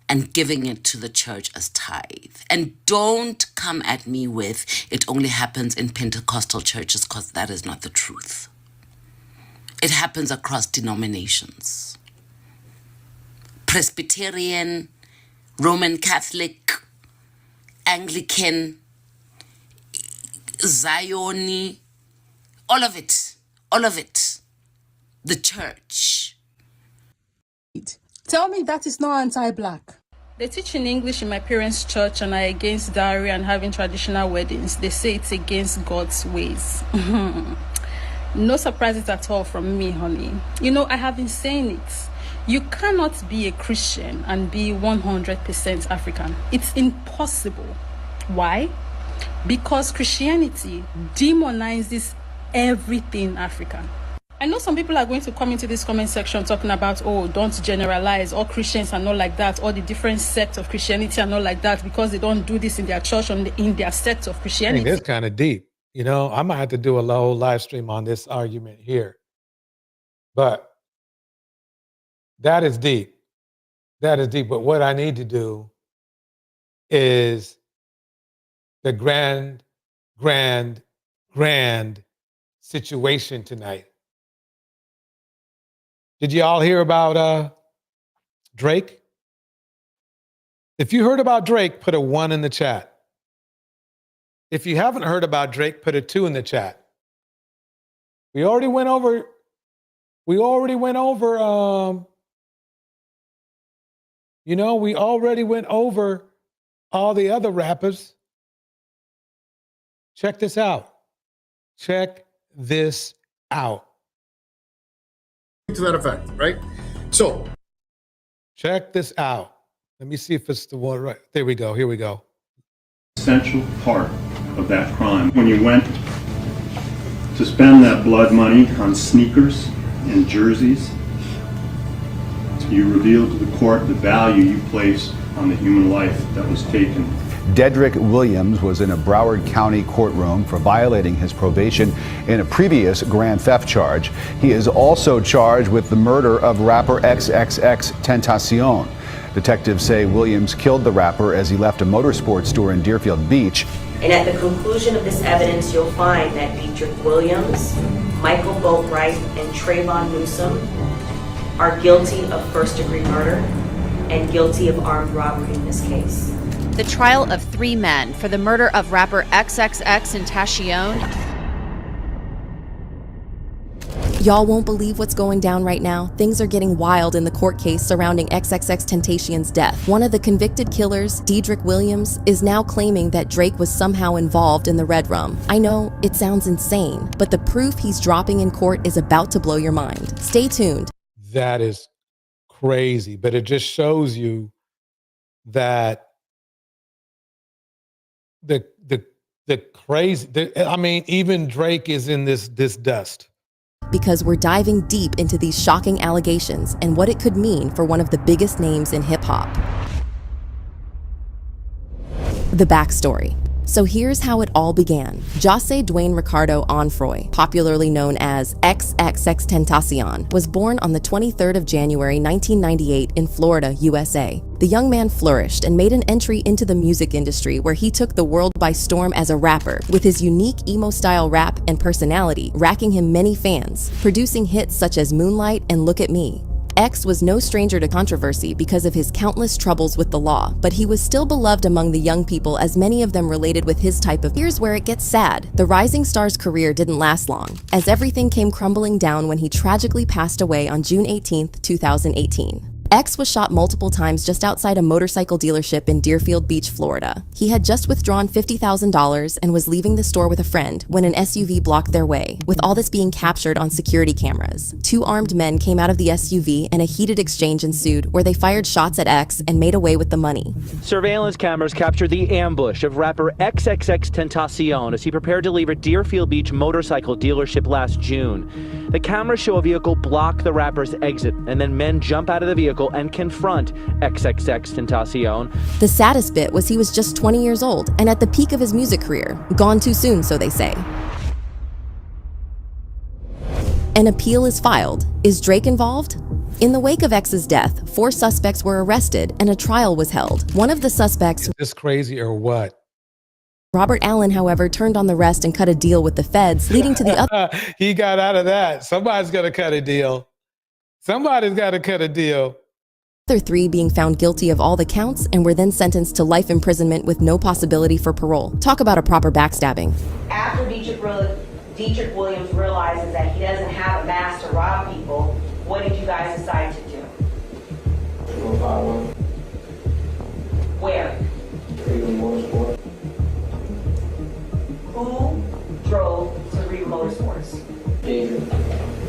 and giving it to the church as tithe. And don't come at me with, it only happens in Pentecostal churches, because that is not the truth. It happens across denominations. Presbyterian, Roman Catholic, Anglican, Zioni, all of it. The church.
Tell me that is not anti-black. They teach in English in my parents' church and are against dowry and having traditional weddings. They say it's against God's ways. No surprises at all from me, honey. I have been saying it. You cannot be a Christian and be 100% African. It's impossible. Why? Because Christianity demonizes everything African. I know some people are going to come into this comment section talking about, oh, don't generalize, all Christians are not like that, all the different sects of Christianity are not like that because they don't do this in their church or in their sect of Christianity.
It's kind of deep. I might have to do a whole live stream on this argument here. But that is deep. That is deep. But what I need to do is the grand situation tonight. Did you all hear about Drake? If you heard about Drake, put a 1 in the chat. If you haven't heard about Drake, put a 2 in the chat. We already went over we already went over all the other rappers. Check this out. Check this out.
To that effect, right? So,
check this out. Let me see if it's the one right. There we go. Here we go.
Essential part of that crime. When you went to spend that blood money on sneakers and jerseys, you revealed to the court the value you place on the human life that was taken.
Dedrick Williams was in a Broward County courtroom for violating his probation in a previous grand theft charge. He is also charged with the murder of rapper XXXTenacion. Detectives say Williams killed the rapper as he left a motorsports store in Deerfield Beach.
And at the conclusion of this evidence, you'll find that Dedrick Williams, Michael Boatwright, and Trayvon Newsom are guilty of first-degree murder and guilty of armed robbery in this case.
The trial of 3 men for the murder of rapper XXXTenacion.
Y'all won't believe what's going down right now. Things are getting wild in the court case surrounding XXXTentacion's death. One of the convicted killers, Dedrick Williams, is now claiming that Drake was somehow involved in the Red Rum. I know, it sounds insane, but the proof he's dropping in court is about to blow your mind. Stay tuned.
that is crazy. But it just shows you that the crazy, I mean, even Drake is in this dust.
Because we're diving deep into these shocking allegations and what it could mean for one of the biggest names in hip-hop. The backstory. So here's how it all began. José Dwayne Ricardo Onfroy, popularly known as XXXTenacion, was born on the 23rd of January 1998 in Florida, USA. The young man flourished and made an entry into the music industry where he took the world by storm as a rapper, with his unique emo-style rap and personality racking him many fans, producing hits such as Moonlight and Look at Me. X was no stranger to controversy because of his countless troubles with the law, but he was still beloved among the young people as many of them related with his type of. Here's where it gets sad. The rising star's career didn't last long, as everything came crumbling down when he tragically passed away on June 18, 2018. X was shot multiple times just outside a motorcycle dealership in Deerfield Beach, Florida. He had just withdrawn $50,000 and was leaving the store with a friend when an SUV blocked their way, with all this being captured on security cameras. Two armed men came out of the SUV and a heated exchange ensued where they fired shots at X and made away with the money.
Surveillance cameras captured the ambush of rapper XXXTenacion as he prepared to leave a Deerfield Beach motorcycle dealership last June. The cameras show a vehicle block the rapper's exit, and then men jump out of the vehicle and confront XXXTenacion.
The saddest bit was he was just 20 years old and at the peak of his music career. Gone too soon, so they say. An appeal is filed. Is Drake involved? In the wake of X's death, 4 suspects were arrested and a trial was held. One of the suspects...
Is this crazy or what?
Robert Allen, however, turned on the rest and cut a deal with the feds, leading to the other...
He got out of that. Somebody's got to cut a deal. Somebody's got to cut a deal.
Other 3 being found guilty of all the counts and were then sentenced to life imprisonment with no possibility for parole. Talk about a proper backstabbing.
After Dietrich Williams realizes that he doesn't have a mask to rob people, what did you guys decide to do? Where? Who drove to Regal Motorsports?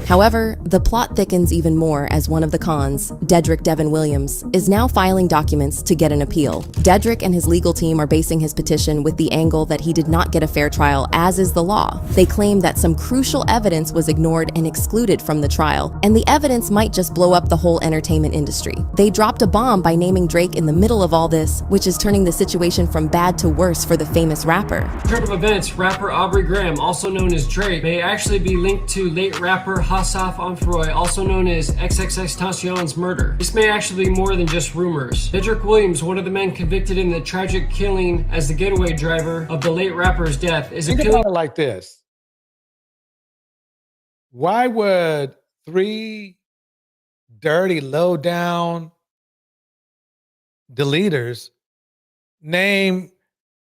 However, the plot thickens even more as one of the cons, Dedrick Devin Williams, is now filing documents to get an appeal. Dedrick and his legal team are basing his petition with the angle that he did not get a fair trial, as is the law. They claim that some crucial evidence was ignored and excluded from the trial, and the evidence might just blow up the whole entertainment industry. They dropped a bomb by naming Drake in the middle of all this, which is turning the situation from bad to worse for the famous rapper.
Turn of events, rapper Aubrey Graham, also known as Drake, may actually be linked to late rapper Hassaf Onfroy, also known as XXXTenacion's murder. This may actually be more than just rumors. Dedrick Williams, one of the men convicted in the tragic killing as the getaway driver of the late rapper's death, is
Think about it like this. Why would 3 dirty, low-down deleters name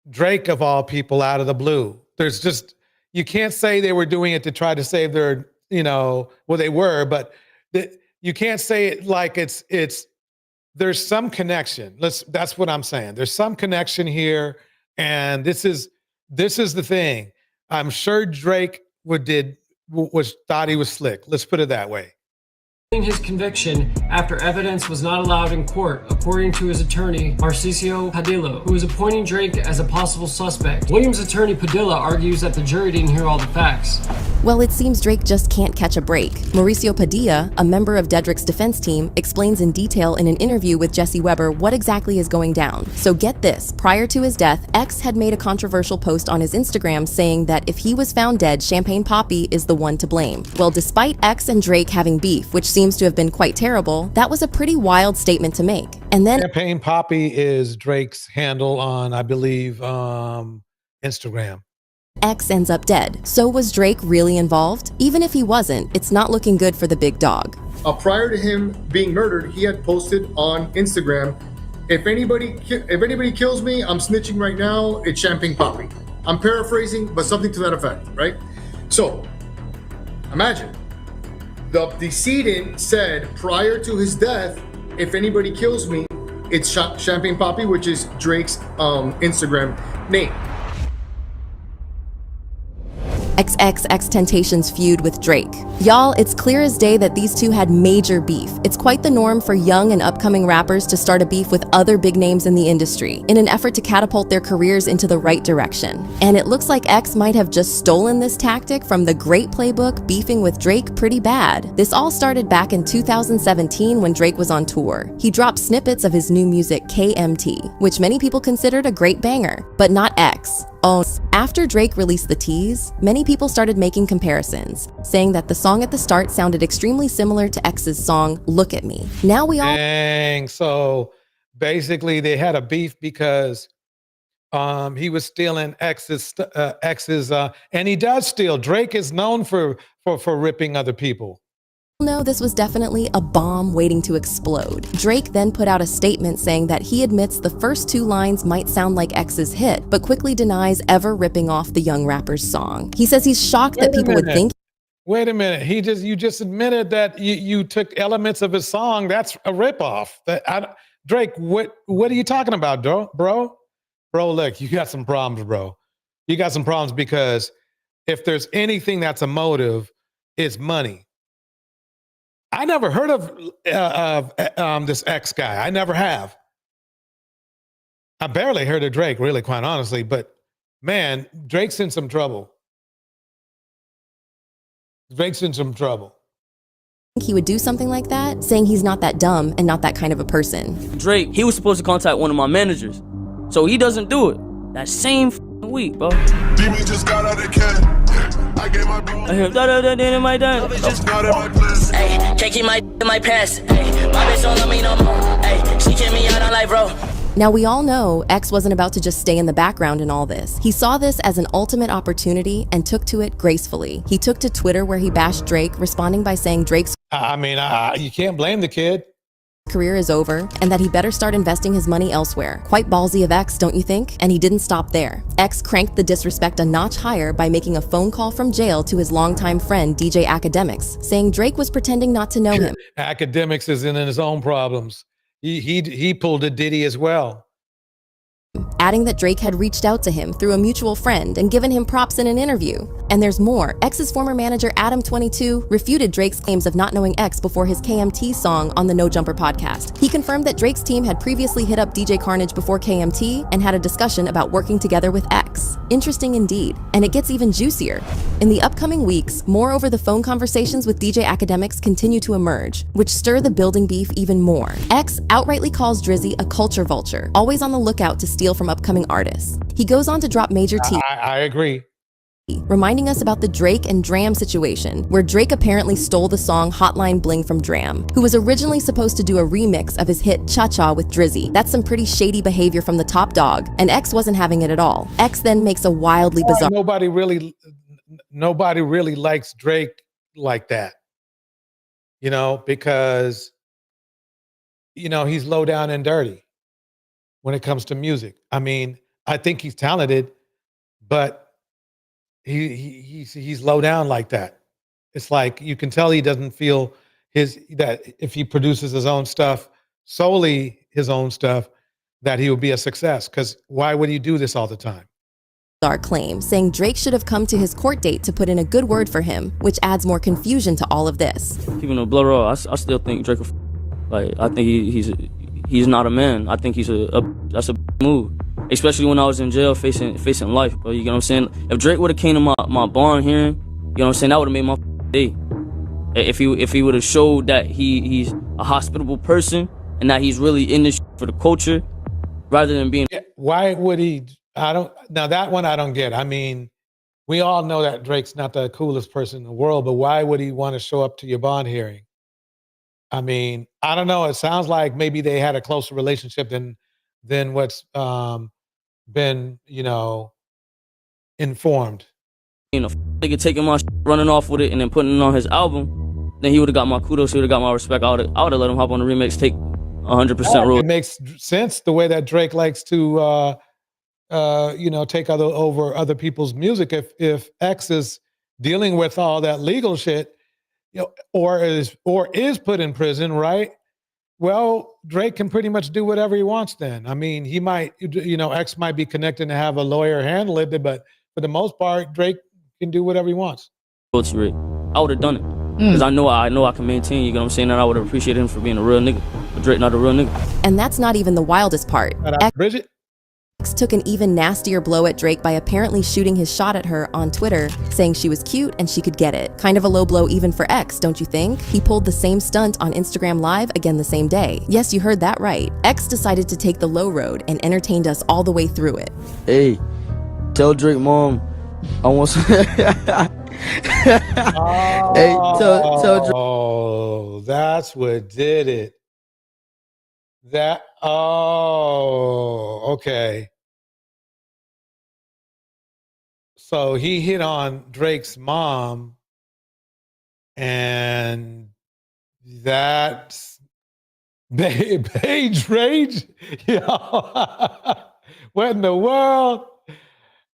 Drake of all people out of the blue? There's just, you can't say they were doing it to try to save their, well, they were, but you can't say it like it's, there's some connection. That's what I'm saying. There's some connection here. And this is the thing. I'm sure Drake thought he was slick. Let's put it that way.
His conviction after evidence was not allowed in court, according to his attorney, Marcisio Padilla, who is appointing Drake as a possible suspect. Williams' attorney Padilla argues that the jury didn't hear all the facts.
Well, it seems Drake just can't catch a break. Mauricio Padilla, a member of Dedrick's defense team, explains in detail in an interview with Jesse Weber what exactly is going down. So get this, prior to his death, X had made a controversial post on his Instagram saying that if he was found dead, Champagne Papi is the one to blame. Well, despite X and Drake having beef, which seems to have been quite terrible, that was a pretty wild statement to make. And then
Champagne Papi is Drake's handle on, I believe, Instagram.
X ends up dead. So was Drake really involved? Even if he wasn't, it's not looking good for the big dog.
Prior to him being murdered, he had posted on Instagram, if anybody kills me, I'm snitching right now, it's Champagne Papi. I'm paraphrasing, but something to that effect, right? So, imagine, the decedent said prior to his death, if anybody kills me, it's Champagne Papi, which is Drake's Instagram name.
XXXTentacion's feud with Drake. Y'all, it's clear as day that these two had major beef. It's quite the norm for young and upcoming rappers to start a beef with other big names in the industry in an effort to catapult their careers into the right direction. And it looks like X might have just stolen this tactic from the great playbook beefing with Drake pretty bad. This all started back in 2017 when Drake was on tour. He dropped snippets of his new music KMT, which many people considered a great banger, but not X. After Drake released the tease, many people started making comparisons, saying that the song at the start sounded extremely similar to X's song Look at Me. Now we all—
Dang, so basically they had a beef because he was stealing X's, and he does steal. Drake is known for ripping other people.
No, this was definitely a bomb waiting to explode. Drake then put out a statement saying that he admits the first two lines might sound like X's hit, but quickly denies ever ripping off the young rapper's song. He says he's shocked that people would think—
Wait a minute. You just admitted that you took elements of his song. That's a ripoff. Drake, what are you talking about, bro? Bro, look, you got some problems, bro. You got some problems because if there's anything that's a motive, it's money. I never heard of this X guy. I never have. I barely heard of Drake, really, quite honestly. But man, Drake's in some trouble. Drake's in some trouble.
He would do something like that, saying he's not that dumb and not that kind of a person.
Drake, he was supposed to contact one of my managers, so he doesn't do it. That same week, bro.
Demon just got out of can. I gave my bro.
I hear that in my dad.
Hey,
can't keep my in my past. Hey, my bitch don't love me no more. Hey, she kicked me out on life, bro.
Now we all know X wasn't about to just stay in the background in all this. He saw this as an ultimate opportunity and took to it gracefully. He took to Twitter where he bashed Drake, responding by saying Drake's
you can't blame the kid.
Career is over and that he better start investing his money elsewhere. Quite ballsy of X, don't you think? And he didn't stop there. X cranked the disrespect a notch higher by making a phone call from jail to his longtime friend DJ Academics, saying Drake was pretending not to know him.
Academics is in his own problems. He pulled a Diddy as well.
Adding that Drake had reached out to him through a mutual friend and given him props in an interview. And there's more. X's former manager Adam22 refuted Drake's claims of not knowing X before his KMT song on the No Jumper podcast. He confirmed that Drake's team had previously hit up DJ Carnage before KMT and had a discussion about working together with X. Interesting indeed. And it gets even juicier. In the upcoming weeks, more over-the-phone conversations with DJ Academics continue to emerge, which stir the building beef even more. X outrightly calls Drizzy a culture vulture, always on the lookout to steal from upcoming artists. He goes on to drop major tea.
I agree.
Reminding us about the Drake and Dram situation, where Drake apparently stole the song Hotline Bling from Dram, who was originally supposed to do a remix of his hit Cha Cha with Drizzy. That's some pretty shady behavior from the top dog, and X wasn't having it at all. X then makes a wildly bizarre—
Nobody really likes Drake like that, because, he's low down and dirty when it comes to music. I mean, I think he's talented, but he's low down like that. It's like you can tell he doesn't feel that if he produces his own stuff, solely his own stuff, that he will be a success. Because why would he do this all the time?
Our claim, saying Drake should have come to his court date to put in a good word for him, which adds more confusion to all of this.
Keeping a blood raw, I still think Drake, I think he's not a man. I think that's a move. Especially when I was in jail facing life, bro. You know what I'm saying? If Drake would have came to my barn hearing, you know what I'm saying, that would have made my day. If he would have showed that he's a hospitable person and that he's really in this for the culture, rather than being—
Why would he? Now that one I don't get. I mean, we all know that Drake's not the coolest person in the world, but why would he want to show up to your bond hearing? I mean, I don't know. It sounds like maybe they had a closer relationship than what's been, informed.
Nigga taking my running off with it and then putting it on his album, then he would have got my kudos. He would have got my respect. I would have let him hop on the remix, take 100% rule.
It makes sense the way that Drake likes to, take over other people's music. If X is dealing with all that legal shit, or is put in prison, right? Well, Drake can pretty much do whatever he wants then. I mean, he might, X might be connected to have a lawyer handle it, but for the most part, Drake can do whatever he wants.
Guilty rate. I would have done it. Because I know I can maintain, you know what I'm saying, and I would have appreciated him for being a real nigga. But Drake not a real nigga.
And that's not even the wildest part.
Bridget?
X took an even nastier blow at Drake by apparently shooting his shot at her on Twitter, saying she was cute and she could get it. Kind of a low blow even for X, don't you think? He pulled the same stunt on Instagram Live again the same day. Yes, you heard that right. X decided to take the low road and entertained us all the way through it.
Hey, tell Drake mom, I want some. Hey, tell Drake.
Oh, that's what did it. Okay. So he hit on Drake's mom, and that's Page Rage. What in the world?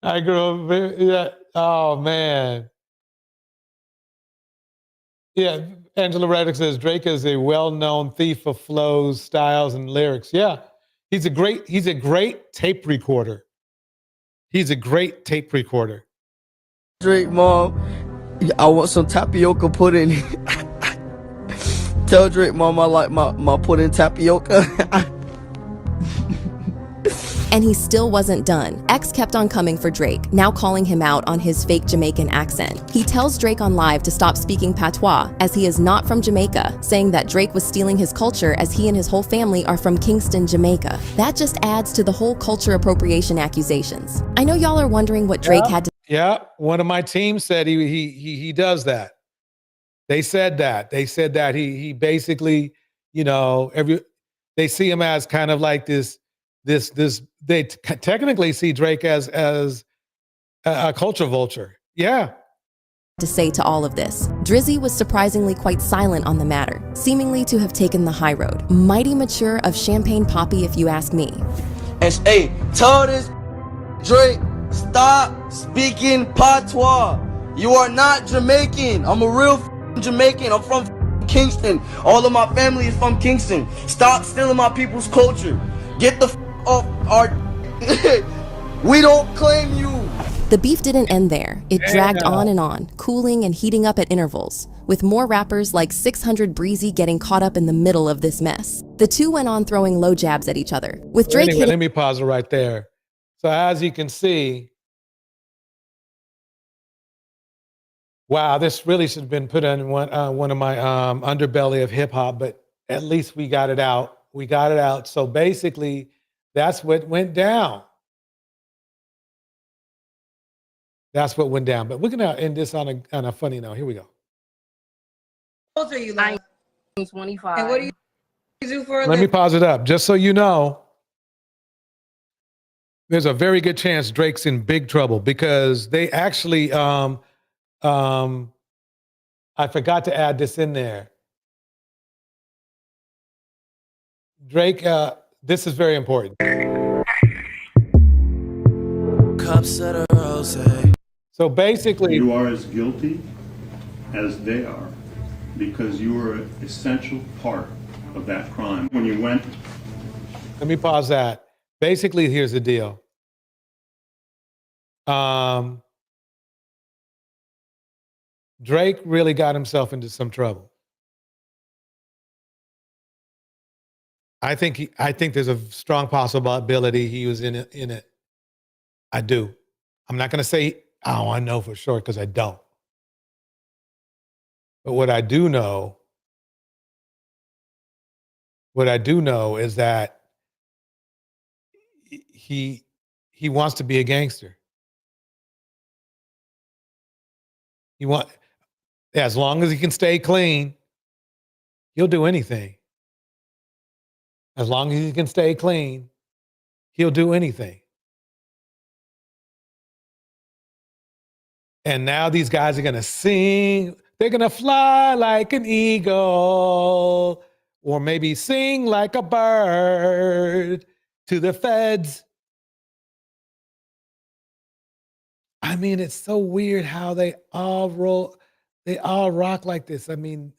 I grew up. Yeah. Oh man. Yeah. Angela Reddick says Drake is a well-known thief of flows, styles, and lyrics. Yeah, he's a great tape recorder. He's a great tape recorder.
Drake mom, I want some tapioca pudding. Tell Drake mom I like my pudding tapioca.
And he still wasn't done. X kept on coming for Drake, now calling him out on his fake Jamaican accent. He tells Drake on Live to stop speaking patois, as he is not from Jamaica, saying that Drake was stealing his culture as he and his whole family are from Kingston, Jamaica. That just adds to the whole culture appropriation accusations. I know y'all are wondering what Drake had to—
Yeah, one of my team said he does that. They said that. They said that he basically, they see him as kind of like this. They technically see Drake as a culture vulture. Yeah.
To say to all of this. Drizzy was surprisingly quite silent on the matter, seemingly to have taken the high road. Mighty mature of champagne poppy, if you ask me.
And hey, tell this Drake, stop speaking patois. You are not Jamaican. I'm a real Jamaican. I'm from Kingston. All of my family is from Kingston. Stop stealing my people's culture. Get the off our. We don't claim you.
The beef didn't end there. It dragged on and on, cooling and heating up at intervals, with more rappers like 600 Breezy getting caught up in the middle of this mess. The two went on throwing low jabs at each other, with Drake
anyway, let me pause it right there. So as you can see, wow, this really should have been put in one of my underbelly of hip hop, but at least we got it out. We got it out. So basically, that's what went down. That's what went down. But we're gonna end this on a funny note. Here we go.
How old are you, love?
I'm 25.
And what do you do for a
Let me pause it up. Just so you know, there's a very good chance Drake's in big trouble because they actually I forgot to add this in there. Drake, this is very important. Cups of the rose. So basically,
you are as guilty as they are because you were an essential part of that crime. When you went...
Let me pause that. Basically, here's the deal. Drake really got himself into some trouble. I think there's a strong possibility he was in it. I do. I'm not going to say, oh, I know for sure, because I don't. But what I do know is that he wants to be a gangster. As long as he can stay clean, he'll do anything. As long as he can stay clean, he'll do anything. And now these guys are going to sing. They're going to fly like an eagle, or maybe sing like a bird to the feds. I mean, it's so weird how they all rock like this. I mean,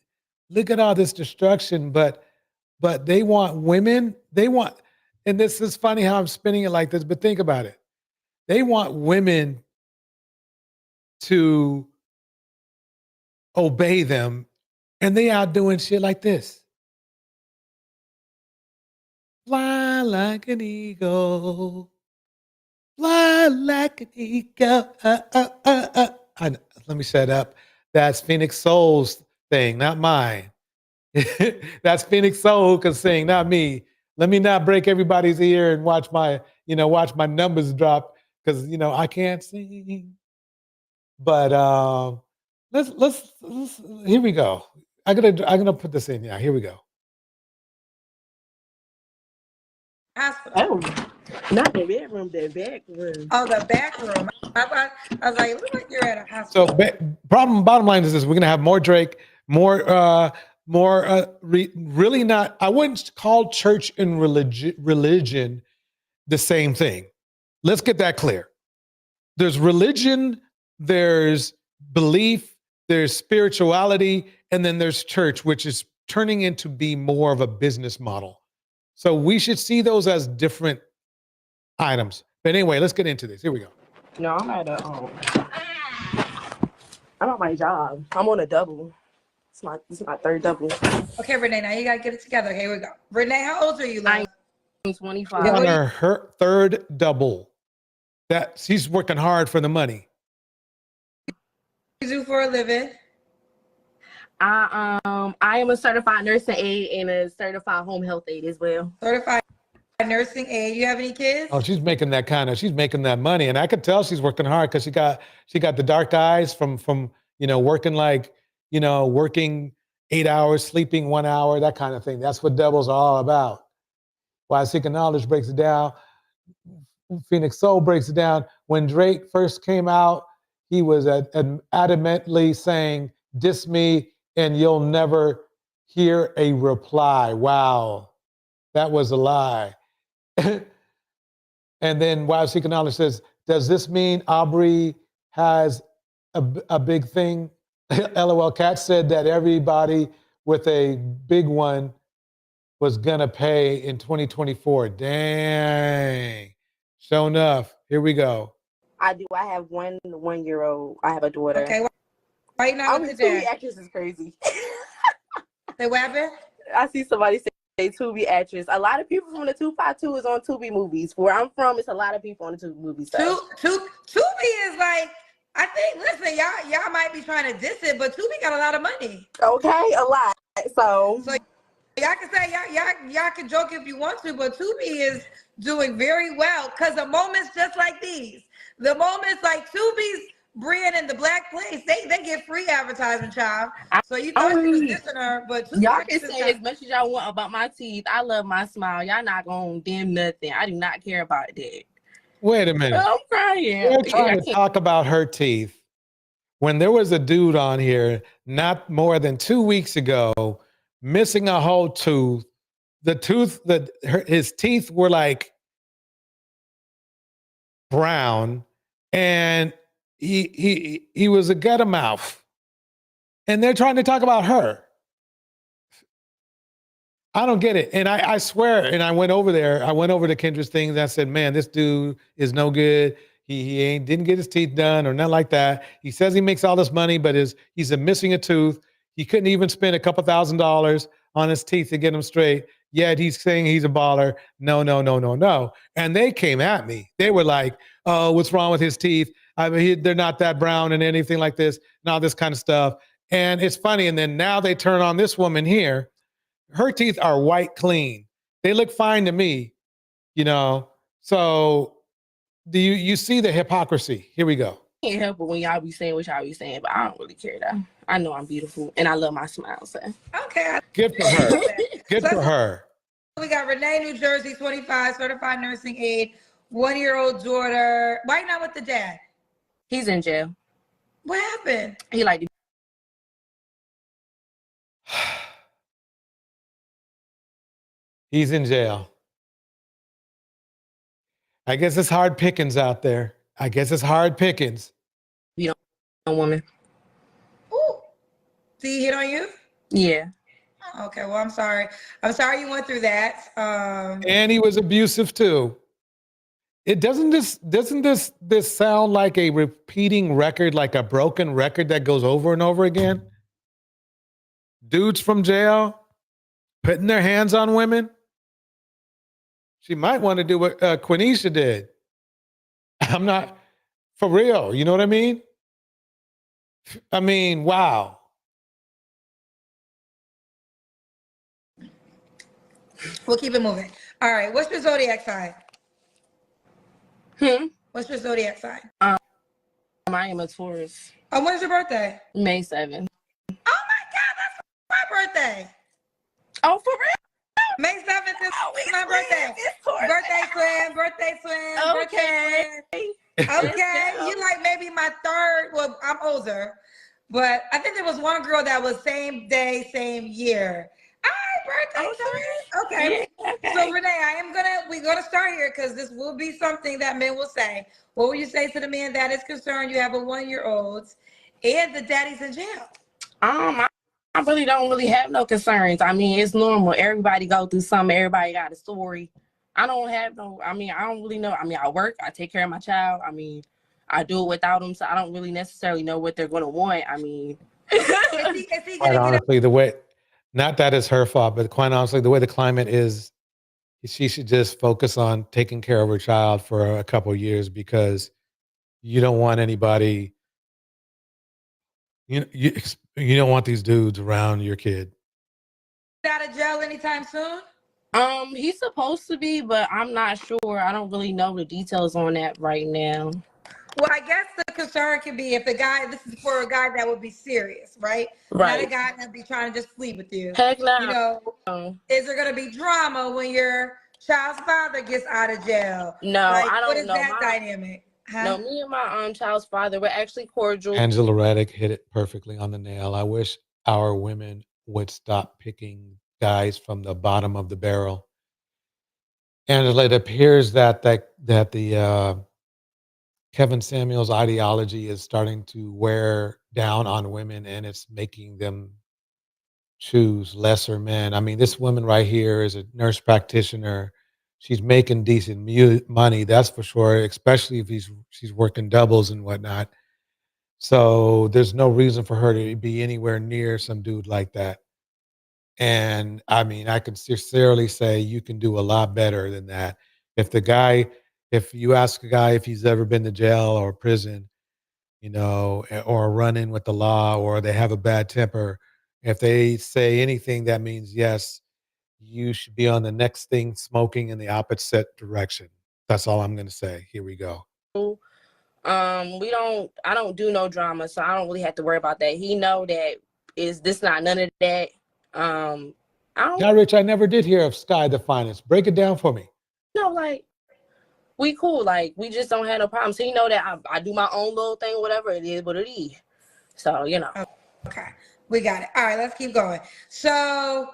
look at all this destruction, but they want women. And this is funny how I'm spinning it like this, but think about it. They want women to obey them, and they out doing shit like this. Fly like an eagle. Fly like an eagle. Let me shut up. That's Phoenix Soul's thing, not mine. That's Phoenix Soul can sing, not me. Let me not break everybody's ear and watch my numbers drop because I can't sing. But let's here we go. I'm gonna put this in. Yeah, here we go.
Hospital.
Oh, not the bedroom, the back room.
Oh, the back room. I was like, it looks like you're at a hospital.
So bottom line is this: we're gonna have more Drake, really not. I wouldn't call church and religion the same thing. Let's get that clear. There's religion, there's belief, there's spirituality, and then there's church, which is turning into be more of a business model. So we should see those as different items. But anyway, let's get into this. Here we go.
No, I'm at my job. I'm on a double. It's my third double.
Okay, Renee, now you gotta get it together. Here we go. Renee, how old are you, love?
I'm 25.
On her third double. That she's working hard for the money.
What do you do for a living?
I am a certified nursing aide and a certified home health aide as well.
Certified nursing aide. You have any kids?
Oh, she's making that money, and I could tell she's working hard because she got the dark eyes from working working 8 hours, sleeping 1 hour, that kind of thing. That's what doubles are all about. Why Seeking Knowledge breaks it down. Phoenix Soul breaks it down. When Drake first came out, he was adamantly saying, "Diss me and you'll never hear a reply." Wow, that was a lie. And then Why Seeking Knowledge says, "Does this mean Aubrey has a big thing?" LOL Cat said that everybody with a big one was gonna pay in 2024. Dang. Sure enough. Here we go.
I do. I have one 1-year-old. I have a daughter.
Okay. Why you not with the dad?
Tubi actress is crazy.
Say what happened?
I see somebody say Tubi actress. A lot of people from the 252 is on Tubi movies. Where I'm from, it's a lot of people on the Tubi movies. So.
Tubi is like, I think, listen, y'all might be trying to diss it, but Tubi got a lot of money.
Okay, a lot. So
y'all can say y'all can joke if you want to, but Tubi is doing very well because the moments just like these, the moments like Tubi's Brian in the Black Place, they get free advertising, child. So you thought she was dissing her, but Tubi
y'all can say as much as y'all want about my teeth. I love my smile. Y'all not gonna dim nothing. I do not care about that.
Wait a minute.
I'm crying.
We're trying to talk about her teeth. When there was a dude on here not more than 2 weeks ago missing a whole tooth, his teeth were like brown, and he was a gutter mouth, and they're trying to talk about her. I don't get it. And I swear, and I went over to Kendra's things, and I said, man, this dude is no good. He didn't get his teeth done or nothing like that. He says he makes all this money, but he's missing a tooth. He couldn't even spend a couple $1,000s on his teeth to get them straight. Yet he's saying he's a baller. No. And they came at me. They were like, oh, what's wrong with his teeth? I mean, they're not that brown and anything like this, and all this kind of stuff. And it's funny. And then now they turn on this woman here. Her teeth are white clean. They look fine to me, So do you see the hypocrisy? Here we go.
Can't help it when y'all be saying what y'all be saying, but I don't really care though. I know I'm beautiful and I love my smile. So
okay.
Good for her. Good for her.
We got Renee, New Jersey, 25, certified nursing aide, 1-year-old daughter. Why not with the dad?
He's in jail.
What happened?
He like
He's in jail. I guess it's hard pickings out there.
You know, woman.
Ooh. Did he hit on you?
Yeah.
Okay, well, I'm sorry. I'm sorry you went through that.
And he was abusive too. It doesn't this sound like a repeating record, like a broken record that goes over and over again? Dudes from jail putting their hands on women. She might want to do what Quenisha did. I'm not for real. You know what I mean? I mean, wow.
We'll keep it moving. All right. What's your zodiac sign? What's your zodiac sign?
I am a Taurus.
Oh, when's your birthday?
May 7th.
Oh my God, that's my birthday.
Oh, for real?
May 7th is my birthday. Birthday twin.
Okay.
Okay. You like maybe my third. Well, I'm older, but I think there was one girl that was same day, same year. All right, birthday twin. Okay.
Yeah, okay.
So Renee, we're gonna start here because this will be something that men will say. What will you say to the man that is concerned you have a 1-year-old and the daddy's in jail?
I really don't have no concerns. I mean, it's normal. Everybody go through something. Everybody got a story. I don't really know. I mean, I work. I take care of my child. I mean, I do it without them, so I don't really necessarily know what they're going to want. I mean.
Quite honestly, not that it's her fault, but quite honestly, the way the climate is, she should just focus on taking care of her child for a couple of years because you don't want anybody, you don't want these dudes around your kid.
Out of jail anytime soon?
He's supposed to be, but I'm not sure. I don't really know the details on that right now.
Well, I guess the concern can be if this is for a guy that would be serious, right?
Right.
Not a guy that be trying to just sleep with you.
Heck no.
You know, is there going to be drama when your child's father gets out of jail?
No,
like,
I don't know.
What is that dynamic? Huh?
No, me and my child's father were actually cordial.
Angela Reddick hit it perfectly on the nail. I wish our women would stop picking guys from the bottom of the barrel. Angela, it appears that the Kevin Samuels ideology is starting to wear down on women, and it's making them choose lesser men. I mean, this woman right here is a nurse practitioner. She's making decent money, that's for sure, especially if she's working doubles and whatnot. So there's no reason for her to be anywhere near some dude like that. And I mean, I can sincerely say you can do a lot better than that. If you ask a guy if he's ever been to jail or prison, or a run-in with the law, or they have a bad temper, if they say anything, that means yes, you should be on the next thing, smoking in the opposite direction. That's all I'm going to say. Here we go.
I don't do no drama, so I don't really have to worry about that. He know that this not none of that.
Now, Rich, I never did hear of Sky the Finest. Break it down for me.
No, like, we cool. Like, we just don't have no problems. He know that I do my own little thing, whatever it is, what it is. So,
Okay, we got it. All right, let's keep going. So,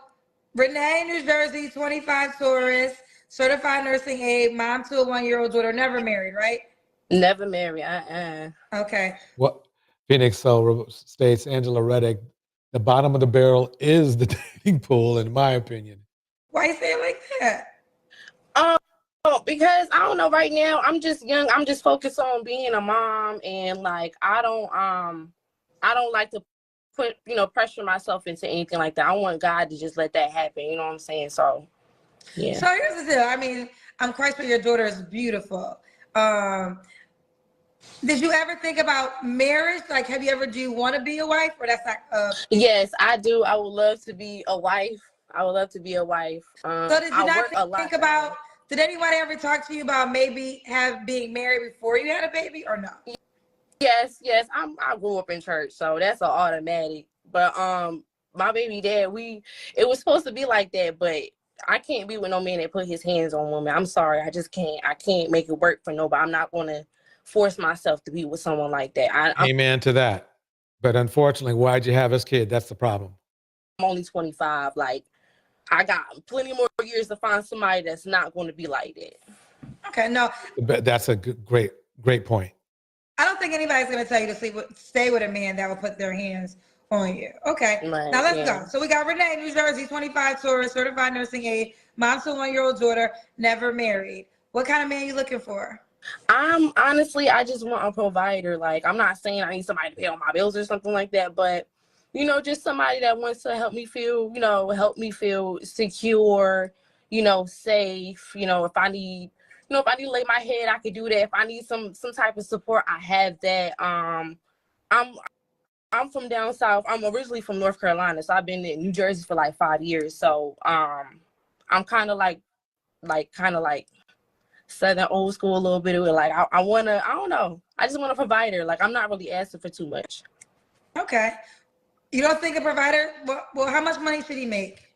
Renee, New Jersey, 25 Taurus, certified nursing aide, mom to a 1-year-old daughter, never married, right?
Never married.
Okay.
What Phoenix states, Angela Reddick, the bottom of the barrel is the dating pool, in my opinion.
Why you say it like that?
Because I don't know. Right now, I'm just young. I'm just focused on being a mom, and like I don't like to put pressure myself into anything like that. I want God to just let that happen. You know what I'm saying? So, yeah.
So here's the deal. I mean, I'm quite sure your daughter is beautiful. Did you ever think about marriage? Like, do you want to be a wife, or that's not?
Yes, I do. I would love to be a wife. So
did you not think about? Did anybody ever talk to you about maybe being married before you had a baby, or no?
Yes. I grew up in church, so that's an automatic. But my baby dad, it was supposed to be like that, but I can't be with no man that put his hands on women. I'm sorry, I just can't. I can't make it work for nobody. I'm not gonna force myself to be with someone like that.
Amen to that. But unfortunately, why'd you have his kid? That's the problem.
I'm only 25. Like, I got plenty more years to find somebody that's not going to be like that.
Okay, no.
That's a great point.
I don't think anybody's going to tell you to stay with a man that will put their hands on you. Okay,
right,
now let's go. So we got Renee, New Jersey, 25 Taurus, certified nursing aide, mom to a 1-year-old daughter, never married. What kind of man you looking for?
Honestly, I just want a provider. Like, I'm not saying I need somebody to pay all my bills or something like that, but you know, just somebody that wants to help me feel, secure, safe. If I need, if I need to lay my head, I could do that. If I need some type of support, I have that. I'm from down south. I'm originally from North Carolina, so I've been in New Jersey for like 5 years. So I'm kind of like Southern old school a little bit of it. Like I don't know. I just want a provider. Like, I'm not really asking for too much.
Okay. You don't think a provider? Well, how much money should he make?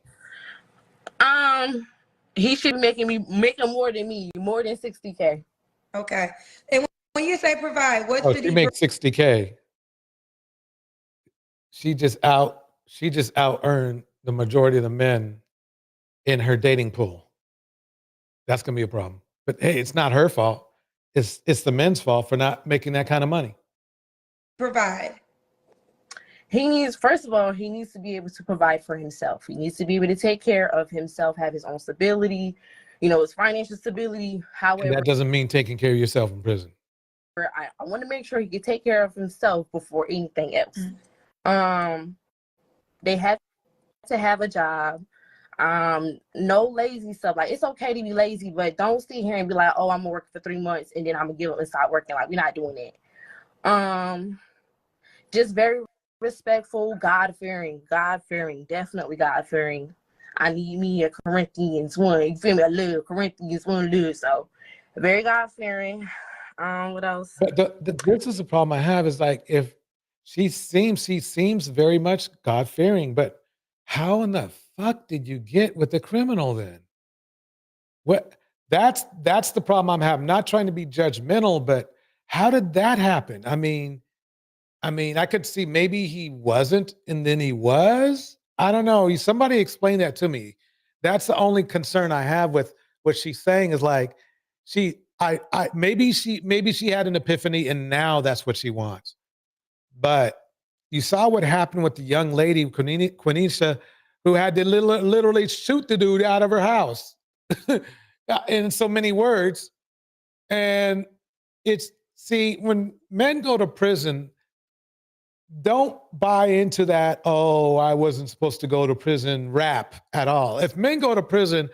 He should be making more than me, more than 60K.
Okay. And when you say provide, what should
She
he
makes 60K. She just out earned the majority of the men in her dating pool. That's gonna be a problem. But hey, it's not her fault. It's the men's fault for not making that kind of money.
provide?
First of all, he needs to be able to provide for himself. He needs to be able to take care of himself, have his own stability, his financial stability. However,
And that doesn't mean taking care of yourself in prison.
I want to make sure he can take care of himself before anything else. They have to have a job. No lazy stuff. Like, it's okay to be lazy, but don't sit here and be like, oh, I'm gonna work for 3 months and then I'm gonna give up and stop working. Like, we're not doing that. Just very respectful, God-fearing, definitely God-fearing. I need me a Corinthians 1. You feel me? I love Corinthians 1 love. So very God-fearing. What else?
But this is the problem I have is like, if she seems very much God-fearing, but how in the fuck did you get with the criminal then? What that's the problem I'm having. Not trying to be judgmental, but how did that happen? I mean, I could see maybe he wasn't and then he was. I don't know. Somebody explain that to me. That's the only concern I have with what she's saying is like, maybe she had an epiphany and now that's what she wants. But you saw what happened with the young lady, Quenisha, who had to literally shoot the dude out of her house in so many words. And when men go to prison, don't buy into that, oh, I wasn't supposed to go to prison rap at all. If men go to prison,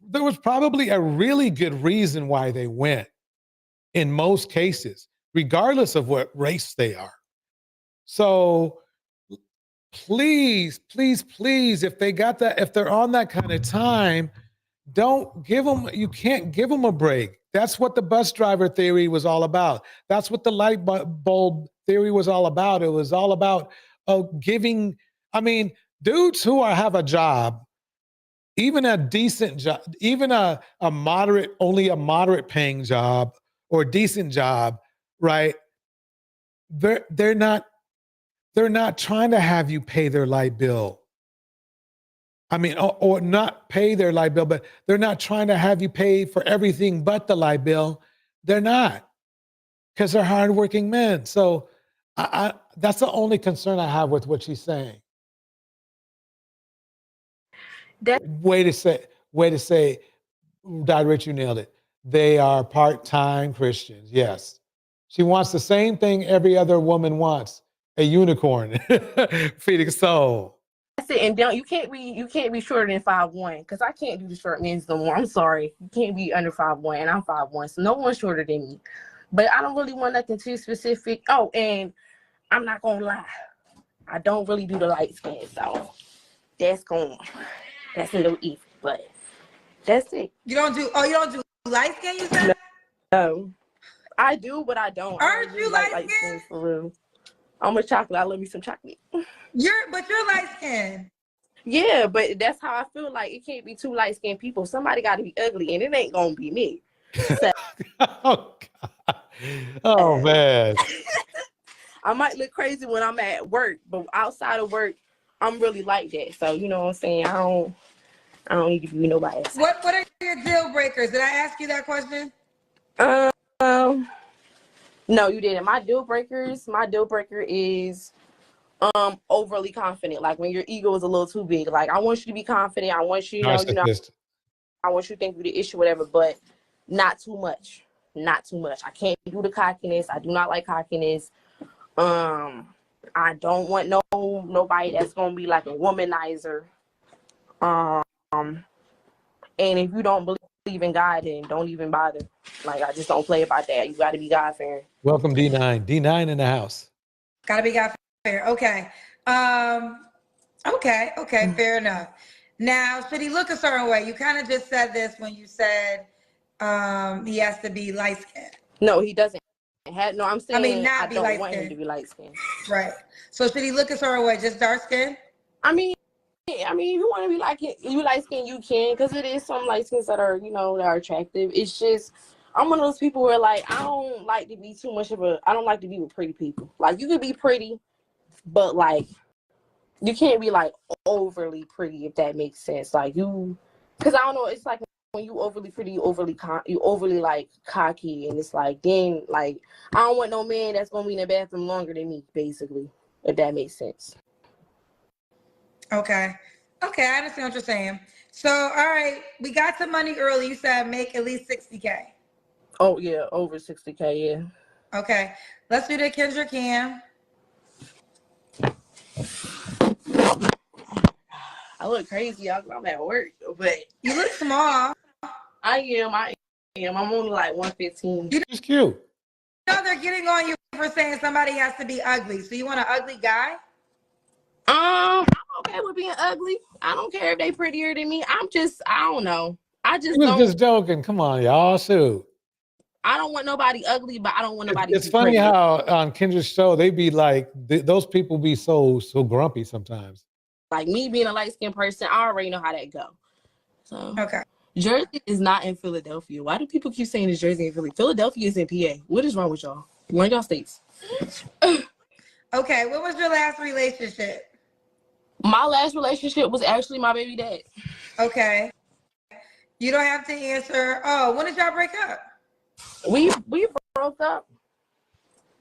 there was probably a really good reason why they went in most cases, regardless of what race they are. So please, if they're on that kind of time, you can't give them a break. That's what the bus driver theory was all about. That's what the light bulb theory was all about. It was all about giving, dudes who have a job, even a decent job, even only a moderate paying job or decent job, right? They're not trying to have you pay their light bill. Or not pay their light bill, but they're not trying to have you pay for everything but the light bill. They're not, because they're hardworking men. So that's the only concern I have with what she's saying. Way to say, Dr. Rich, you nailed it. They are part-time Christians. Yes. She wants the same thing every other woman wants, a unicorn, feeding soul.
That's it. And you can't be shorter than 5'1", because I can't do the short men's no more. I'm sorry. You can't be under 5'1", and I'm 5'1", so no one's shorter than me. But I don't really want nothing too specific. Oh, and I'm not gonna lie, I don't really do the light skin, so that's a little evil, but that's it.
You don't do light skin, you said?
No. I do, but I don't.
Aren't you light skin?
For real. I'm a chocolate. I love me some chocolate.
You're light skinned.
Yeah, but that's how I feel. Like, it can't be two light skinned people. Somebody got to be ugly, and it ain't gonna be me. So,
oh God. Oh man.
I might look crazy when I'm at work, but outside of work, I'm really like that. So you know what I'm saying? I don't need to be nobody else.
What are your deal breakers? Did I ask you that question?
No, you didn't. My deal breaker is overly confident. Like, when your ego is a little too big. Like, I want you to be confident. I want you, I want you to think you're the issue, whatever. But not too much. Not too much. I can't do the cockiness. I do not like cockiness. I don't want nobody that's gonna be like a womanizer. And if you don't believe in God, then don't even bother. Like, I just don't play about that. You got to be God-fearing.
Welcome, D9. D9 in the house.
Gotta be God-fearing. Okay. Okay, fair enough. Now, should he look a certain way? You kind of just said this when you said he has to be light-skinned.
No, he doesn't. No, I'm saying
not
I
be
don't want him
light-skinned.
to be light-skinned.
Right. So should he look a certain way? Just dark-skinned?
I mean, if you want to be like it, you light skin, you can, because it is some light skins that are, that are attractive. It's just, I'm one of those people where, like, I don't like to be too much of I don't like to be with pretty people. Like, you can be pretty, but, like, you can't be, like, overly pretty, if that makes sense. Like, because I don't know, it's like when you overly pretty, you overly, like, cocky, and it's like, then, like, I don't want no man that's going to be in the bathroom longer than me, basically, if that makes sense.
Okay, I understand what you're saying. So, all right, we got some money early. You said make at least 60K.
Oh, yeah, over 60K, yeah.
Okay, let's do the Kendra Cam.
I look crazy, y'all. I'm at work, but
you look small.
I am. I'm only like 115.
She's cute.
They're getting on you for saying somebody has to be ugly. So you want an ugly guy?
I'm okay with being ugly. I don't care if they prettier than me. I don't know.
He was just joking. Come on, y'all. Shoot.
I don't want nobody ugly, but I don't want nobody.
It's funny how on Kendra's show they be like those people be so grumpy sometimes.
Like me being a light skinned person, I already know how that go. So
okay,
Jersey is not in Philadelphia. Why do people keep saying it's Jersey and Philly? Philadelphia is in PA. What is wrong with y'all? Learn y'all states.
Okay, what was your last relationship?
My last relationship was actually my baby dad.
Okay. You don't have to answer. Oh, when did y'all break up?
We broke up.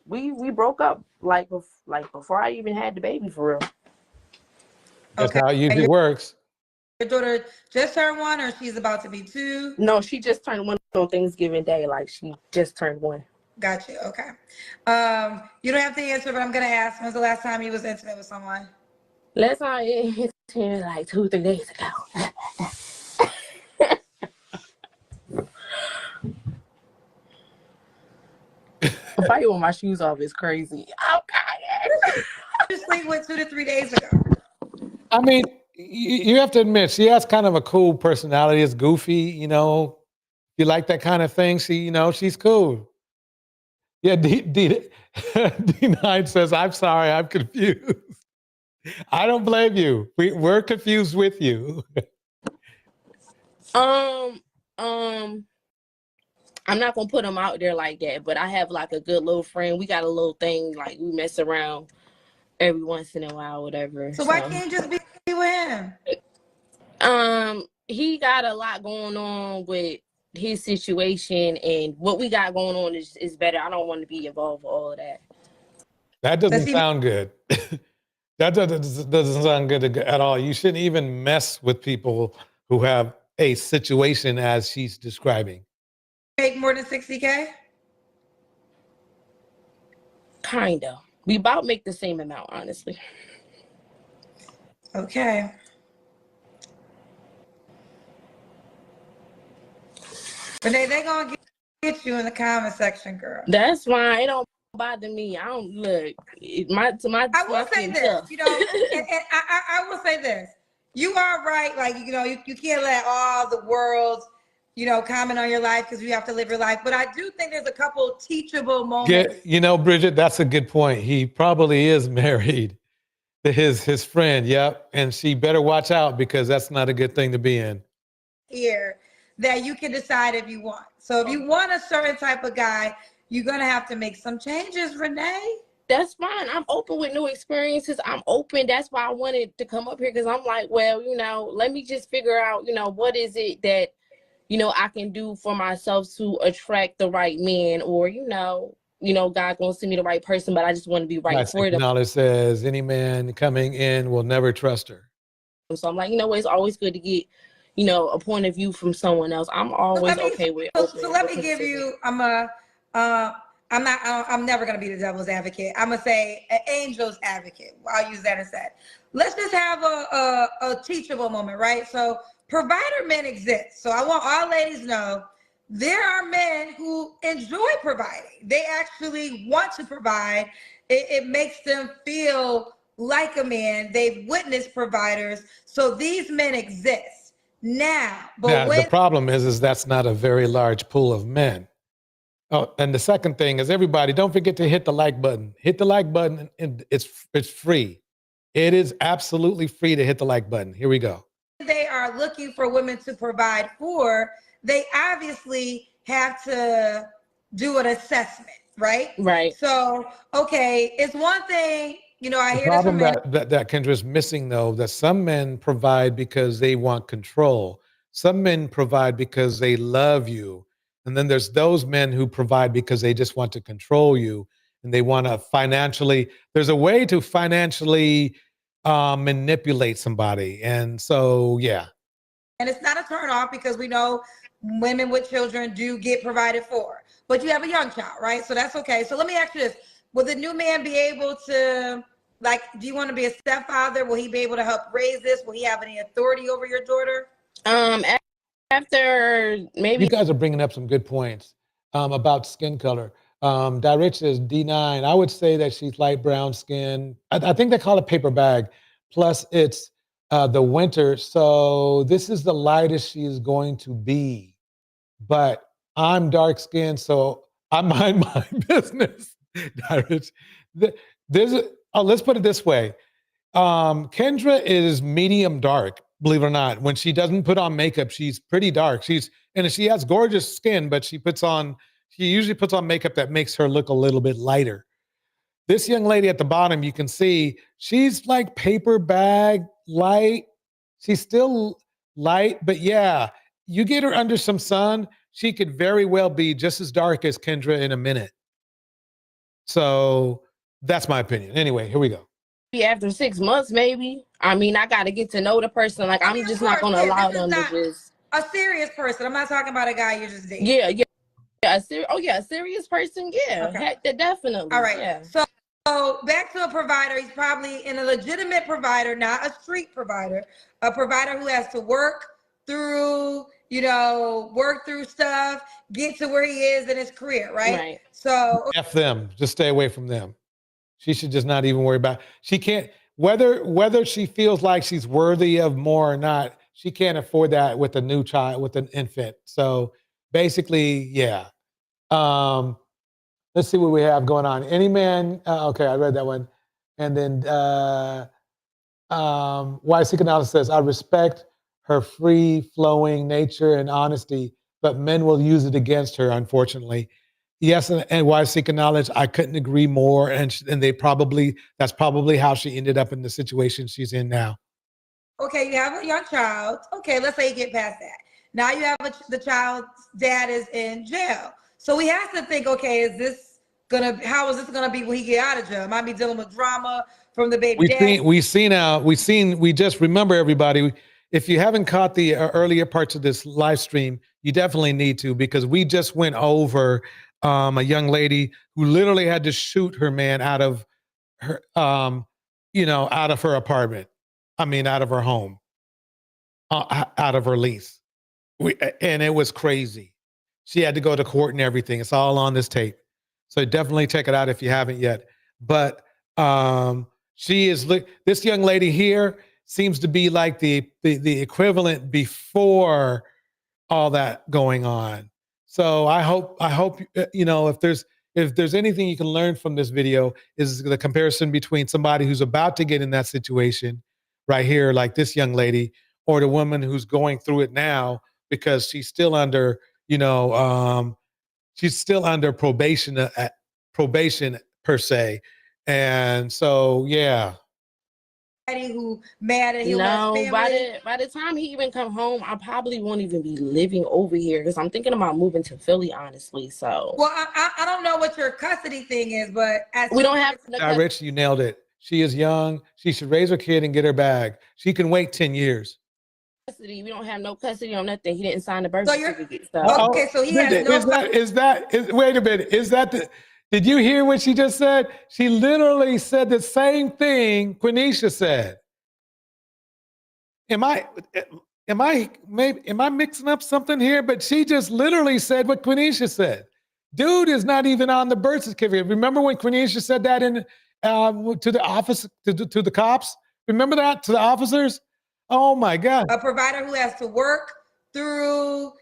We broke up like before I even had the baby, for real.
That's how it usually works.
Your daughter just turned 1, or she's about to be 2?
No, she just turned 1 on Thanksgiving Day. Like, she just turned 1.
Got you. Okay. You don't have to answer, but I'm gonna ask. When's the last time you was intimate with someone?
Last time it was like 2-3 days ago. Fighting with my shoes off is crazy. Oh God!
Just sleep with 2 to 3 days ago.
I mean, you have to admit she has kind of a cool personality. It's goofy, you know. You like that kind of thing. She's cool. Yeah, D9 says, "I'm sorry, I'm confused." I don't blame you. We're confused with you.
I'm not gonna put him out there like that, but I have like a good little friend. We got a little thing, like we mess around every once in a while, whatever.
So why can't you just be with him?
He got a lot going on with his situation, and what we got going on is better. I don't want to be involved with all of that.
That doesn't sound good. That doesn't sound good at all. You shouldn't even mess with people who have a situation as she's describing.
Make more than 60K?
Kinda. We about make the same amount, honestly.
Okay. Renee, they gonna get you in the comment section, girl.
That's fine. It don't bother me. I don't look.
I will say this, and I will say this. You are right. Like, you can't let all the world, comment on your life because you have to live your life. But I do think there's a couple teachable moments.
Bridget, that's a good point. He probably is married to his friend. Yep. And she better watch out because that's not a good thing to be in.
Here that you can decide if you want. So if you want a certain type of guy, you're going to have to make some changes, Renee.
That's fine. I'm open with new experiences. I'm open. That's why I wanted to come up here, because I'm like, well, let me just figure out, what is it that, I can do for myself to attract the right man, or, God gonna send me the right person, but I just want to be right for them.
Knowledge says any man coming in will never trust her.
So I'm like, it's always good to get, a point of view from someone else, I'm always okay with.
So let me give you. I'm never gonna be the devil's advocate. I'm gonna say an angel's advocate. I'll use that instead. Let's just have a teachable moment, right? So provider men exist. So I want all ladies to know there are men who enjoy providing. They actually want to provide. It makes them feel like a man. They've witnessed providers. So these men exist now. But
the problem is that's not a very large pool of men. Oh, and the second thing is, everybody, don't forget to hit the like button. Hit the like button, and it's free. It is absolutely free to hit the like button. Here we go.
They are looking for women to provide for. They obviously have to do an assessment, right?
Right.
So, okay, it's one thing, I hear
this from
men.
that Kendra's missing, though, that some men provide because they want control. Some men provide because they love you. And then there's those men who provide because they just want to control you, and they want to financially, there's a way to financially manipulate somebody. And so, yeah.
And it's not a turn off, because we know women with children do get provided for, but you have a young child, right? So that's okay. So let me ask you this. Will the new man be able to, do you want to be a stepfather? Will he be able to help raise this? Will he have any authority over your daughter?
After maybe.
You guys are bringing up some good points about skin color. Dirich is D9. I would say that she's light brown skin. I think they call it paper bag. Plus it's the winter. So this is the lightest she is going to be. But I'm dark skinned, so I mind my business. Dirich. Let's put it this way. Kendra is medium dark, believe it or not. When she doesn't put on makeup, she's pretty dark. She has gorgeous skin, but she usually puts on makeup that makes her look a little bit lighter. This young lady at the bottom, you can see she's like paper bag light. She's still light, but yeah, you get her under some sun, she could very well be just as dark as Kendra in a minute. So that's my opinion. Anyway, here we go.
After 6 months, maybe. I mean, I got to get to know the person. Like, I'm just not going to allow them to just.
A serious person. I'm not talking about a guy you're just dating.
Yeah. A serious person. Yeah, okay. Definitely.
All right.
Yeah.
So back to a provider. He's probably in a legitimate provider, not a street provider. A provider who has to work through stuff, get to where he is in his career, right?
Right.
So
F them. Just stay away from them. She should just not even worry about. She can't, whether she feels like she's worthy of more or not, she can't afford that with a new child, with an infant. So basically, yeah. Let's see what we have going on. Any man, okay, I read that one. And then YC Canales says, I respect her free-flowing nature and honesty, but men will use it against her, unfortunately. Yes, and YC Canales, I couldn't agree more. And that's probably how she ended up in the situation she's in now.
Okay, you have a young child. Okay, let's say you get past that. Now you have the child's dad is in jail. So we have to think, okay, how is this gonna be when he get out of jail? Might be dealing with drama from the baby dad.
We just remember, everybody, if you haven't caught the earlier parts of this live stream, you definitely need to, because we just went over a young lady who literally had to shoot her man out of her, out of her apartment. I mean, out of her home, out of her lease. And it was crazy. She had to go to court and everything. It's all on this tape. So definitely check it out if you haven't yet. But this young lady here seems to be like the equivalent before all that going on. So I hope if there's anything you can learn from this video, is the comparison between somebody who's about to get in that situation right here, like this young lady, or the woman who's going through it now, because she's still under probation per se. And so, yeah.
Who mad at him?
No, by the time he even come home, I probably won't even be living over here, because I'm thinking about moving to Philly, honestly. So,
well, I don't know what your custody thing is, but
we don't have.
Rich, you nailed it. She is young. She should raise her kid and get her bag. She can wait 10 years.
custody. We don't have no custody on nothing. He didn't sign the birth certificate. So
Okay, so he has no.
Wait a minute. Did you hear what she just said? She literally said the same thing Quenisha said. Am I mixing up something here? But she just literally said what Quenisha said. Dude is not even on the birth certificate. Remember when Quenisha said that to the office, to the cops? Remember that, to the officers? Oh my God.
A provider who has to work through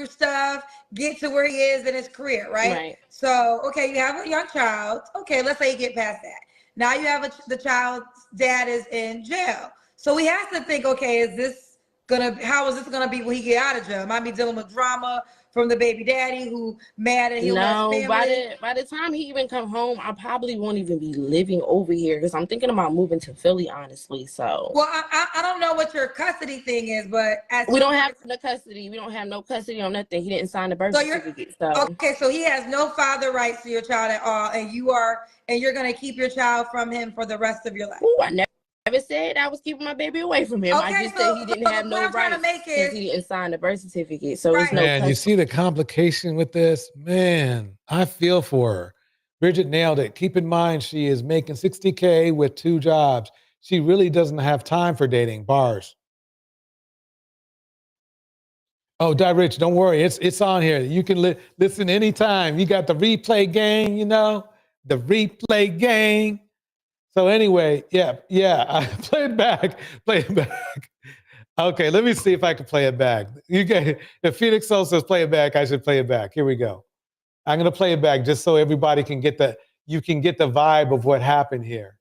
stuff, get to where he is in his career, right? So, okay, you have a young child. Okay, let's say you get past that. Now you have the child's dad is in jail. So we have to think, okay, how is this gonna be when he get out of jail? Might be dealing with drama from the baby daddy who mad at him.
No, by the time he even come home, I probably won't even be living over here because I'm thinking about moving to Philly, honestly. So
well, I don't know what your custody thing is, but
we don't have the custody. We don't have no custody on nothing. He didn't sign the birth certificate. So
okay, so he has no father rights to your child at all, and you're gonna keep your child from him for the rest of your life.
Ooh, I never said I was keeping my baby away from him.
Okay,
I just said he didn't have no rights because he didn't sign the birth certificate. So it's no
Man, you see the complication with this? Man, I feel for her. Bridget nailed it. Keep in mind, she is making $60K with 2 jobs. She really doesn't have time for dating. Bars. Oh, Die Rich, don't worry. It's on here. You can listen anytime. You got the replay gang, the replay gang. So anyway, yeah, I play it back. Okay, let me see if I can play it back. If Phoenix Soul says play it back, I should play it back. Here we go. I'm gonna play it back just so everybody can get the vibe of what happened here.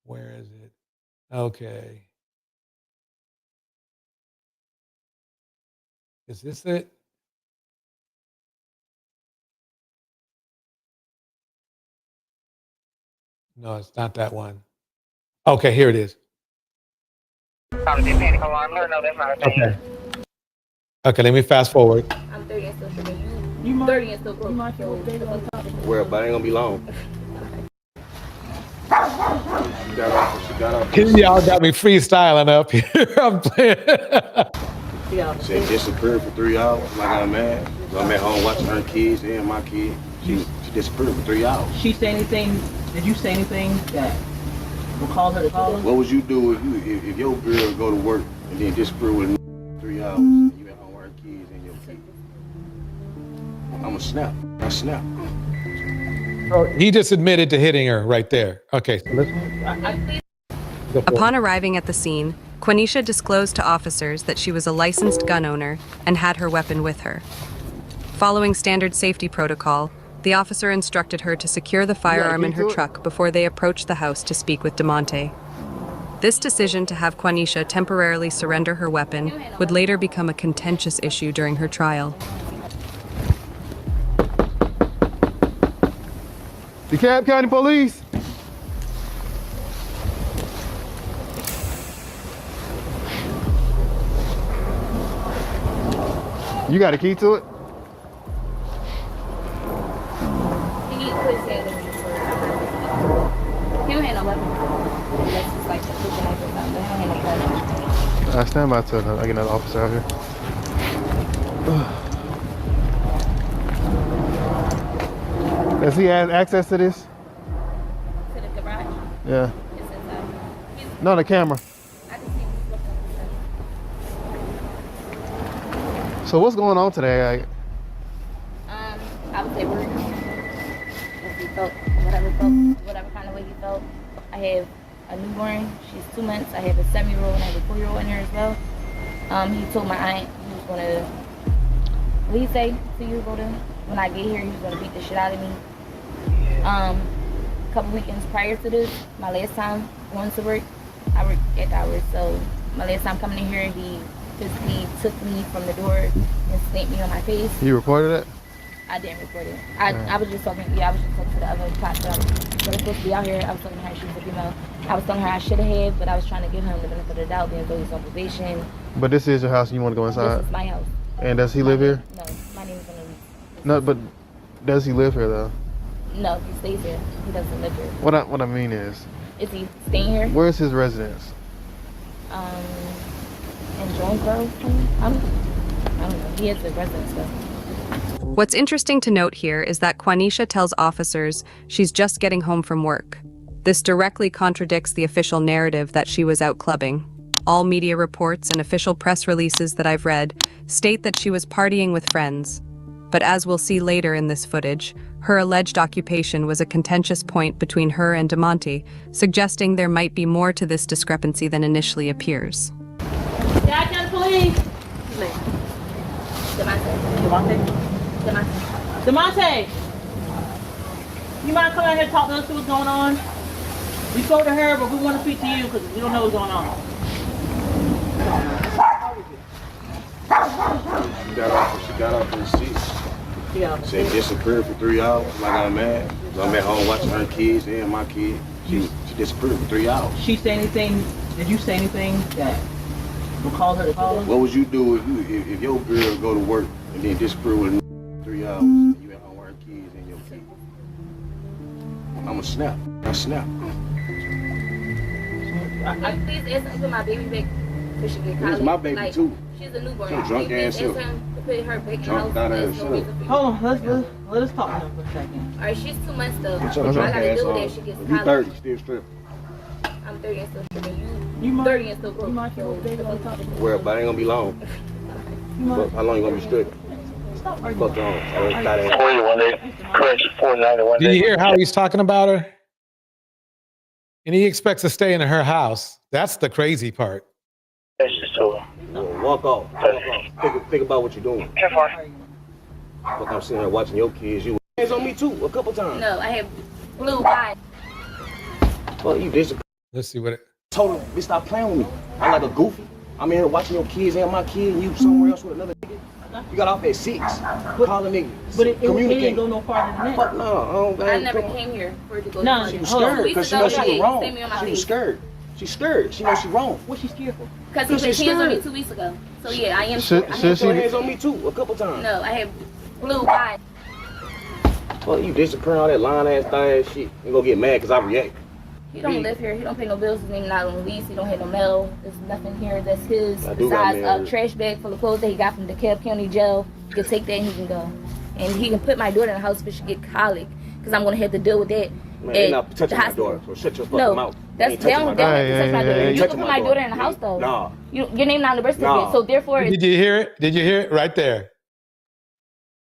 Where is it? Okay. Is this it? No, it's not that one. Okay, here it is. Okay. Okay, let me fast forward.
I'm 30 and still sugar. You 30 and still broke.
Well, but I ain't gonna be long.
Y'all got me freestyling up here. I'm playing.
She disappeared for 3 hours. Like I'm mad. I'm at home watching her kids and my kid. She disappeared for 3 hours.
She say anything? Did you say anything that will cause her to call her?
What would you do if your girl go to work and then disappear with 3 hours? And you at home with her kids and your kid. I'm a snap. I snap.
Oh, he just admitted to hitting her right there. Okay, so let's.
Upon arriving at the scene, Quenisha disclosed to officers that she was a licensed gun owner and had her weapon with her. Following standard safety protocol, the officer instructed her to secure the firearm in her truck before they approached the house to speak with DeMonte. This decision to have Quenisha temporarily surrender her weapon would later become a contentious issue during her trial.
DeKalb County Police. You got a key to it?
He don't have no weapon. Unless it's like a super knife or something. He don't have no gun.
I stand by till I get another officer out here. Does he have access to this?
To the garage?
Yeah.
It's inside.
No, the camera.
I can see this looking.
So what's going on today?
I would say we're if he felt, whatever kind of way he felt. I have a newborn, she's 2 months. I have a 7-year-old and I have a 4-year-old in here as well. He told my aunt he was gonna, what did he say to you, Rhoda? When I get here, he was gonna beat the shit out of me. A couple weekends prior to this, my last time going to work, I work at hours. So my last time coming in here, he physically took me from the door and stamped me on my face.
You recorded it?
I didn't record it. I was just talking. Yeah, I was just talking to the other cops that was supposed to be out here. I was telling her she was a female. I was telling her I should have, but I was trying to give him the benefit of the doubt, being though he's on probation.
But this is your house and you want to go inside?
This is my house.
And does he live here?
No, my name is on the lease.
No, but does he live here though?
No, he stays here. He doesn't live here.
What I mean is
he staying here?
where's his residence?
In Jonesboro. I don't know. He has a residence though.
What's interesting to note here is that Quanisha tells officers she's just getting home from work. This directly contradicts the official narrative that she was out clubbing. All media reports and official press releases that I've read state that she was partying with friends. But as we'll see later in this footage, her alleged occupation was a contentious point between her and DeMonte, suggesting there might be more to this discrepancy than initially appears.
Dad, can police? DeMonte, you mind coming out here and talk to us, see what's going on? We spoke to her, but we want to speak to you because we don't know what's going on.
She got off in the seat.
Yeah.
She disappeared for 3 hours. I got mad. So I'm at home watching her kids and my kid. She disappeared for 3 hours.
She say anything? Did you say anything that would cause her to call us?
What would you do if your girl go to work and then disappear with 3 hours and you at home with her kids and your kid? I'ma snap. I snap.
Please ask him to put my baby back so she get college.
It's my baby too.
She's a newborn.
She's drunk ass
Please
up.
ask him to put her back in the
Drunk
house.
out ass up.
Hold on, let us talk to her for a second.
Alright, she's 2 months though.
What's
All
up,
I
drunk
gotta
ass
do with
on?
that, she gets
You
college.
30, still stripping.
I'm 30 and still stripping. You 30 and still broke.
You mind if you talk to her?
Well, but it ain't gonna be long. But how long you gonna be stripping?
Stop arguing.
Fuck on.
Do you hear how he's talking about her? And he expects to stay in her house. That's the crazy part.
Walk off. Think about what you're doing. Fuck, I'm sitting here watching your kids. You hands on me too, a couple times.
No, I have blue eyes.
Well, you disappeared.
Let's see what it.
Told him, bitch, stop playing with me. I'm like a goofy. I'm in here watching your kids and my kid, and you somewhere else with another nigga. You got off at 6. Calling niggas.
But it didn't go no farther than that.
Fuck no.
I never came here for it to go.
No,
to
She was
hold on.
scared because she knows she was wrong. She was
face.
scared. She's scared. She knows she's wrong.
What's she scared for?
Because he put
she's
hands on me
scared.
2 weeks ago. So yeah, I am
Should-
scared. I
should
have
she-
Put hands on me too, a couple times.
No, I have blue eyes.
Well, you disappearing all that lying ass thing ass shit. You gonna get mad because I react.
He don't live here. He don't pay no bills. His name not on the lease. He don't have no mail. There's nothing here that's his.
I do got
Besides
mail.
a trash bag full of clothes that he got from the DeKalb County Jail. He can take that and he can go. And he can put my daughter in the house if she get colic. Because I'm going to have to deal with that.
Man, you're not touching my daughter, so shut your fucking
No,
mouth.
that's
You ain't touching
down.
my
They don't
daughter.
have to touch my daughter.
You
You
touching
can put
my
my daughter in
daughter.
the house though.
Nah.
Your name not on the birth certificate.
Nah.
So therefore,
Did you hear it? Did you hear it? Right there.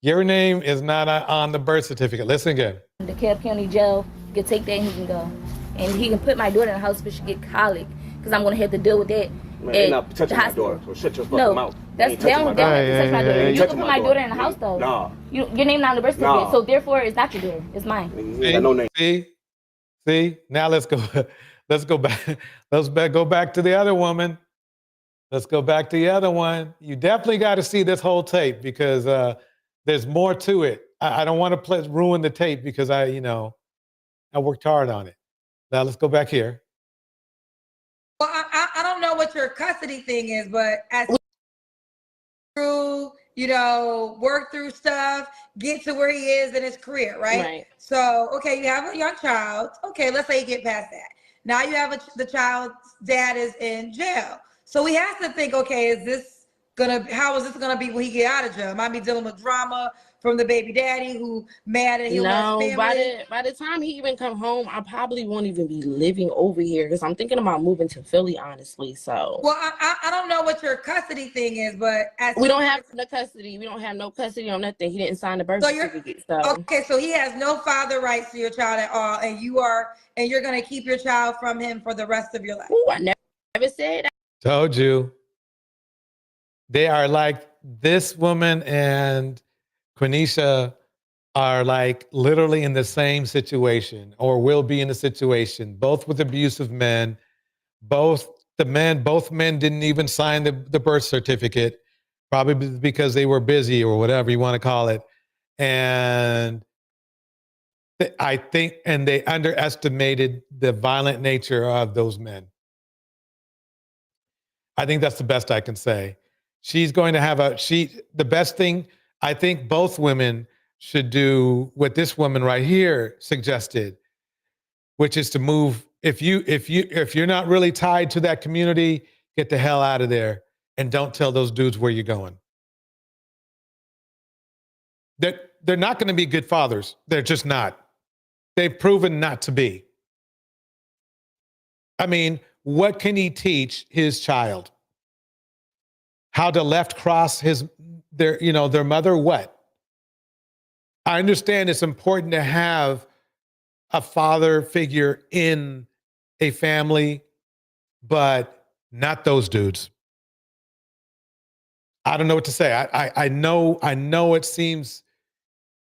Your name is not on the birth certificate. Listen again.
the DeKalb County Jail. He can take that and he can go. And he can put my daughter in the house if she get colic. Because I'm going to have to deal with that.
Man, you're not touching my daughter, so shut your fucking
No,
mouth.
that's
You ain't touching
down.
my
Down
daughter.
to touch my daughter.
ain't
You can
touching
put my daughter in the house though.
Nah.
Your name not on the birth certificate.
Nah.
So therefore, it's not your daughter. It's mine.
You got no name.
See? Now let's go. Let's go back. Go back to the other woman. Let's go back to the other one. You definitely got to see this whole tape because there's more to it. I don't want to ruin the tape because I worked hard on it. Now let's go back here.
Well, I don't know what your custody thing is, but as through, work through stuff, get to where he is in his career, right?
Right.
So, okay, you have a young child. Okay, let's say you get past that. Now you have the child's dad is in jail. So we have to think, okay, how is this gonna be when he get out of jail? Might be dealing with drama from the baby daddy who mad and he
No,
family.
by the time he even come home, I probably won't even be living over here because I'm thinking about moving to Philly, honestly. So
Well, I don't know what your custody thing is, but
we don't have the custody. We don't have no custody on nothing. He didn't sign the birth certificate. So
okay, so he has no father rights to your child at all, and you're gonna keep your child from him for the rest of your life.
Ooh, I never said that.
Told you. They are like this woman and Quanisha are like literally in the same situation or will be in the situation, both with abusive men. Both men didn't even sign the birth certificate, probably because they were busy or whatever you want to call it. And I think, and they underestimated the violent nature of those men. I think that's the best I can say. She's going to have the best thing, I think both women should do what this woman right here suggested, which is to move. If you're not really tied to that community, get the hell out of there and don't tell those dudes where you're going. They're not going to be good fathers. They're just not. They've proven not to be. I mean, what can he teach his child? How to left cross their mother? What? I understand it's important to have a father figure in a family, but not those dudes. I don't know what to say. I know it seems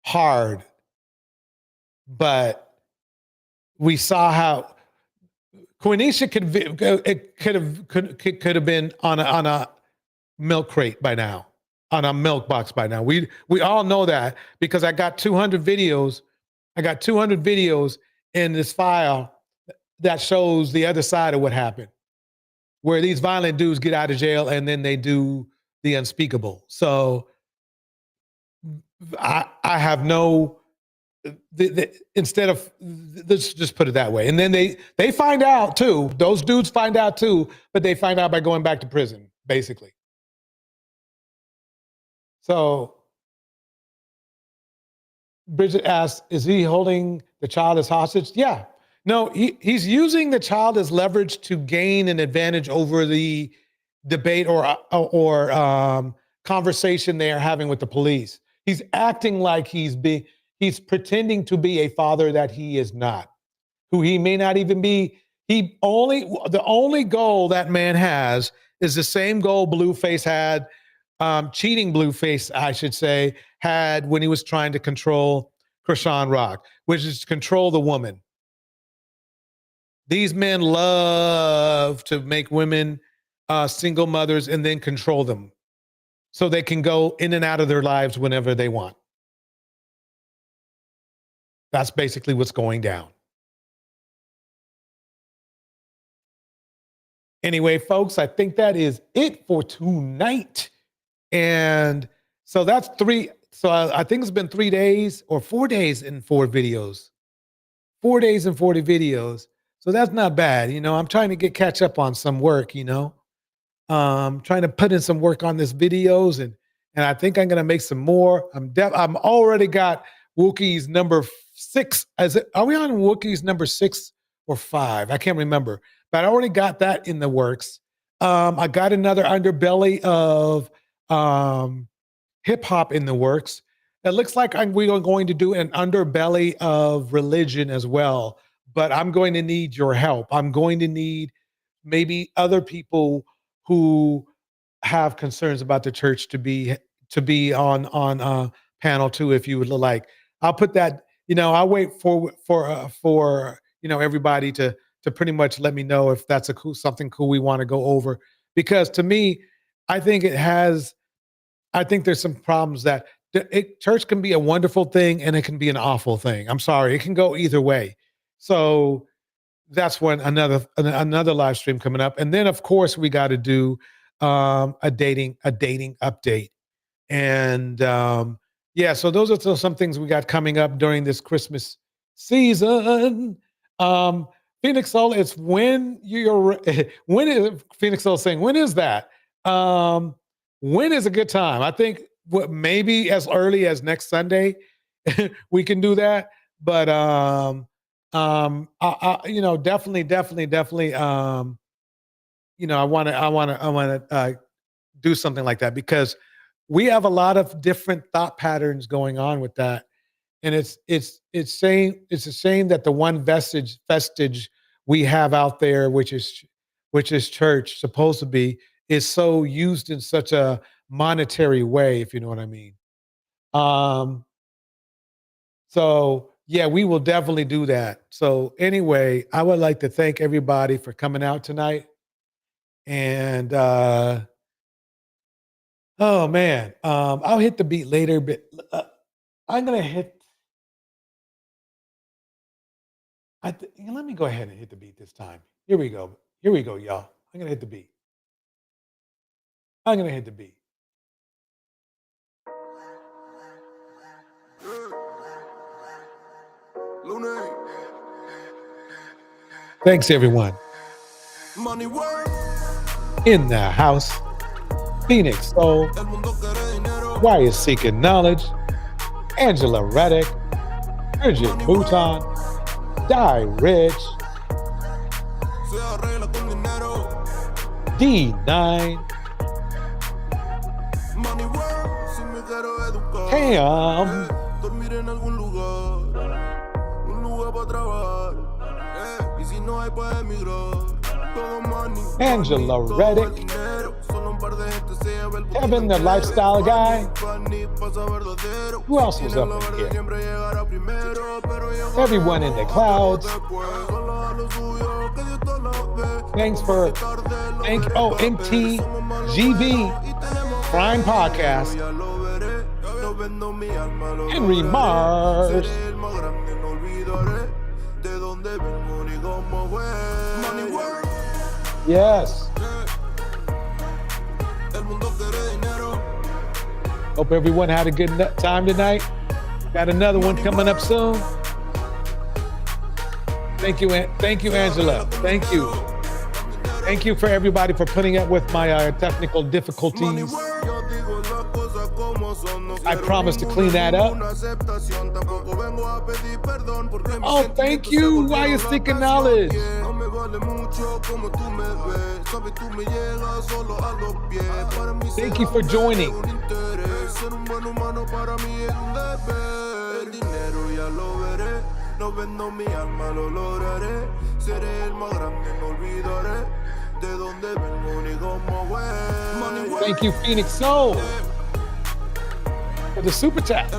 hard, but we saw how Quenisha could have been on a milk crate by now, on a milk box by now. We all know that because I got 200 videos. I got 200 videos in this file that shows the other side of what happened, where these violent dudes get out of jail and then they do the unspeakable. So I have no, instead of, let's just put it that way. And then they find out too, those dudes find out too, but they find out by going back to prison, basically. So Bridget asks, is he holding the child as hostage? Yeah. No, he's using the child as leverage to gain an advantage over the debate or conversation they are having with the police. He's acting like he's he's pretending to be a father that he is not, who he may not even be. The only goal that man has is the same goal Blueface had, cheating Blueface, I should say, had when he was trying to control Krishan Rock, which is to control the woman. These men love to make women single mothers and then control them so they can go in and out of their lives whenever they want. That's basically what's going down. Anyway, folks, I think that is it for tonight. And so that's three. So I think it's been 3 days or 4 days and 4 videos. 4 days and 40 videos. So that's not bad. I'm trying to catch up on some work, trying to put in some work on this videos and I think I'm going to make some more. I'm already got Wookie's number 6. Are we on Wookie's number 6 or 5? I can't remember, but I already got that in the works. I got another underbelly of hip hop in the works. It looks like we are going to do an underbelly of religion as well, but I'm going to need your help. I'm going to need maybe other people who have concerns about the church to be on panel 2 if you would like. I'll put that. I'll wait for everybody to pretty much let me know if that's something cool we want to go over, because to me, I think there's some problems that church can be a wonderful thing and it can be an awful thing. I'm sorry, it can go either way. So that's when another live stream coming up, and then of course we got to do a dating update, and so those are still some things we got coming up during this Christmas season. Phoenix Soul, it's when is Phoenix Soul saying, when is that? When is a good time? I think maybe as early as next Sunday we can do that. But definitely. I want to do something like that, because we have a lot of different thought patterns going on with that, and it's a shame that the one vestige we have out there, which is church, supposed to be, is so used in such a monetary way, if you know what I mean. So yeah, we will definitely do that. So anyway, I would like to thank everybody for coming out tonight. And oh man, I'll hit the beat later, but I'm gonna hit. Let me go ahead and hit the beat this time. Here we go, y'all. I'm gonna hit the beat. Thanks, everyone. In the house, Phoenix Soul, Why is Seeking Knowledge, Angela Reddick, Bridget Bouton, Die Rich, D9, Cam, Angela Reddick, Kevin the Lifestyle Guy. Who else was up in here? Everyone in the clouds. Thanks for MTGV Prime Podcast. Henry Mars. Yes. Hope everyone had a good time tonight. Got another one coming up soon. Thank you, Angela. Thank you. Thank you for everybody for putting up with my technical difficulties. I promise to clean that up. Oh, thank you. Why is Seeking Knowledge? Thank you for joining. Thank you, Phoenix Soul, for the super chat.